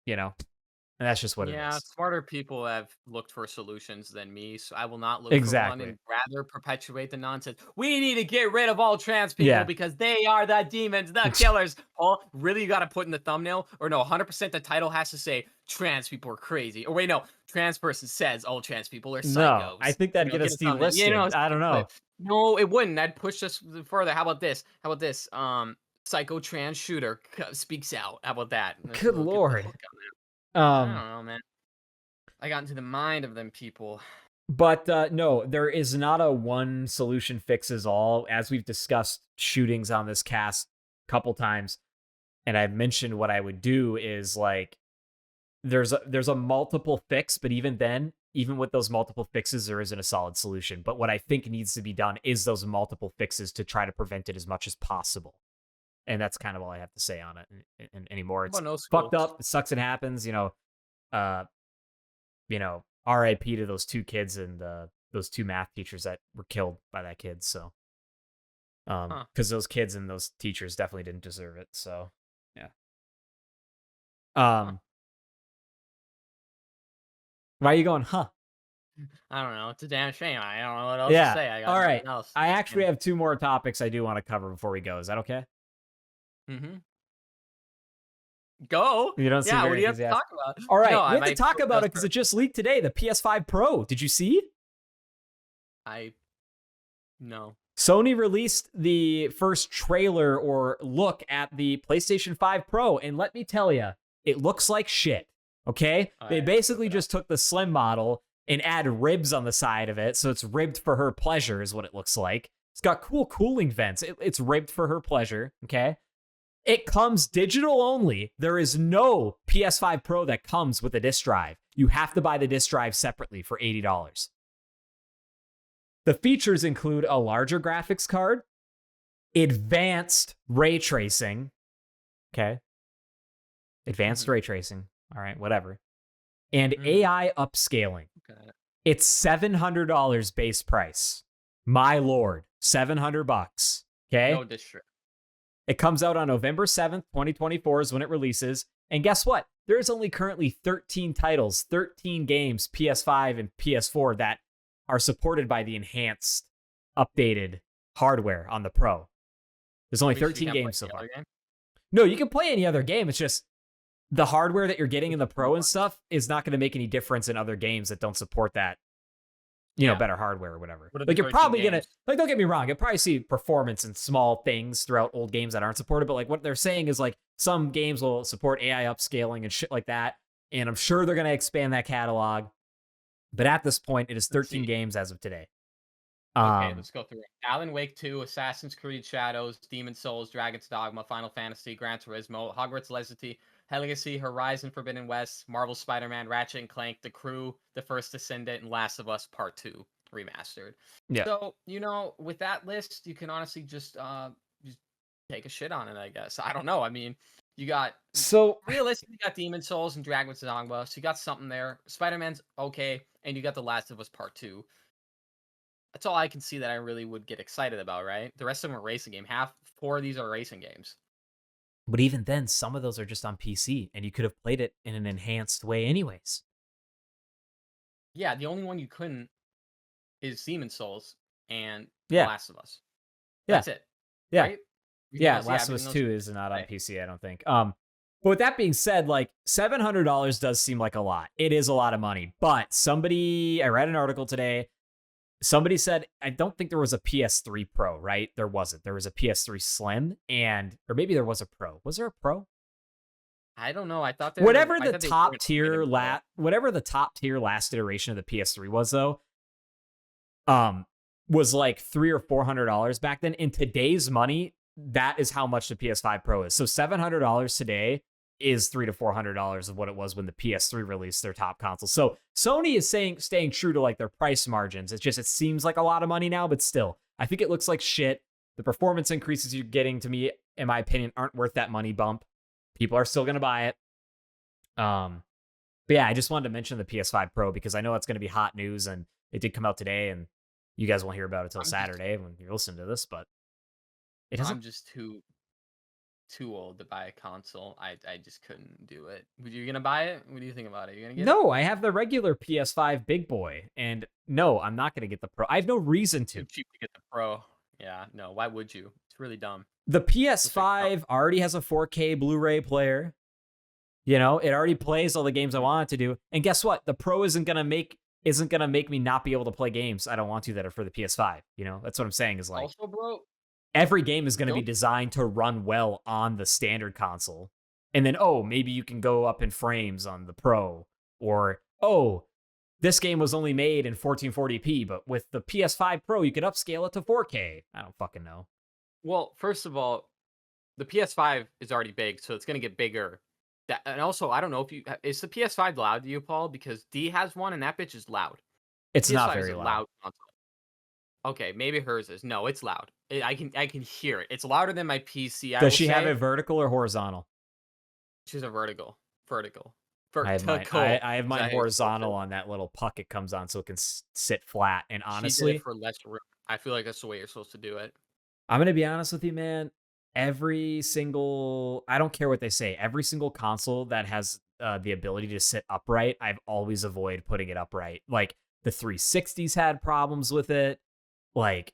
Speaker 2: And that's just what it is.
Speaker 1: Yeah, smarter people have looked for solutions than me, so I will not look for one and rather perpetuate the nonsense. We need to get rid of all trans people because they are the demons, the killers. Oh, really? You got to put in the thumbnail? Or no, 100% the title has to say trans people are crazy. Or wait, no, trans person says all trans people are psychos.
Speaker 2: No, I think that'd get us delisted. I don't know.
Speaker 1: No, it wouldn't. That'd push us further. How about this? Psycho trans shooter speaks out. How about that?
Speaker 2: Good Lord.
Speaker 1: I don't know, man. I got into the mind of them people.
Speaker 2: But no, there is not a one solution fixes all. As we've discussed shootings on this cast a couple times, and I've mentioned what I would do is like there's a multiple fix, but even then, even with those multiple fixes, there isn't a solid solution. But what I think needs to be done is those multiple fixes to try to prevent it as much as possible. And that's kind of all I have to say on it anymore. It's fucked up. It sucks. It happens. R.I.P. to those two kids and those two math teachers that were killed by that kid. So, because those kids and those teachers definitely didn't deserve it. So, yeah. Why are you going, huh?
Speaker 1: I don't know. It's a damn shame. I don't know what else to say. I got
Speaker 2: all right.
Speaker 1: Else.
Speaker 2: I actually have two more topics I do want to cover before we go. Is that okay?
Speaker 1: Mm-hmm. Go.
Speaker 2: You don't see
Speaker 1: what do you have to talk about?
Speaker 2: All right, we have to talk about it because it just leaked today. The PS5 Pro. Did you see?
Speaker 1: No.
Speaker 2: Sony released the first trailer or look at the PlayStation 5 Pro, and let me tell you, it looks like shit. Okay, they basically just took the slim model and added ribs on the side of it, so it's ribbed for her pleasure, is what it looks like. It's got cool cooling vents. It's ribbed for her pleasure. Okay. It comes digital only. There is no PS5 Pro that comes with a disc drive. You have to buy the disc drive separately for $80. The features include a larger graphics card, advanced ray tracing. Okay. Advanced ray tracing. All right, whatever. And AI upscaling.
Speaker 1: Okay.
Speaker 2: It's $700 base price. My lord, $700. Okay.
Speaker 1: No disc drive.
Speaker 2: It comes out on November 7th, 2024 is when it releases. And guess what? There's only currently 13 titles, 13 games, PS5 and PS4 that are supported by the enhanced, updated hardware on the Pro. There's only 13 games so far. No, you can play any other game. It's just the hardware that you're getting in the Pro and stuff is not going to make any difference in other games that don't support that. Better hardware or whatever. Like you're probably going to, don't get me wrong, you'll probably see performance in small things throughout old games that aren't supported. But like what they're saying is like some games will support AI upscaling and shit like that. And I'm sure they're going to expand that catalog. But at this point, it is 13 games as of today.
Speaker 1: Okay, let's go through it. Alan Wake 2, Assassin's Creed Shadows, Demon's Souls, Dragon's Dogma, Final Fantasy, Gran Turismo, Hogwarts Legacy, Horizon Forbidden West, Marvel Spider-Man, Ratchet and Clank, The Crew, The First Descendant, and Last of Us Part 2 remastered. Yeah. So, with that list, you can honestly just take a shit on it, I guess. I don't know. I mean, you got realistically you got Demon's Souls and Dragon's Dogma, so you got something there. Spider-Man's okay, and you got The Last of Us Part 2. That's all I can see that I really would get excited about, right? The rest of them are racing game. 4 of these are racing games.
Speaker 2: But even then, some of those are just on PC, and you could have played it in an enhanced way anyways.
Speaker 1: Yeah, the only one you couldn't is Demon's Souls and The Last of Us. That's it.
Speaker 2: Yeah. Right? Yeah, Last of Us 2 is not on PC, I don't think. But with that being said, like $700 does seem like a lot. It is a lot of money. But I read an article today. Somebody said, I don't think there was a PS3 Pro, right? There wasn't. There was a PS3 Slim, or maybe there was a Pro. Was there a Pro?
Speaker 1: I don't know. I thought
Speaker 2: whatever the top tier last iteration of the PS3 was, though, was like $300 or $400 back then. In today's money, that is how much the PS5 Pro is. So $700 today is $300 to $400 of what it was when the PS3 released their top console. So Sony is staying true to like their price margins. It's just, it seems like a lot of money now, but still, I think it looks like shit. The performance increases you're getting, to me, in my opinion, aren't worth that money bump. People are still going to buy it. But yeah, I just wanted to mention the PS5 Pro because I know it's going to be hot news, and it did come out today, and you guys won't hear about it till Saturday when you listen to this, but it doesn't.
Speaker 1: I'm just too old to buy a console. I just couldn't do it. Were you gonna buy it? What do you think about it? You gonna get it?
Speaker 2: No, I have the regular PS5 big boy, and no, I'm not gonna get the Pro. I have no reason to.
Speaker 1: Too cheap to get the Pro. Yeah, no. Why would you? It's really dumb.
Speaker 2: The PS5 already has a 4K Blu-ray player. You know, it already plays all the games I want it to do. And guess what? The Pro isn't gonna make me not be able to play games I don't want to that are for the PS5. You know, that's what I'm saying is like,
Speaker 1: Also, bro,
Speaker 2: every game is going to be designed to run well on the standard console. And then, oh, maybe you can go up in frames on the Pro. Or, oh, this game was only made in 1440p, but with the PS5 Pro, you could upscale it to 4K. I don't fucking know.
Speaker 1: well, first of all, the PS5 is already big, so it's gonna get bigger. And also, I don't know if is the PS5 loud to you, Paul? Because D has one, and that bitch is loud.
Speaker 2: It's not
Speaker 1: PS5 is
Speaker 2: very
Speaker 1: a
Speaker 2: loud.
Speaker 1: console. Okay, maybe hers is. No, it's loud. I can hear it. It's louder than my PC.
Speaker 2: Does she have it vertical or horizontal?
Speaker 1: She's a vertical.
Speaker 2: I have mine horizontal on that little puck it comes on so it can sit flat. And honestly,
Speaker 1: she did it for less room. I feel like that's the way you're supposed to do it.
Speaker 2: I'm going to be honest with you, man. I don't care what they say, every single console that has the ability to sit upright, I've always avoided putting it upright. Like the 360s had problems with it. Like,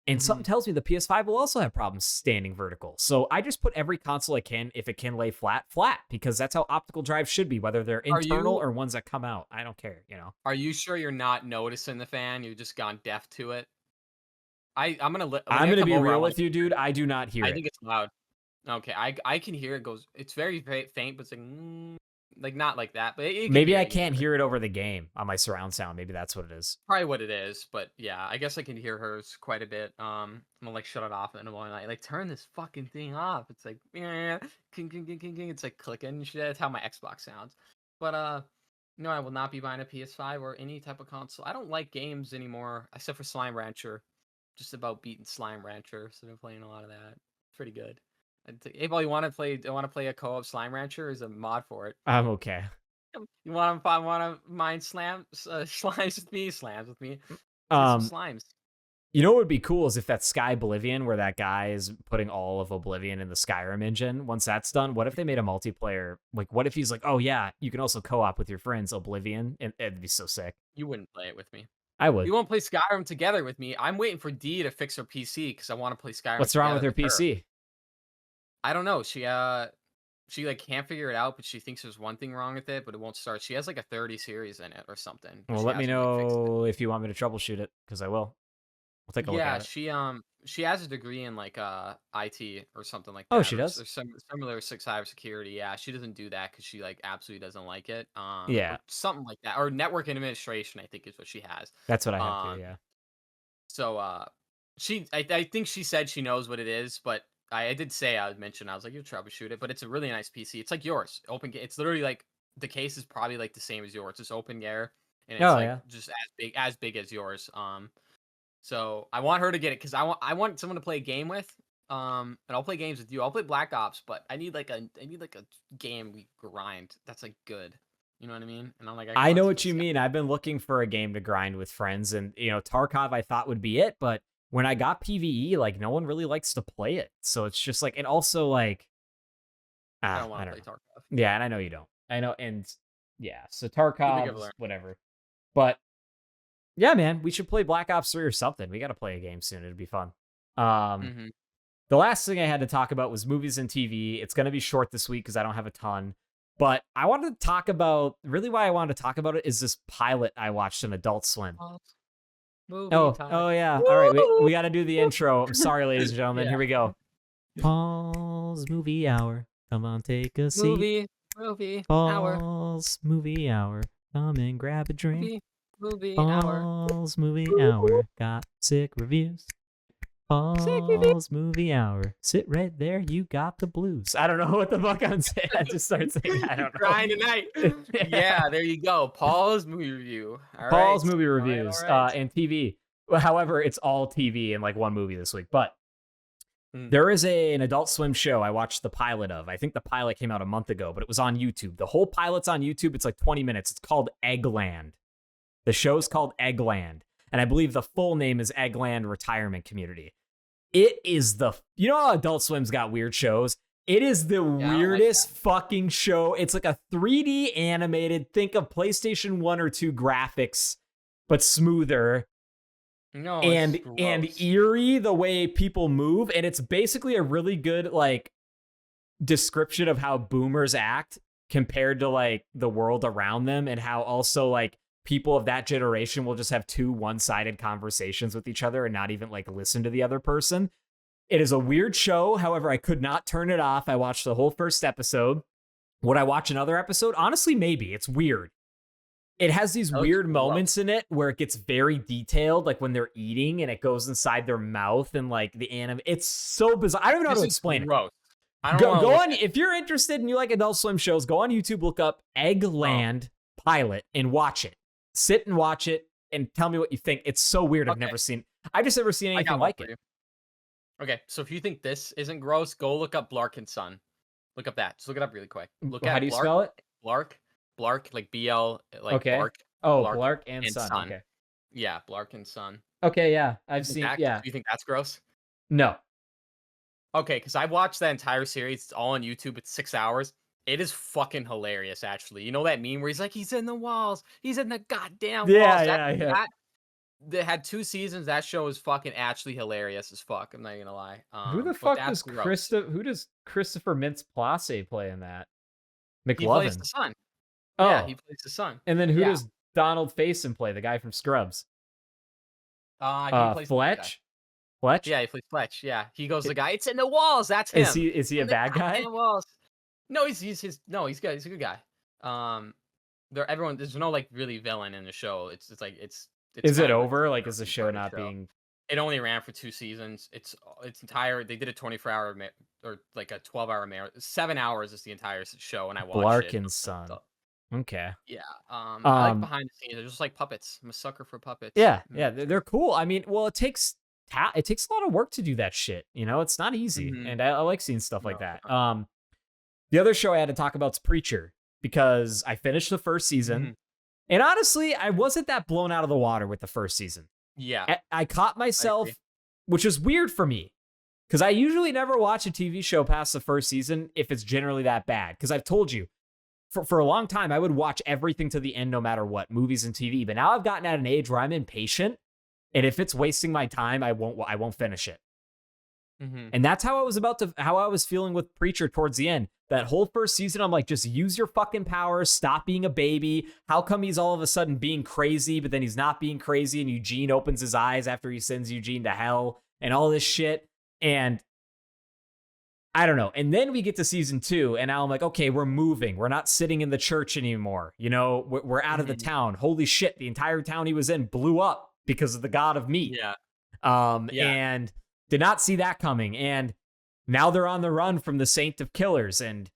Speaker 2: and something tells me the PS5 will also have problems standing vertical. So I just put every console I can, if it can lay flat, because that's how optical drives should be, whether they're internal or ones that come out. I don't care, you know.
Speaker 1: Are you sure you're not noticing the fan? You've just gone deaf to it. I'm gonna
Speaker 2: be real with you, dude. I do not hear it.
Speaker 1: I think it's loud. Okay, I can hear it goes. It's very faint, but it's like not like that. But
Speaker 2: maybe I can't hear it over the game on my surround sound. Maybe that's what it is.
Speaker 1: Probably what it is. But yeah, I guess I can hear hers quite a bit. I'm gonna like shut it off in the morning. Like turn this fucking thing off. It's like it's like clicking. That's how my Xbox sounds. But no, I will not be buying a PS5 or any type of console. I don't like games anymore, except for Slime Rancher. Just about beating Slime Rancher, so I've been playing a lot of that. It's pretty good. Hey, Paul, you want to play a co-op Slime Rancher? There's a mod for it.
Speaker 2: I'm okay.
Speaker 1: You want to mine slimes with me? Slams with me? Slimes.
Speaker 2: You know what would be cool is if that Sky Oblivion, where that guy is putting all of Oblivion in the Skyrim engine, once that's done, what if they made a multiplayer? Like, what if he's like, oh yeah, you can also co-op with your friends Oblivion? And it'd be so sick.
Speaker 1: You wouldn't play it with me.
Speaker 2: I would.
Speaker 1: You won't play Skyrim together with me. I'm waiting for Dee to fix her PC because I want to play Skyrim.
Speaker 2: What's wrong with her PC?
Speaker 1: I don't know. She like can't figure it out, but she thinks there's one thing wrong with it, but it won't start. She has like a 30 series in it or something.
Speaker 2: Well, let me know if you want me to troubleshoot it, because I will. We'll take a look at it.
Speaker 1: Yeah, she has a degree in like IT or something like that.
Speaker 2: Oh, she does?
Speaker 1: There's similar cybersecurity. Yeah, she doesn't do that because she like absolutely doesn't like it.
Speaker 2: Yeah,
Speaker 1: something like that, or network administration, I think is what she has.
Speaker 2: That's what I have too. Yeah.
Speaker 1: So I think she said she knows what it is, but I did say I was like, you troubleshoot it, but it's a really nice PC. It's like yours, it's literally like the case is probably like the same as yours. It's open air, and it's just as big as yours. So I want her to get it because I want someone to play a game with. And I'll play games with you. I'll play Black Ops, but I need like a game we grind that's like good. You know what I mean? And I'm like,
Speaker 2: I know what you mean. I've been looking for a game to grind with friends, and you know, Tarkov I thought would be it, but when I got PvE, like no one really likes to play it. So it's just like, and also like,
Speaker 1: I don't want to play Tarkov.
Speaker 2: Yeah, and I know you don't. I know, and yeah, so Tarkov, whatever. But yeah, man, we should play Black Ops 3 or something. We got to play a game soon. It'd be fun. The last thing I had to talk about was movies and TV. It's going to be short this week because I don't have a ton. But I wanted to talk about, really why I wanted to talk about it is this pilot I watched on Adult Swim. Oh yeah. Woo! All right, we got to do the intro. I'm sorry, ladies and gentlemen. Here we go. Paul's Movie Hour. Come on, take a seat.
Speaker 1: Movie
Speaker 2: Paul's Movie Hour. Come and grab a drink.
Speaker 1: Movie
Speaker 2: Paul's
Speaker 1: hour.
Speaker 2: Movie Hour. Got sick reviews. Paul's Movie Hour. Sit right there, you got the blues. I don't know what the fuck I'm saying. I just started saying I don't know.
Speaker 1: Crying tonight. Yeah, there you go. Paul's movie review. All right.
Speaker 2: Paul's movie
Speaker 1: All right,
Speaker 2: reviews
Speaker 1: all right.
Speaker 2: and TV. However, it's all TV and like one movie this week. But
Speaker 1: Mm.
Speaker 2: there is an Adult Swim show I watched the pilot of. I think the pilot came out a month ago, but it was on YouTube. The whole pilot's on YouTube. It's like 20 minutes. It's called Eggland. The show's called Eggland. And I believe the full name is Eggland Retirement Community. It is you know how Adult Swim's got weird shows? It is the weirdest fucking show. It's like a 3D animated, think of PlayStation 1 or 2 graphics, but smoother.
Speaker 1: No,
Speaker 2: and eerie the way people move. And it's basically a really good like description of how boomers act compared to like the world around them, and how also like people of that generation will just have two one-sided conversations with each other and not even like listen to the other person. It is a weird show. However, I could not turn it off. I watched the whole first episode. Would I watch another episode? Honestly, maybe. It's weird. It has these weird moments in it where it gets very detailed, like when they're eating and it goes inside their mouth and like the anime. It's so bizarre. I don't even know how to explain it. Go on. If you're interested and you like Adult Swim shows, go on YouTube, look up Eggland Pilot and watch it. Sit and watch it and tell me what you think. It's so weird. I've never seen anything like it.
Speaker 1: Okay, so if you think this isn't gross, go look up Blark and Son. Look up that. Just look it up really quick. Look
Speaker 2: How do you spell it?
Speaker 1: Blark, like BL, like
Speaker 2: okay.
Speaker 1: Blark.
Speaker 2: Oh, Blark and Son. Okay.
Speaker 1: Yeah, Blark and Son.
Speaker 2: Okay, yeah. I've seen yeah.
Speaker 1: Do you think that's gross?
Speaker 2: No.
Speaker 1: Okay, because I watched that entire series. It's all on YouTube. It's 6 hours. It is fucking hilarious, actually. You know that meme where he's like, he's in the walls. He's in the goddamn walls.
Speaker 2: Yeah.
Speaker 1: They had 2 seasons. That show is fucking actually hilarious as fuck. I'm not gonna lie.
Speaker 2: Who the fuck does who does Christopher Mintz-Plasse play in that? McLovin.
Speaker 1: He plays the son.
Speaker 2: Oh.
Speaker 1: Yeah, he plays the son.
Speaker 2: And then who does Donald Faison play? The guy from Scrubs.
Speaker 1: He plays
Speaker 2: Fletch? Fletch?
Speaker 1: Yeah, he plays Fletch. Yeah. He goes the guy, it's in the walls. That's him.
Speaker 2: Is he a bad guy?
Speaker 1: Walls. No, he's good. He's a good guy. There's no like really villain in the show. It's Is
Speaker 2: it over? Like, is the show not being?
Speaker 1: It only ran for 2 seasons. It's entire. They did a 24-hour or like a 12-hour 7 hours is the entire show, and I watched
Speaker 2: Blark
Speaker 1: it.
Speaker 2: and Son. Okay.
Speaker 1: Yeah. I like behind the scenes. They're just like puppets. I'm a sucker for puppets.
Speaker 2: Yeah. They're cool. I mean, well, it takes a lot of work to do that shit. You know, it's not easy, and I like seeing stuff like that. The other show I had to talk about is Preacher, because I finished the first season. And honestly, I wasn't that blown out of the water with the first season.
Speaker 1: Yeah.
Speaker 2: I caught myself, which is weird for me, because I usually never watch a TV show past the first season if it's generally that bad. Because I've told you, for a long time, I would watch everything to the end no matter what, movies and TV. But now I've gotten at an age where I'm impatient. And if it's wasting my time, I won't finish it. And that's how I was feeling with Preacher towards the end. That whole first season, I'm like, just use your fucking powers. Stop being a baby. How come he's all of a sudden being crazy, but then he's not being crazy, and Eugene opens his eyes after he sends Eugene to hell and all this shit? And I don't know. And then we get to season 2, and now I'm like, okay, we're moving. We're not sitting in the church anymore. You know, we're out of the town. Holy shit, the entire town he was in blew up because of the god of meat. And did not see that coming. And now they're on the run from the Saint of Killers. And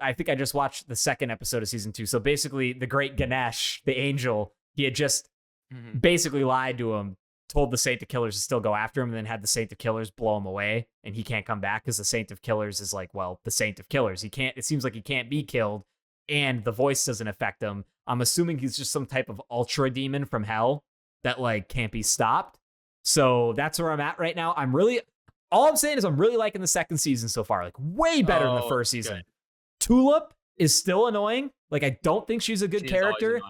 Speaker 2: I think I just watched the second episode of season 2. So basically, the great Ganesh, the angel, he had just basically lied to him, told the Saint of Killers to still go after him, and then had the Saint of Killers blow him away. And he can't come back because the Saint of Killers is like, well, the Saint of Killers. It seems like he can't be killed, and the voice doesn't affect him. I'm assuming he's just some type of ultra demon from hell that like can't be stopped. So that's where I'm at right now. All I'm saying is I'm really liking the second season so far. Like, way better than the first season.
Speaker 1: Good.
Speaker 2: Tulip is still annoying. Like, I don't think she's a good character.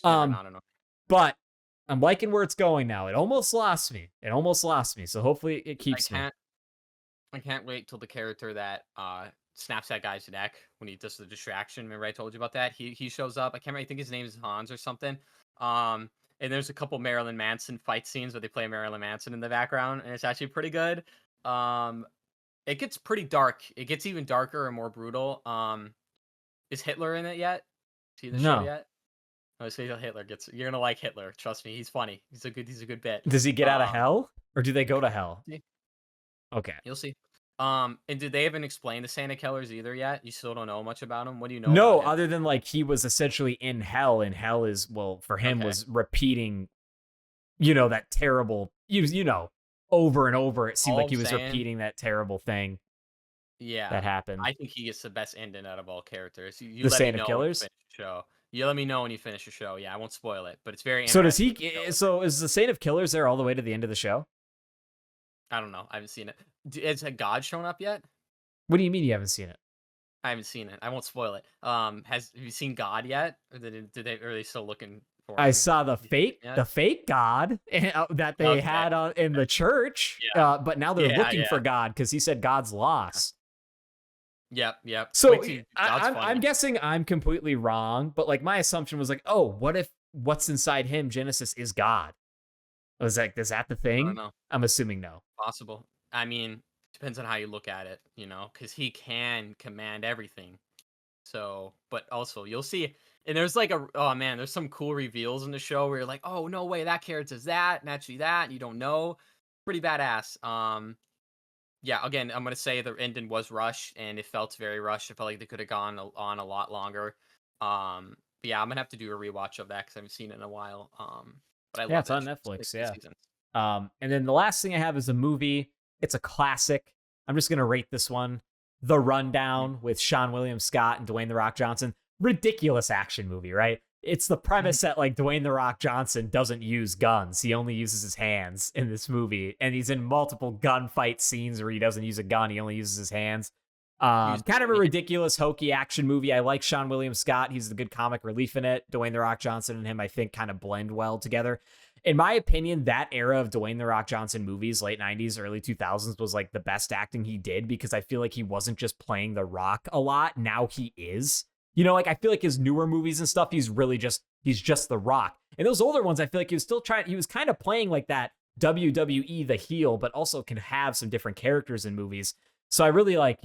Speaker 2: But I'm liking where it's going now. It almost lost me. So hopefully it keeps me.
Speaker 1: I can't wait till the character that snaps that guy's neck when he does the distraction. Remember I told you about that? He shows up. I can't remember. I think his name is Hans or something. And there's a couple Marilyn Manson fight scenes where they play Marilyn Manson in the background, and it's actually pretty good. It gets pretty dark. It gets even darker and more brutal. Is Hitler in it yet? See the show yet? No, say Hitler gets. You're gonna like Hitler. Trust me, he's funny. He's a good bit.
Speaker 2: Does he get out of hell? Or do they go to hell?
Speaker 1: Yeah,
Speaker 2: Okay.
Speaker 1: you'll see. And did they even explain the Santa killers either yet? You still don't know much about him. What do you know
Speaker 2: No,
Speaker 1: about him?
Speaker 2: other than like he was essentially in hell, and hell is, well, for him
Speaker 1: Okay.
Speaker 2: was repeating, that terrible, over and over. It seemed
Speaker 1: All
Speaker 2: like
Speaker 1: I'm
Speaker 2: he was
Speaker 1: saying,
Speaker 2: repeating that terrible thing
Speaker 1: yeah,
Speaker 2: that happened.
Speaker 1: I think he gets the best ending out of all characters. You
Speaker 2: The
Speaker 1: let me
Speaker 2: Saint of
Speaker 1: know when you
Speaker 2: Killers.
Speaker 1: finish the show. You let me know when you finish the show. Yeah, I won't spoil it, but it's very
Speaker 2: So does
Speaker 1: interesting.
Speaker 2: he? So is the Saint of Killers there all the way to the end of the show?
Speaker 1: I don't know. I haven't seen it. Has God shown up yet?
Speaker 2: What do you mean you haven't seen it?
Speaker 1: I haven't seen it. I won't spoil it. Have you seen God yet? Or are they still looking for
Speaker 2: I
Speaker 1: him?
Speaker 2: saw
Speaker 1: Have you seen it yet?
Speaker 2: the fake God that they
Speaker 1: Okay.
Speaker 2: had in the church,
Speaker 1: Yeah.
Speaker 2: but now they're
Speaker 1: Yeah.
Speaker 2: looking
Speaker 1: Yeah.
Speaker 2: for God because he said God's
Speaker 1: Yeah.
Speaker 2: lost.
Speaker 1: Yep. Yep.
Speaker 2: So
Speaker 1: Wait till God's
Speaker 2: I'm
Speaker 1: funny.
Speaker 2: guessing I'm completely wrong, but like my assumption was like, oh, what if what's inside him, Genesis, is God? I was like, is that the
Speaker 1: I don't
Speaker 2: thing?
Speaker 1: know.
Speaker 2: I'm assuming no.
Speaker 1: Possible. I mean, depends on how you look at it, because he can command everything. So, but also you'll see, and there's like oh man, there's some cool reveals in the show where you're like, oh no way, that character's that, and actually that, and you don't know. Pretty badass. Yeah. Again, I'm gonna say the ending was rushed, and it felt very rushed. I felt like they could have gone on a lot longer. But yeah, I'm gonna have to do a rewatch of that because I haven't seen it in a while. But I
Speaker 2: Yeah,
Speaker 1: love
Speaker 2: it's
Speaker 1: it.
Speaker 2: on Netflix.
Speaker 1: It's two
Speaker 2: Yeah.
Speaker 1: seasons.
Speaker 2: And then the last thing I have is a movie. It's a classic. I'm just gonna rate this one. The
Speaker 1: Mhm.
Speaker 2: Rundown with Sean William Scott and Dwayne The Rock Johnson. Ridiculous action movie, right? It's the premise that like Dwayne The Rock Johnson doesn't use guns. He only uses his hands in this movie. And he's in multiple gunfight scenes where he doesn't use a gun. He only uses his hands.
Speaker 1: Use
Speaker 2: Kind of a
Speaker 1: yeah,
Speaker 2: ridiculous, hokey action movie. I like Sean William Scott. He's the good comic relief in it. Dwayne The Rock Johnson and him, I think, kind of blend well together. In my opinion, that era of Dwayne The Rock Johnson movies, late 90s, early 2000s, was like the best acting he did because I feel like he wasn't just playing The Rock a lot. Now he is. Like I feel like his newer movies and stuff, he's just The Rock. And those older ones, I feel like he was kind of playing like that WWE, the heel, but also can have some different characters in movies. So I really liked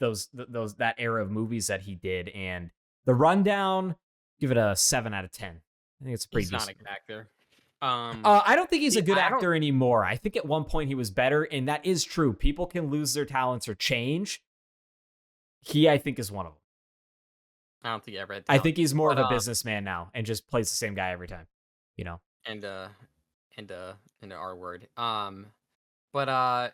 Speaker 2: those that era of movies that he did. And The Rundown, give it a 7 out of 10. I think it's a pretty
Speaker 1: he's not a
Speaker 2: decent.
Speaker 1: good actor.
Speaker 2: I don't think he's a good
Speaker 1: I don't.
Speaker 2: actor anymore. I think at one point he was better, and that is true. People can lose their talents or change. He, I think, is one of them.
Speaker 1: I don't think he ever had
Speaker 2: I
Speaker 1: talent.
Speaker 2: think he's more of
Speaker 1: But,
Speaker 2: a businessman now and just plays the same guy every time.
Speaker 1: and the R word. But I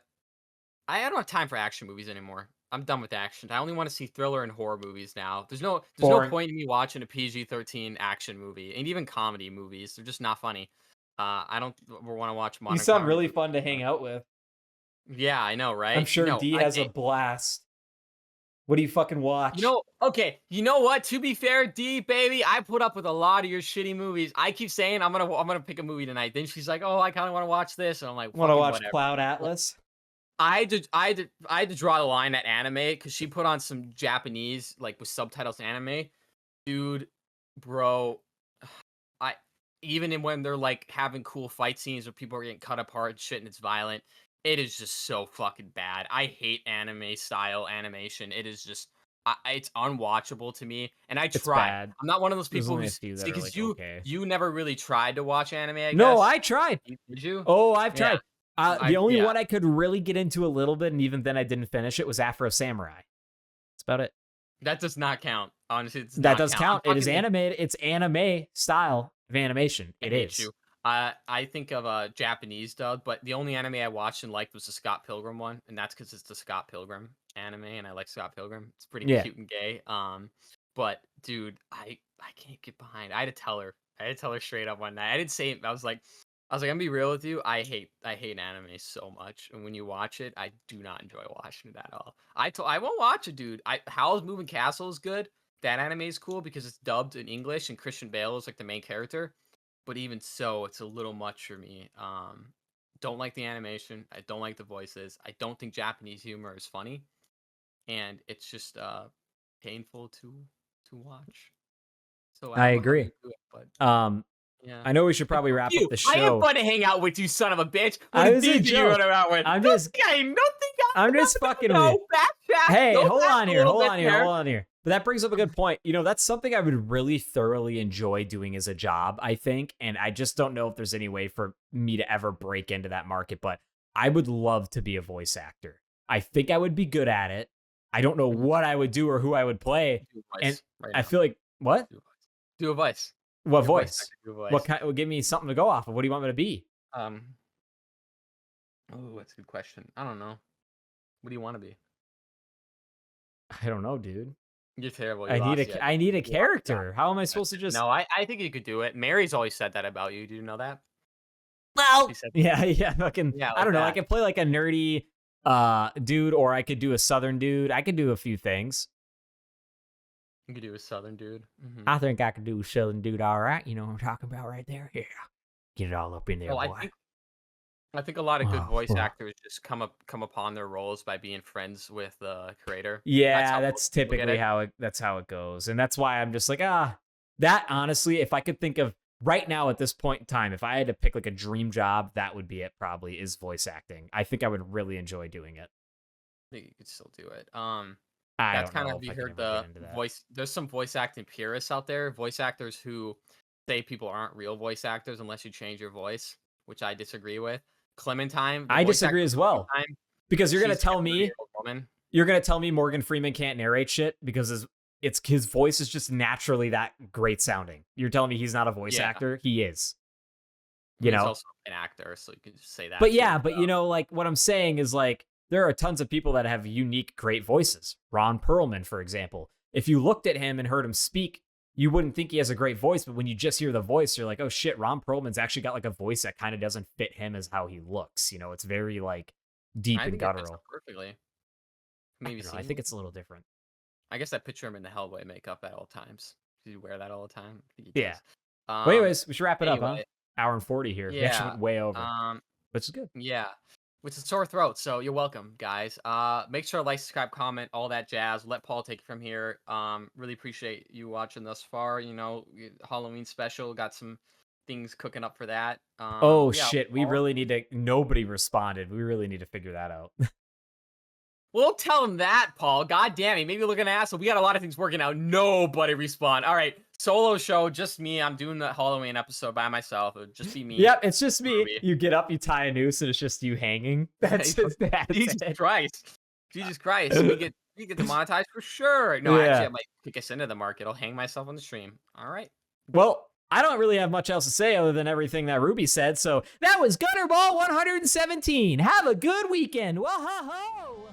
Speaker 1: don't have time for action movies anymore. I'm done with action. I only want to see thriller and horror movies now. There's no
Speaker 2: Boring.
Speaker 1: point in me watching a PG-13 action movie, and even comedy movies. They're just not funny. I don't want to watch modern.
Speaker 2: You sound
Speaker 1: comedy
Speaker 2: really
Speaker 1: movies
Speaker 2: fun to
Speaker 1: anymore.
Speaker 2: hang out with.
Speaker 1: Yeah, I know, right?
Speaker 2: I'm sure D has a blast. What do you fucking watch?
Speaker 1: Okay, you know what? To be fair, D baby, I put up with a lot of your shitty movies. I keep saying I'm gonna pick a movie tonight. Then she's like, "Oh, I kind of want to watch this," and I'm like,
Speaker 2: Want to
Speaker 1: "Fucking
Speaker 2: watch
Speaker 1: whatever."
Speaker 2: Cloud Atlas?
Speaker 1: I had to draw the line at anime because she put on some Japanese like with subtitles anime, dude, bro. I when they're like having cool fight scenes where people are getting cut apart and shit and it's violent, it is just so fucking bad. I hate anime style animation. It is just it's unwatchable to me. And I
Speaker 2: It's
Speaker 1: try.
Speaker 2: bad.
Speaker 1: I'm not one of those
Speaker 2: There's
Speaker 1: people
Speaker 2: only a
Speaker 1: who's
Speaker 2: few that
Speaker 1: see
Speaker 2: are
Speaker 1: because
Speaker 2: like okay.
Speaker 1: you never really tried to watch anime. I
Speaker 2: No,
Speaker 1: guess.
Speaker 2: I tried.
Speaker 1: Did you?
Speaker 2: Oh, I've
Speaker 1: Yeah.
Speaker 2: tried. The only
Speaker 1: Yeah.
Speaker 2: one I could really get into a little bit, and even then I didn't finish it, was Afro Samurai. That's about it.
Speaker 1: That does not count. Honestly, it does
Speaker 2: That
Speaker 1: not
Speaker 2: does
Speaker 1: count.
Speaker 2: count.
Speaker 1: I'm
Speaker 2: It is
Speaker 1: fucking
Speaker 2: animated. It's anime style of animation.
Speaker 1: I
Speaker 2: It
Speaker 1: hate
Speaker 2: is.
Speaker 1: you. I think of a Japanese dub, but the only anime I watched and liked was the Scott Pilgrim one, and that's because it's the Scott Pilgrim anime, and I like Scott Pilgrim. It's pretty
Speaker 2: Yeah.
Speaker 1: cute and gay. But dude, I can't get behind. I had to tell her. I had to tell her straight up one night. I didn't say it. I'm gonna be real with you. I hate anime so much, and when you watch it, I do not enjoy watching it at all. I won't watch it, dude. Howl's Moving Castle is good. That anime is cool because it's dubbed in English, and Christian Bale is like the main character. But even so, it's a little much for me. Don't like the animation. I don't like the voices. I don't think Japanese humor is funny, and it's just painful to watch. So I
Speaker 2: I
Speaker 1: don't know how
Speaker 2: agree.
Speaker 1: you do it, but yeah.
Speaker 2: I know we should probably
Speaker 1: Fuck
Speaker 2: wrap
Speaker 1: you.
Speaker 2: up the
Speaker 1: I am
Speaker 2: show.
Speaker 1: fun to hang out with you, son of a bitch.
Speaker 2: I
Speaker 1: What
Speaker 2: was a
Speaker 1: did you
Speaker 2: joke.
Speaker 1: run out with?
Speaker 2: I'm
Speaker 1: Nothing,
Speaker 2: just-
Speaker 1: nothing.
Speaker 2: I'm just fucking with
Speaker 1: No,
Speaker 2: you.
Speaker 1: backtrack.
Speaker 2: Hey,
Speaker 1: Go
Speaker 2: hold
Speaker 1: back
Speaker 2: on
Speaker 1: a
Speaker 2: here.
Speaker 1: little
Speaker 2: Hold
Speaker 1: bit
Speaker 2: on here.
Speaker 1: there.
Speaker 2: Hold on here. But that brings up a good point. You know, that's something I would really thoroughly enjoy doing as a job, I think. And I just don't know if there's any way for me to ever break into that market. But I would love to be a voice actor. I think I would be good at it. I don't know what I would do or who I would play. And I feel like, what?
Speaker 1: Do a voice.
Speaker 2: What voice?
Speaker 1: Do a voice.
Speaker 2: What kind? Well, give me something to go off of. What do you want me to be?
Speaker 1: Oh, that's a good question. I don't know. What do you want to be?
Speaker 2: I don't know, dude.
Speaker 1: You're terrible.
Speaker 2: I need a character. How am I supposed to just?
Speaker 1: No, I think you could do it. Mary's always said that about you. Do you know that?
Speaker 2: Well, yeah, fucking.
Speaker 1: Yeah,
Speaker 2: I don't know. I could play like a nerdy dude, or I could do a southern dude. I could do a few things.
Speaker 1: You could do a southern dude. Mm-hmm.
Speaker 2: I think I could do a southern dude. All right, you know what I'm talking about right there. Yeah, get it all up in there, boy.
Speaker 1: I think a lot of good voice actors just come upon their roles by being friends with the creator.
Speaker 2: Yeah, that's typically how it goes, and that's why I'm just like, that honestly, if I could think of right now at this point in time, if I had to pick like a dream job, that would be it. Probably is voice acting. I think I would really enjoy doing it.
Speaker 1: I think you could still do it.
Speaker 2: That's
Speaker 1: kind of, you heard the voice. There's some voice acting purists out there. Voice actors who say people aren't real voice actors unless you change your voice, which I disagree with. Clementine.
Speaker 2: I disagree as well. Because you're gonna tell me Morgan Freeman can't narrate shit because his voice is just naturally that great sounding. You're telling me he's not a voice actor? He is. He's
Speaker 1: also an actor, so you can just say that.
Speaker 2: But yeah, but you know, like what I'm saying is like there are tons of people that have unique, great voices. Ron Perlman, for example. If you looked at him and heard him speak, you wouldn't think he has a great voice, but when you just hear the voice, you're like, oh shit, Ron Perlman's actually got like a voice that kind of doesn't fit him as how he looks. You know, it's very like deep and guttural.
Speaker 1: Perfectly.
Speaker 2: I think it's a little different.
Speaker 1: I guess I picture him in the Hellboy makeup at all times. Do you wear that all the time?
Speaker 2: Yeah. Well, anyways, we should wrap it up, huh? Hour and 40 here.
Speaker 1: Yeah.
Speaker 2: We actually went way over. Which is good.
Speaker 1: Yeah. With a sore throat, so you're welcome, guys. Make sure to like, subscribe, comment, all that jazz. Let Paul take it from here. Really appreciate you watching thus far. You know, Halloween special, got some things cooking up for that.
Speaker 2: Shit, we really need to. Nobody responded. We really need to figure that out.
Speaker 1: Well, don't tell him that, Paul. God damn it. Maybe look an asshole. We got a lot of things working out. Nobody respond. All right. Solo show, just me. I'm doing the Halloween episode by myself. It would just be me.
Speaker 2: Yep, it's just me. You get up, you tie a noose, and it's just you hanging. That's
Speaker 1: Jesus Christ. Jesus Christ. We get demonetized for sure. No, actually, I might kick us into the market. I'll hang myself on the stream. All right.
Speaker 2: Well, I don't really have much else to say other than everything that Ruby said. So that was Gutterball 117. Have a good weekend. Whoa-ho-ho.